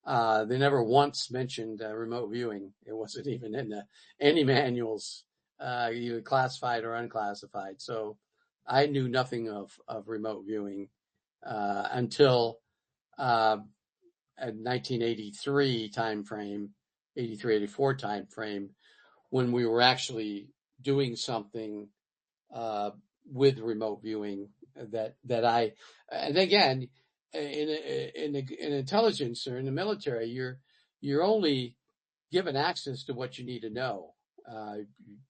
they never once mentioned remote viewing. It wasn't even in any manuals, either classified or unclassified. So I knew nothing of remote viewing until 1983 timeframe, 83, 84 timeframe, when we were actually doing something with remote viewing and again, in intelligence or in the military, you're only given access to what you need to know.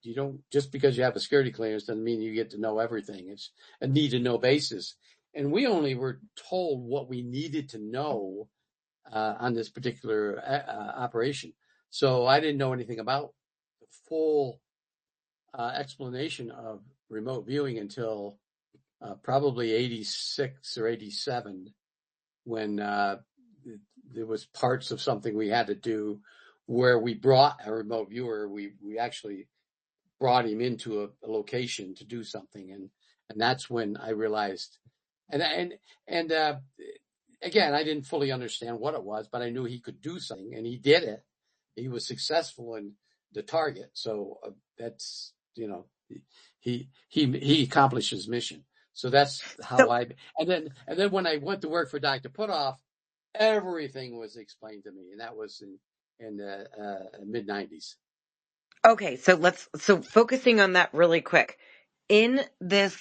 You don't, just because you have a security clearance doesn't mean you get to know everything. It's a need to know basis. And we only were told what we needed to know on this particular operation. So I didn't know anything about the full explanation of remote viewing until probably 86 or 87, when there was parts of something we had to do where we brought a remote viewer. We actually brought him into a location to do something, and that's when I realized, and again, I didn't fully understand what it was, but I knew he could do something, and he did it. He was successful in the target, so that's he accomplished his mission. So that's how So and then when I went to work for Dr. Putoff, everything was explained to me, and that was in the mid 90s. okay, so focusing on that really quick. In this,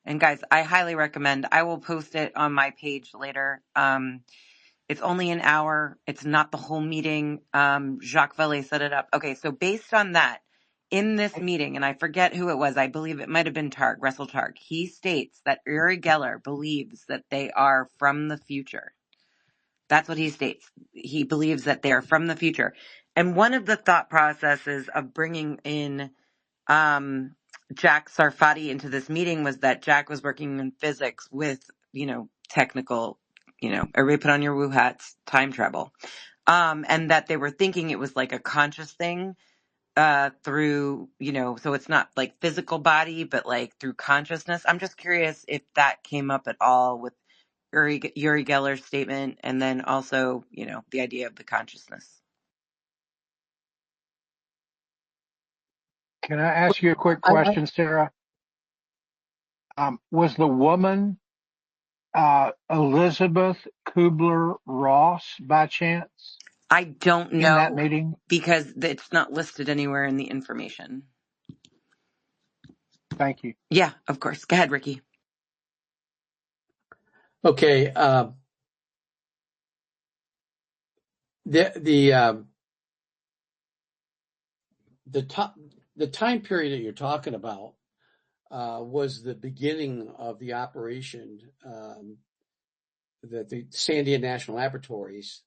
and guys, I highly recommend, I will post it on my page later. It's only an hour. It's not the whole meeting. Jacques Vallée set it up. Okay, so based on that, in this meeting, and I forget who it was, I believe it might have been Russell Targ, he states that Uri Geller believes that they are from the future. That's what he states. He believes that they are from the future. And one of the thought processes of bringing in Jack Sarfati into this meeting was that Jack was working in physics with, technical, everybody put on your woo hats, time travel. And that they were thinking it was like a conscious thing, through, so it's not like physical body, but like through consciousness. I'm just curious if that came up at all with Uri Geller's statement, and then also, the idea of the consciousness. Can I ask you a quick question, Sarah? Was the woman Elizabeth Kubler-Ross by chance I don't in that know, meeting? because it's not listed anywhere in the information. Thank you. Yeah, of course. Go ahead, Ricky. Okay, the time period that you're talking about was the beginning of the operation that the Sandia National Laboratories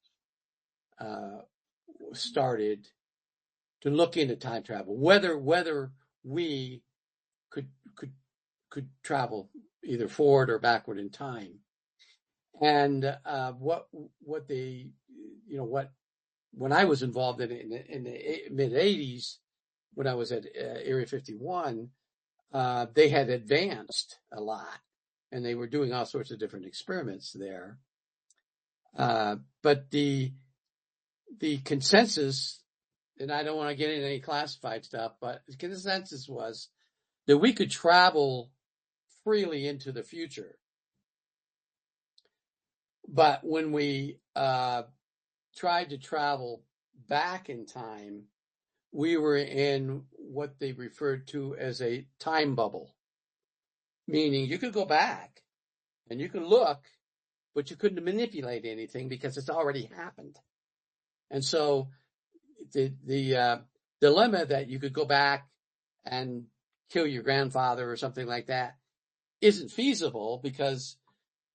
started to look into time travel, whether we could travel either forward or backward in time. And when I was involved in the mid 80s, when I was at Area 51, they had advanced a lot, and they were doing all sorts of different experiments there. But the consensus and I don't want to get into any classified stuff, but the consensus was that we could travel freely into the future. But when we tried to travel back in time, we were in what they referred to as a time bubble, meaning you could go back and you could look, but you couldn't manipulate anything because it's already happened. And so the dilemma that you could go back and kill your grandfather or something like that isn't feasible because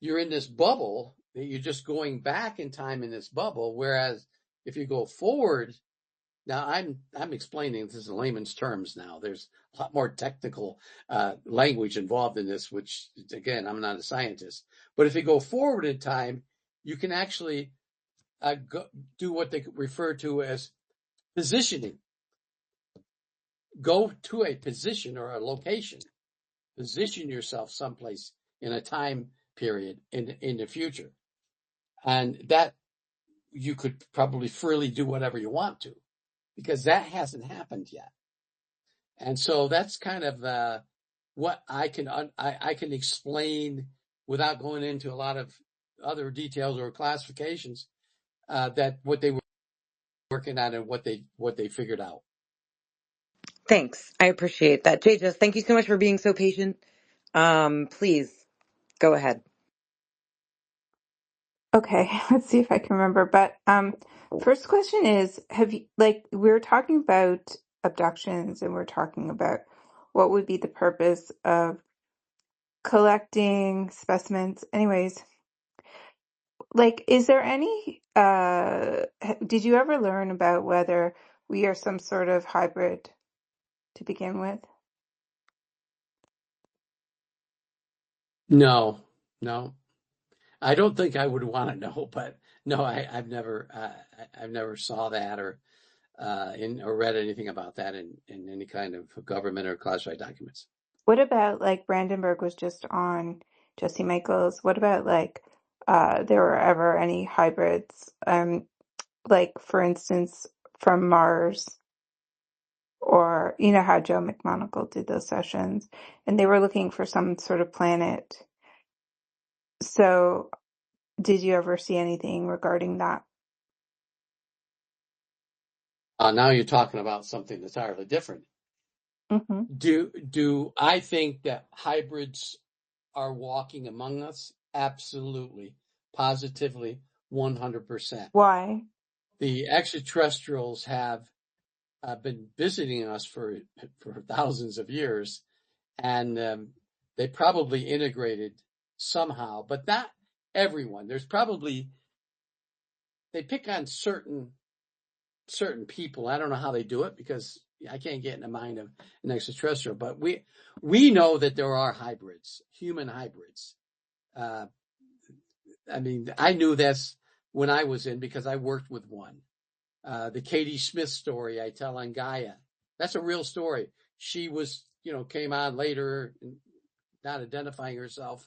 you're in this bubble that you're just going back in time in this bubble. Whereas if you go forward, now I'm explaining this in layman's terms now. There's a lot more technical language involved in this, which again, I'm not a scientist. But if you go forward in time, you can actually do what they refer to as positioning. Go to a position or a location. Position yourself someplace in a time period in the future. And that you could probably freely do whatever you want to, because that hasn't happened yet. And so that's kind of what I can explain without going into a lot of other details or classifications, that what they were working on and what they figured out. Thanks. I appreciate that. JJ, thank you so much for being so patient. Please go ahead. Okay, let's see if I can remember. But first question is, have you, like, we're talking about abductions and we're talking about what would be the purpose of collecting specimens. Anyways, like, is there any, did you ever learn about whether we are some sort of hybrid to begin with? No. I don't think I would want to know, but no, I've never saw that or read anything about that in any kind of government or classified documents. What about, like, Brandenburg was just on Jesse Michaels. What about, like, there were ever any hybrids, like, for instance, from Mars, or, you know, how Joe McMoneagle did those sessions, and they were looking for some sort of planet. So did you ever see anything regarding that? Now you're talking about something that's entirely different. Mm-hmm. Do I think that hybrids are walking among us? Absolutely, positively, 100%. Why? The extraterrestrials have been visiting us for thousands of years, and they probably integrated somehow, but not everyone. There's probably, they pick on certain people. I don't know how they do it because I can't get in the mind of an extraterrestrial, but we know that there are hybrids, human hybrids. I mean, I knew this when I was in because I worked with one. The Katie Smith story I tell on Gaia, that's a real story. She was, came on later, not identifying herself,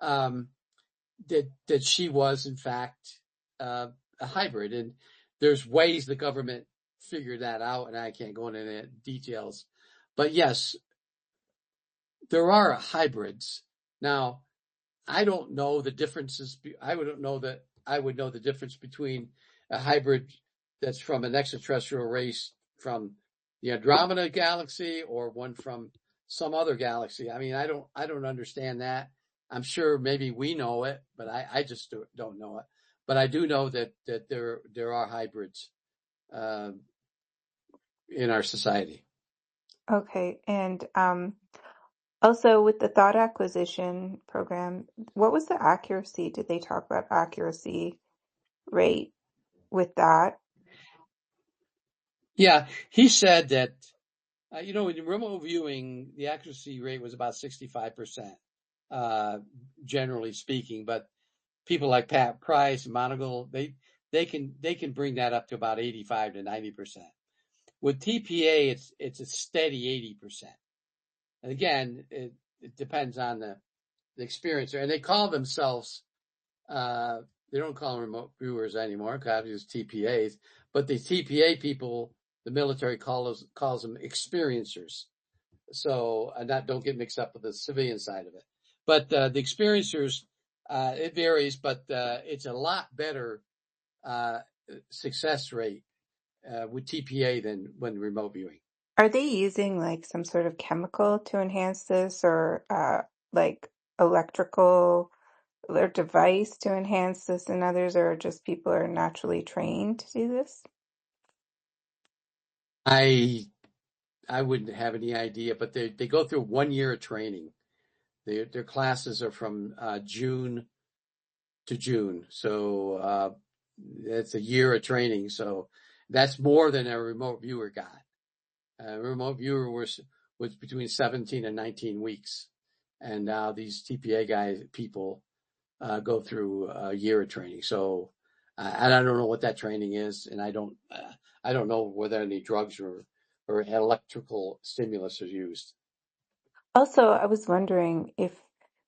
that she was in fact a hybrid. And there's ways the government figured that out, and I can't go into the details. But yes, there are hybrids. Now, I don't know the differences. I would know the difference between a hybrid that's from an extraterrestrial race from the Andromeda galaxy or one from some other galaxy. I mean, I don't understand that. I'm sure maybe we know it, but I just don't know it. But I do know that there are hybrids in our society. Okay. And also with the thought acquisition program, what was the accuracy? Did they talk about accuracy rate with that? Yeah, he said that, in remote viewing, the accuracy rate was about 65%, generally speaking. But people like Pat Price and Monagle, they can bring that up to about 85 to 90%. With TPA, it's a steady 80%. And again, it depends on the experiencer. And they call themselves, they don't call them remote viewers anymore, because it's TPAs. But the TPA people the military calls them experiencers. So don't get mixed up with the civilian side of it. But the experiencers, it varies, but it's a lot better success rate with TPA than when remote viewing. Are they using like some sort of chemical to enhance this, or like electrical or device to enhance this in others, or just people are naturally trained to do this? I wouldn't have any idea, but they go through 1 year of training. Their classes are from June to June, so it's a year of training. So that's more than a remote viewer got. A remote viewer was between 17 and 19 weeks, and now these TPA people go through a year of training. So and I don't know what that training is, and I don't know whether any drugs or electrical stimulus is used. Also, I was wondering if,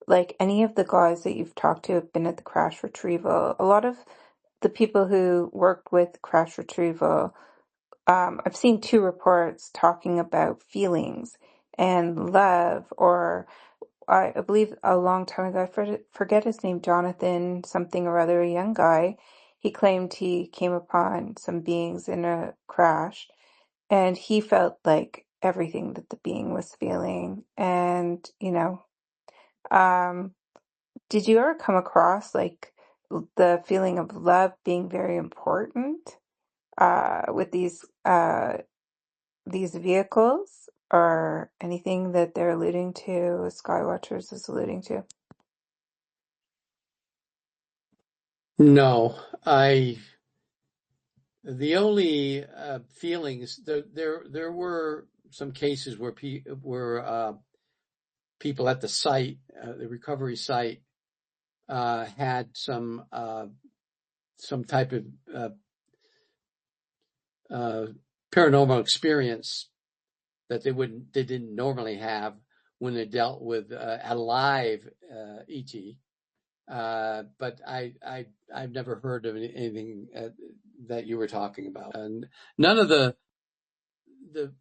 like, any of the guys that you've talked to have been at the crash retrieval. A lot of the people who worked with crash retrieval, I've seen two reports talking about feelings and love, or I believe a long time ago, I forget his name, Jonathan something or other, a young guy. He claimed he came upon some beings in a crash, and he felt like everything that the being was feeling. And, did you ever come across like the feeling of love being very important with these vehicles, or anything that they're alluding to, Skywatchers is alluding to? No, the only feelings there were some cases where people at the site, the recovery site, had some type of paranormal experience that they didn't normally have when they dealt with a live ET. But I've never heard of anything that you were talking about. And none of the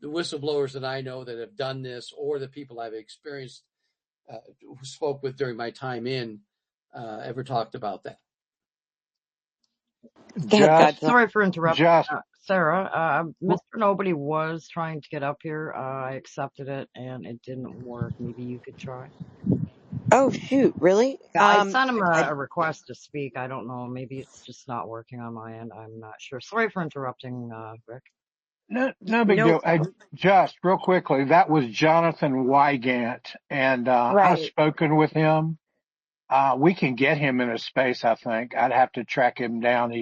whistleblowers that I know that have done this, or the people I've experienced, who spoke with during my time in, ever talked about that. Go ahead, Just, Godzilla. Sorry for interrupting, just, Sarah. Mr. Nobody was trying to get up here. I accepted it and it didn't work. Maybe you could try. Oh shoot, really? Yeah, I sent him I, a request to speak. I don't know. Maybe it's just not working on my end. I'm not sure. Sorry for interrupting, Rick. no big no deal. problem. Just real quickly, that was Jonathan Wygant, and I've Right. spoken with him. We can get him in a space, I think. I'd have to track him down.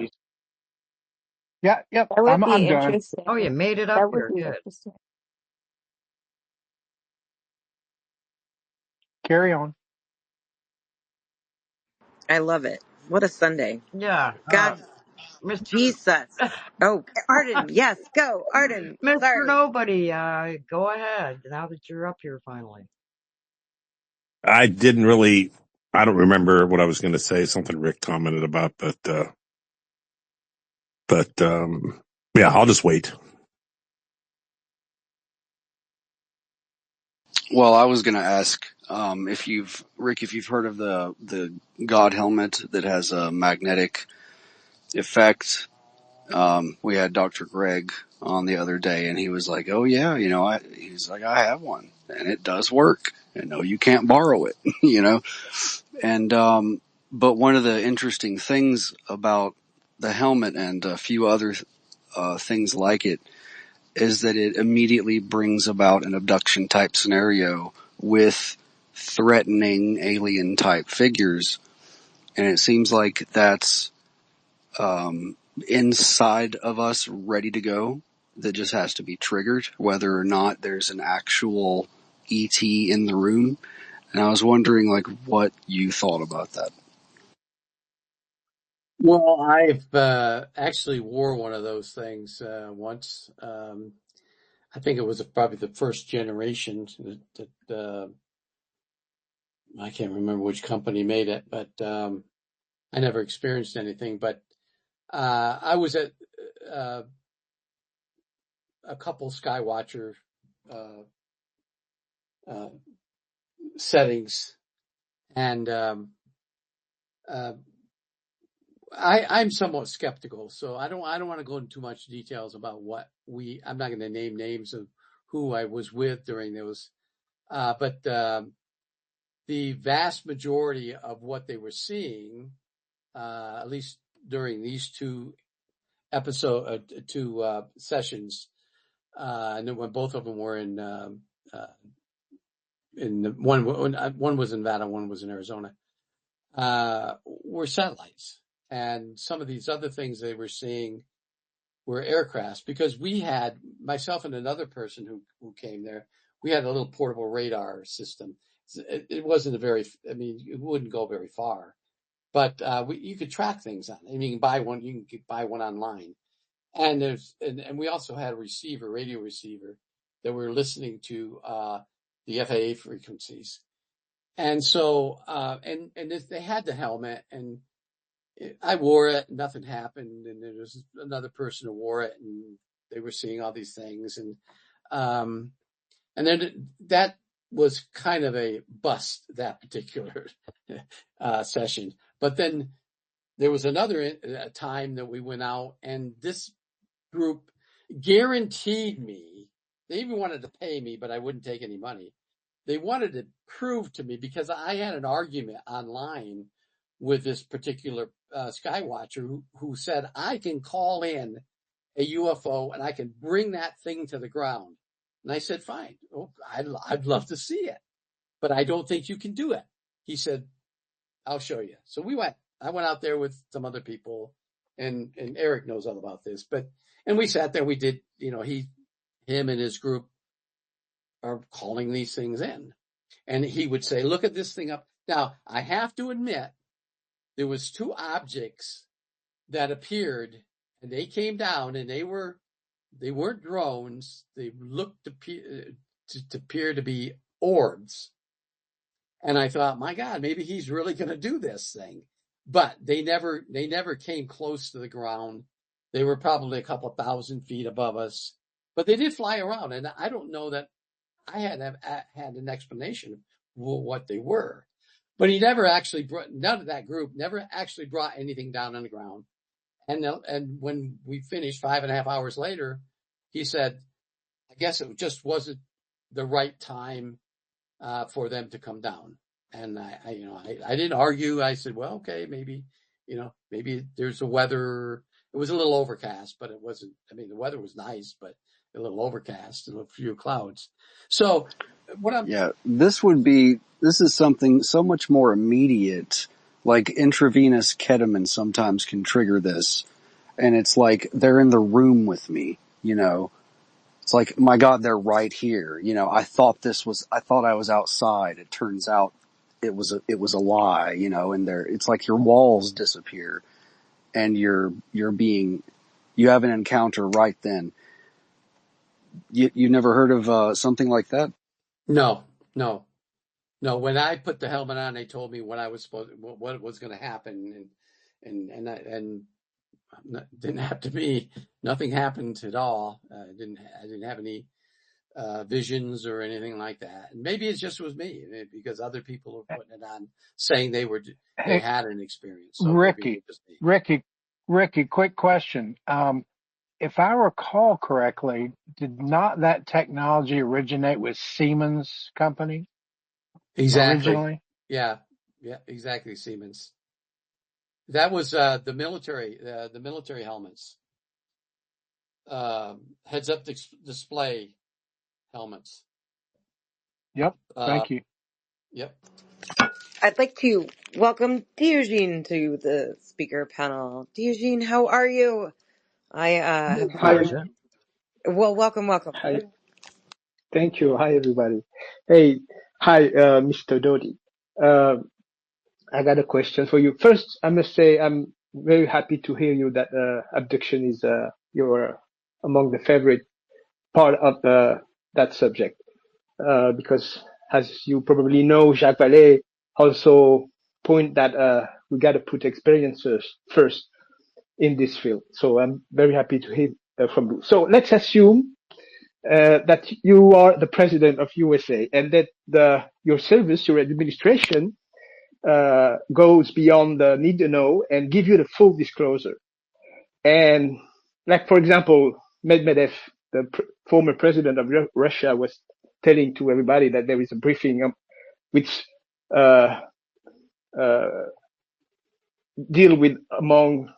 Yep. That would be I'm done. Oh, you interesting. made it up That would here. be Good. interesting. Carry on. I love it. What a Sunday. Yeah, God, Mr. Jesus. Oh, Arden, yes, go, Arden. Mr. Sorry. Nobody, go ahead now that you're up here finally. I didn't really, I don't remember what I was going to say, something Rick commented about, yeah, I'll just wait. Well, I was going to ask if you've heard of the God helmet that has a magnetic effect. We had Dr. Greg on the other day, and he was like, "Oh yeah, he's like, I have one, and it does work. And no, you can't borrow it, And but one of the interesting things about the helmet and a few other things like it is that it immediately brings about an abduction type scenario with threatening alien type figures. And it seems like that's inside of us, ready to go. That just has to be triggered, whether or not there's an actual ET in the room. And I was wondering, like, what you thought about that. Well, I've actually wore one of those things once. I think it was probably the first generation that I can't remember which company made it, but I never experienced anything. But I was at a couple Skywatcher settings, and I'm somewhat skeptical, so I don't want to go into too much details about I'm not going to name names of who I was with during those, but the vast majority of what they were seeing, at least during these two sessions, and when both of them were in one was in Nevada, one was in Arizona, were satellites. And some of these other things they were seeing were aircrafts, because we had, myself and another person who came there, we had a little portable radar system. It wasn't it wouldn't go very far, but you could track things on it. I mean, you can buy one online. And we also had a radio receiver that we were listening to the FAA frequencies. And so, they had the helmet, and I wore it, nothing happened. And there was another person who wore it, and they were seeing all these things. And then that was kind of a bust, that particular session. But then there was another time that we went out, and this group guaranteed me, they even wanted to pay me, but I wouldn't take any money. They wanted to prove to me, because I had an argument online with this particular Skywatcher who said, I can call in a UFO and I can bring that thing to the ground. And I said, fine. Oh, I'd love to see it, but I don't think you can do it. He said, I'll show you. So I went out there with some other people, and Eric knows all about this, and we sat there, we did, him and his group are calling these things in. And he would say, look at this thing up. Now, I have to admit, there was two objects that appeared, and they came down, and they weren't drones. They looked to appear to be orbs. And I thought, my God, maybe he's really going to do this thing. But they never came close to the ground. They were probably a couple 1,000 feet above us, but they did fly around. And I don't know that I had an explanation of what they were, but none of that group never actually brought anything down on the ground. And when we finished 5.5 hours later, he said, I guess it just wasn't the right time for them to come down. And I didn't argue. I said, well, okay, maybe there's the weather. It was a little overcast, but it wasn't, the weather was nice, but a little overcast and a few clouds. So this is something so much more immediate, like intravenous ketamine sometimes can trigger this. And it's like, they're in the room with me, It's like, my God, they're right here. I thought I was outside. It turns out it was a lie, and it's like your walls disappear and you have an encounter right then. You never heard of something like that? No. When I put the helmet on, they told me what was going to happen, and didn't happen to me. Nothing happened at all. I didn't have any visions or anything like that. And maybe it just was me, because other people were putting it on, saying they Hey, had an experience. So maybe it was just me. Ricky, quick question. If I recall correctly, did not that technology originate with Siemens company Exactly. originally? Yeah, exactly. Siemens. That was the military helmets, heads-up display helmets. Yep. Thank you. Yep. I'd like to welcome Diogene to the speaker panel. Diogene, how are you? I have How Hi, is it? welcome. hi. Thank you. Hi, everybody. Hey, hi, Mr. Dodi. I got a question for you. First, I must say I'm very happy to hear you that abduction is your among the favorite part of that subject. Because as you probably know, Jacques Vallée also point that we got to put experiences first in this field. So I'm very happy to hear from you. So let's assume that you are the president of USA and that your service, your administration, goes beyond the need to know and give you the full disclosure. And like, for example, Medvedev, the former president of Russia, was telling to everybody that there is a briefing which uh, deal with among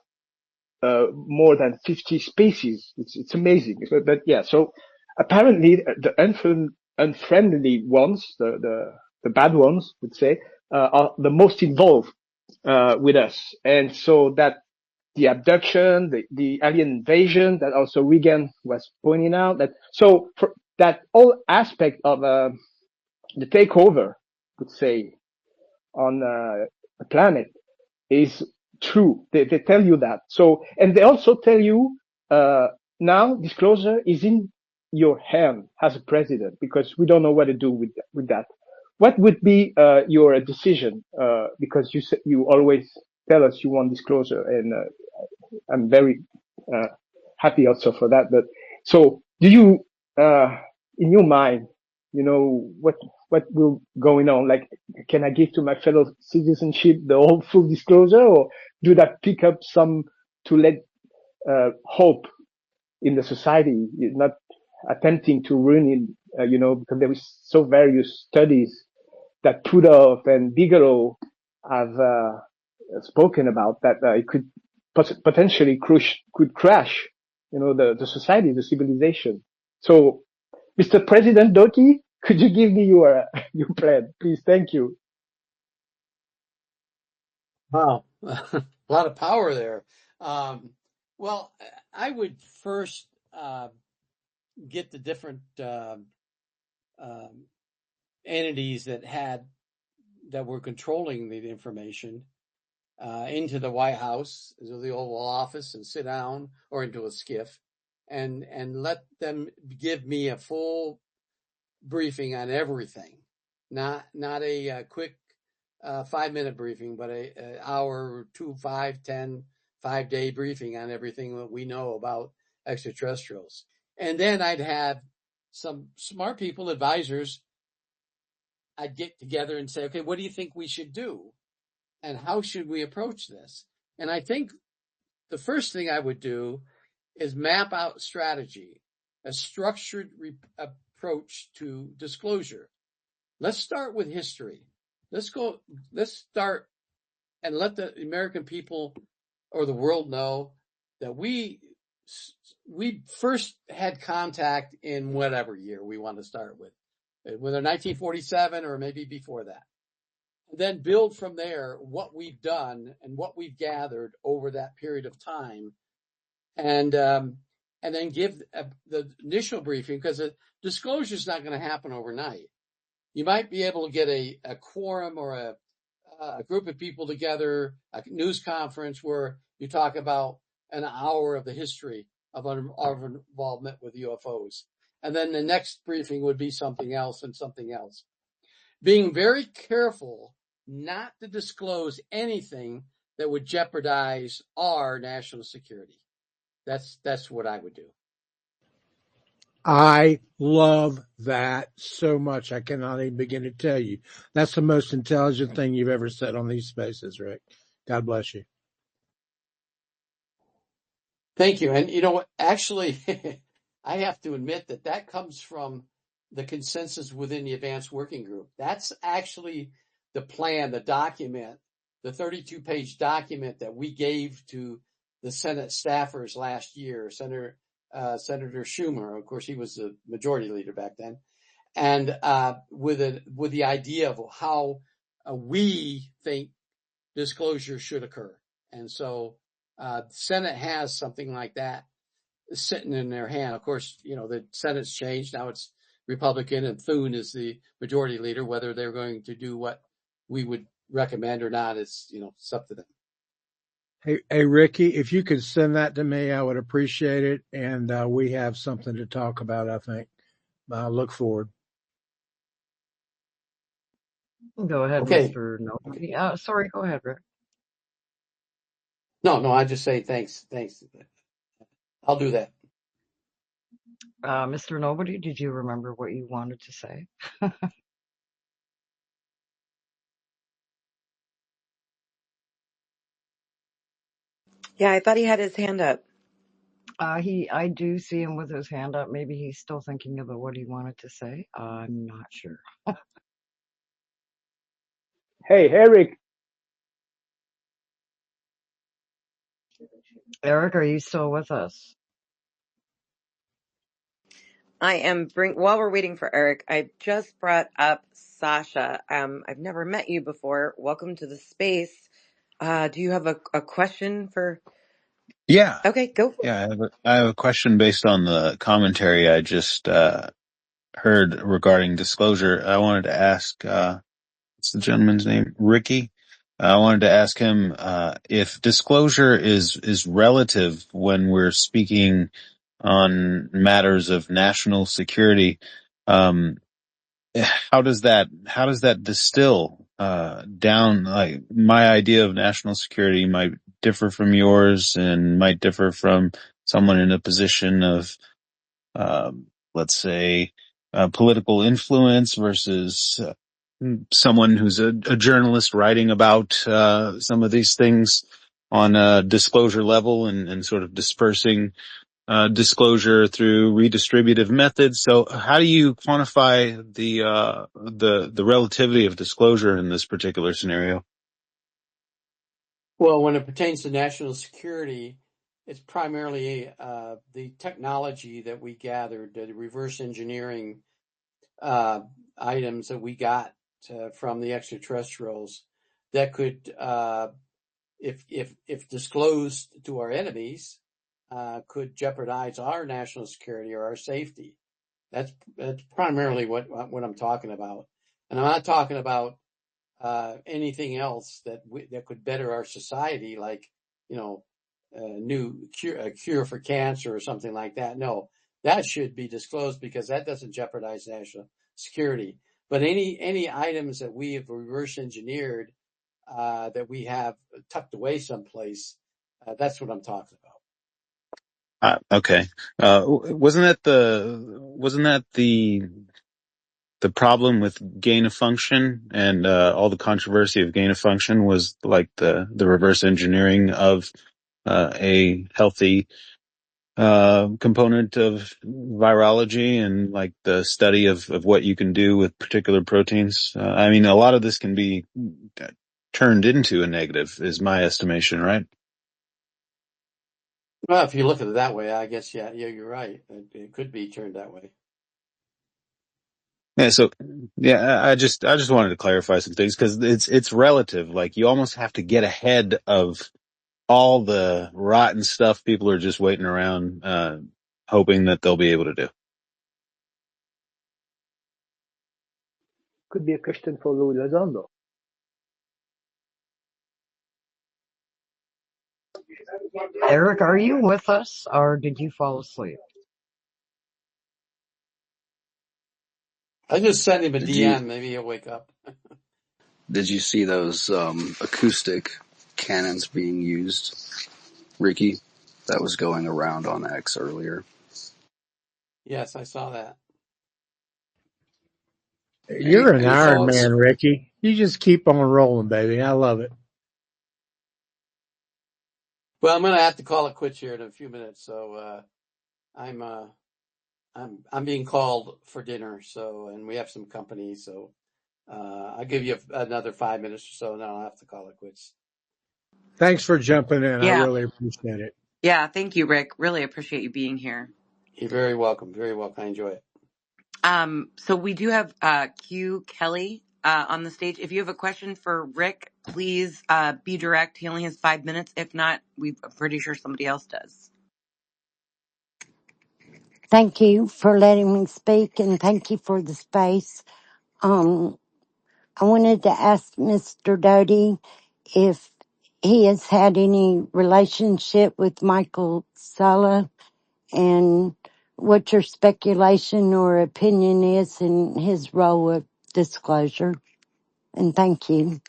more than 50 species. It's amazing. But yeah, so apparently the unfriendly ones, the bad ones, would say, are the most involved with us. And so that the abduction, the alien invasion that also Regan was pointing out, that so for that whole aspect of the takeover, would say, on the planet is true. They tell you that. So, and they also tell you, now disclosure is in your hand as a president because we don't know what to do with that. What would be, your decision? Because you always tell us you want disclosure, and, I'm very, happy also for that. But so do you, in your mind, what will going on? Like, can I give to my fellow citizenship the whole full disclosure, or do that pick up some to let hope in the society, not attempting to ruin it, because there is so various studies that Pudov and Bigelow have spoken about that it could potentially could crash, the society, the civilization. So, Mr. President Doty, could you give me your your plan, please? Thank you. Wow. A lot of power there. Well, I would first get the different entities that were controlling the information into the White House, into the Oval Office, and sit down, or into a skiff, and let them give me a full briefing on everything, not a quick 5-minute briefing, but a hour, 2, 5, 10, 5-day briefing on everything that we know about extraterrestrials. And then I'd have some smart people, advisors. I'd get together and say, okay, what do you think we should do? And how should we approach this? And I think the first thing I would do is map out strategy, a structured approach to disclosure. Let's start with history. Let's start and let the American people or the world know that we first had contact in whatever year we want to start with, whether 1947 or maybe before that. And then build from there what we've done and what we've gathered over that period of time, and then give the initial briefing, because the disclosure is not going to happen overnight. You might be able to get a quorum or a group of people together, a news conference where you talk about an hour of the history of our involvement with UFOs. And then the next briefing would be something else and something else. Being very careful not to disclose anything that would jeopardize our national security. That's what I would do. I love that so much. I cannot even begin to tell you. That's the most intelligent thing you've ever said on these spaces, Rick. God bless you. Thank you. And actually, I have to admit that comes from the consensus within the Advanced Working Group. That's actually the plan, the document, the 32-page document that we gave to the Senate staffers last year. Senator Schumer, of course, he was the majority leader back then, and with the idea of how we think disclosure should occur. And so the Senate has something like that sitting in their hand. Of course, the Senate's changed. Now it's Republican, and Thune is the majority leader. Whether they're going to do what we would recommend or not, it's up to them. Hey, Ricky, if you could send that to me, I would appreciate it. And we have something to talk about, I think. I look forward. Go ahead, Okay. Mr. Noty. Sorry, go ahead, Rick. No, I just say thanks. I'll do that. Mr. Nobody, did you remember what you wanted to say? Yeah, I thought he had his hand up. I do see him with his hand up. Maybe he's still thinking about what he wanted to say. I'm not sure. Hey, Eric. Eric, are you still with us? I am while we're waiting for Eric, I just brought up Sasha. I've never met you before. Welcome to the space. Do you have a question for? Yeah, Okay, go for it. I have a question based on the commentary I just heard regarding disclosure. I wanted to ask, what's the gentleman's name? Ricky. I wanted to ask him if disclosure is relative when we're speaking on matters of national security. Um, how does that distill down? Like, my idea of national security might differ from yours and might differ from someone in a position of let's say political influence versus someone who's a journalist writing about some of these things on a disclosure level and sort of dispersing disclosure through redistributive methods. So how do you quantify the relativity of disclosure in this particular scenario? Well, when it pertains to national security, it's primarily the technology that we gathered, the reverse engineering items that we got from the extraterrestrials that could, if disclosed to our enemies, could jeopardize our national security or our safety. That's primarily what I'm talking about, and I'm not talking about anything else that could better our society, like, you know, a cure for cancer or something like that. No, that should be disclosed because that doesn't jeopardize national security. But any items that we have reverse engineered, that we have tucked away someplace, that's what I'm talking about. Okay. Wasn't that the problem with gain of function and all the controversy of gain of function was like the reverse engineering of a healthy component of virology and like the study of what you can do with particular proteins. I mean, a lot of this can be turned into a negative, is my estimation, right? Well, if you look at it that way, I guess, yeah, you're right. It could be turned that way. Yeah, so yeah, I just wanted to clarify some things because it's relative. Like, you almost have to get ahead of all the rotten stuff people are just waiting around, hoping that they'll be able to do. Could be a question for Lou Elizondo. Eric, are you with us or did you fall asleep? I just sent him a Did you DM. Maybe he'll wake up. did you see those acoustic cannons being used, Ricky? That was going around on X earlier. Yes, I saw that. You're an Any Iron thoughts? Man, Ricky. You just keep on rolling, baby. I love it. Well, I'm going to have to call it quits here in a few minutes. So I'm I'm being called for dinner. So, and we have some company. So I'll give you another 5 minutes or so, and then I'll have to call it quits. Thanks for jumping in. I Yeah, really appreciate it. yeah. Thank you, Rick. Really appreciate you being here. You're very welcome. Very welcome. I enjoy it. So we do have Q Kelly on the stage. If you have a question for Rick, please be direct. He only has 5 minutes. If not, I'm pretty sure somebody else does. Thank you for letting me speak and thank you for the space. Um, I wanted to ask Mr. Doty if he has had any relationship with Michael Sala and what your speculation or opinion is in his role of disclosure. And thank you.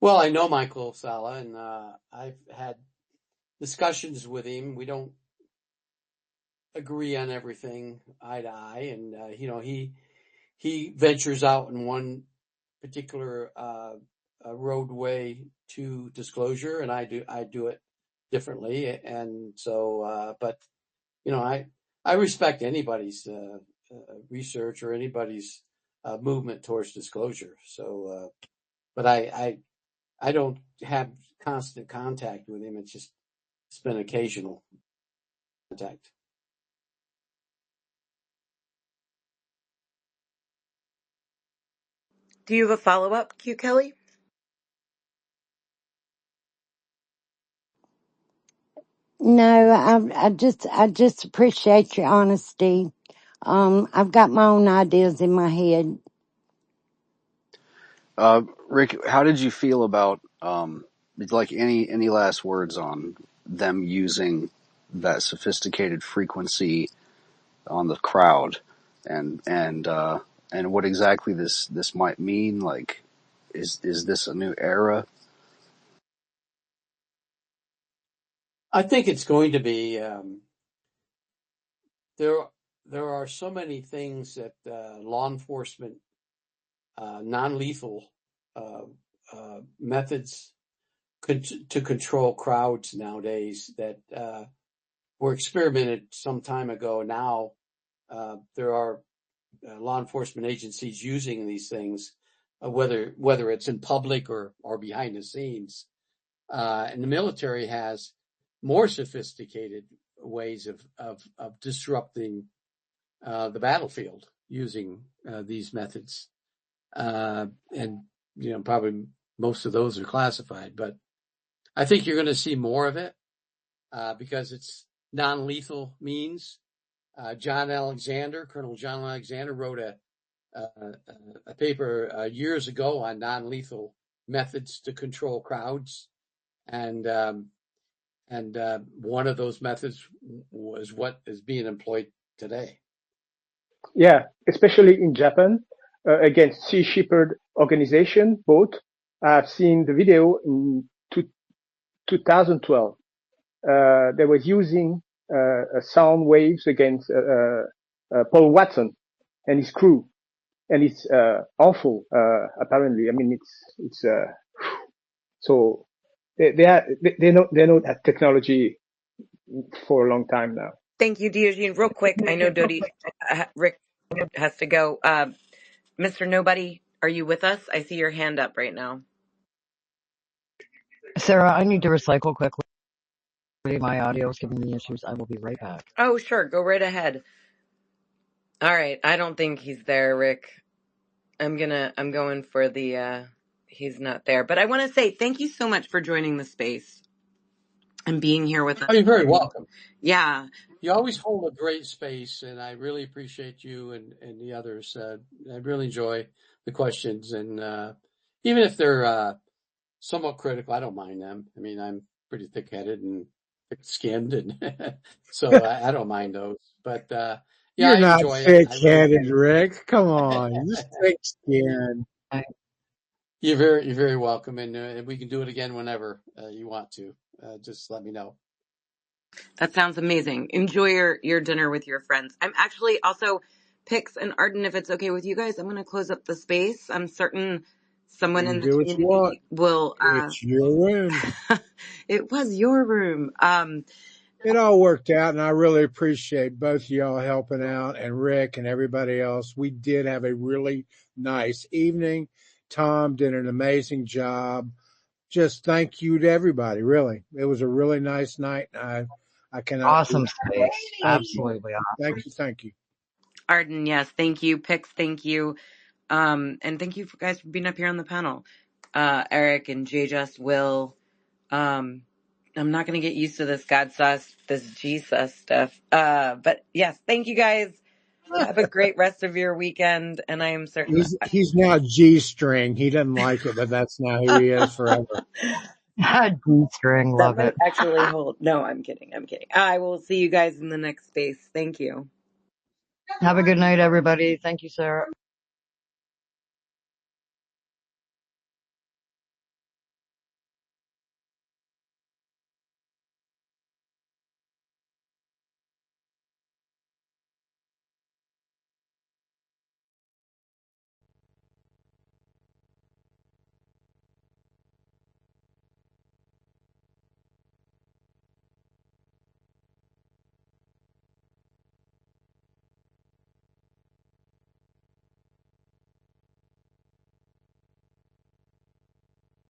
Well, I know Michael Sala, and I've had discussions with him. We don't agree on everything eye to eye, and he ventures out in one particular roadway to disclosure, and I do it differently, and so but I respect anybody's research or anybody's movement towards disclosure. So, but I don't have constant contact with him. It's been occasional contact. Do you have a follow-up, Q Kelly? No, I just appreciate your honesty. I've got my own ideas in my head. Rick, how did you feel about like any last words on them using that sophisticated frequency on the crowd, and what exactly this might mean? Like, is this a new era? I think it's going to be there. There are so many things that law enforcement non-lethal methods to control crowds nowadays that were experimented some time ago. Now there are law enforcement agencies using these things, whether it's in public or behind the scenes. And the military has more sophisticated ways of disrupting the battlefield using these methods. And probably most of those are classified, but I think you're going to see more of it because it's non-lethal means. Colonel John Alexander wrote a paper years ago on non-lethal methods to control crowds, and one of those methods was what is being employed today. Yeah, especially in Japan, against Sea Shepherd organization boat. I've seen the video in 2012. They were using sound waves against Paul Watson and his crew, and it's awful. Apparently, I mean, it's so they know that technology for a long time now. Thank you, Diogene. Real quick, I know Rick has to go. Mr. Nobody, are you with us? I see your hand up right now. Sarah, I need to recycle quickly. My audio is giving me issues. I will be right back. Oh, sure. Go right ahead. All right. I don't think he's there, Rick. I'm going for the, he's not there. But I want to say thank you so much for joining the space and being here with us. Oh, you're very welcome. Yeah. You always hold a great space, and I really appreciate you and the others. I really enjoy the questions, and even if they're somewhat critical, I don't mind them. I mean, I'm pretty thick-headed and thick-skinned, and so I don't mind those. But yeah, You're I not enjoy it. I really thick-headed, Rick. Come on, you're thick-skinned. You're very welcome, and we can do it again whenever you want to. Just let me know. That sounds amazing. Enjoy your dinner with your friends. I'm actually also, Pix and Arden, if it's okay with you guys, I'm going to close up the space. I'm certain someone You can in the do what you want. community will, It's your room. it was your room. It all worked out, and I really appreciate both of y'all helping out, and Rick and everybody else. We did have a really nice evening. Tom did an amazing job. Just thank you to everybody, really. It was a really nice night. I cannot. Awesome space. Absolutely awesome. Thank you. Arden, yes, thank you. Pix, thank you. And thank you guys for being up here on the panel. Eric and J Just Will. I'm not going to get used to this God sauce, this G sus stuff. But yes, thank you guys. Have a great rest of your weekend. And I am certain He's now G-string. He doesn't like it, but that's now who he is forever. G-string, that love might it. actually hold. No, I'm kidding. I will see you guys in the next space. Thank you. Have a good night, everybody. Thank you, Sarah.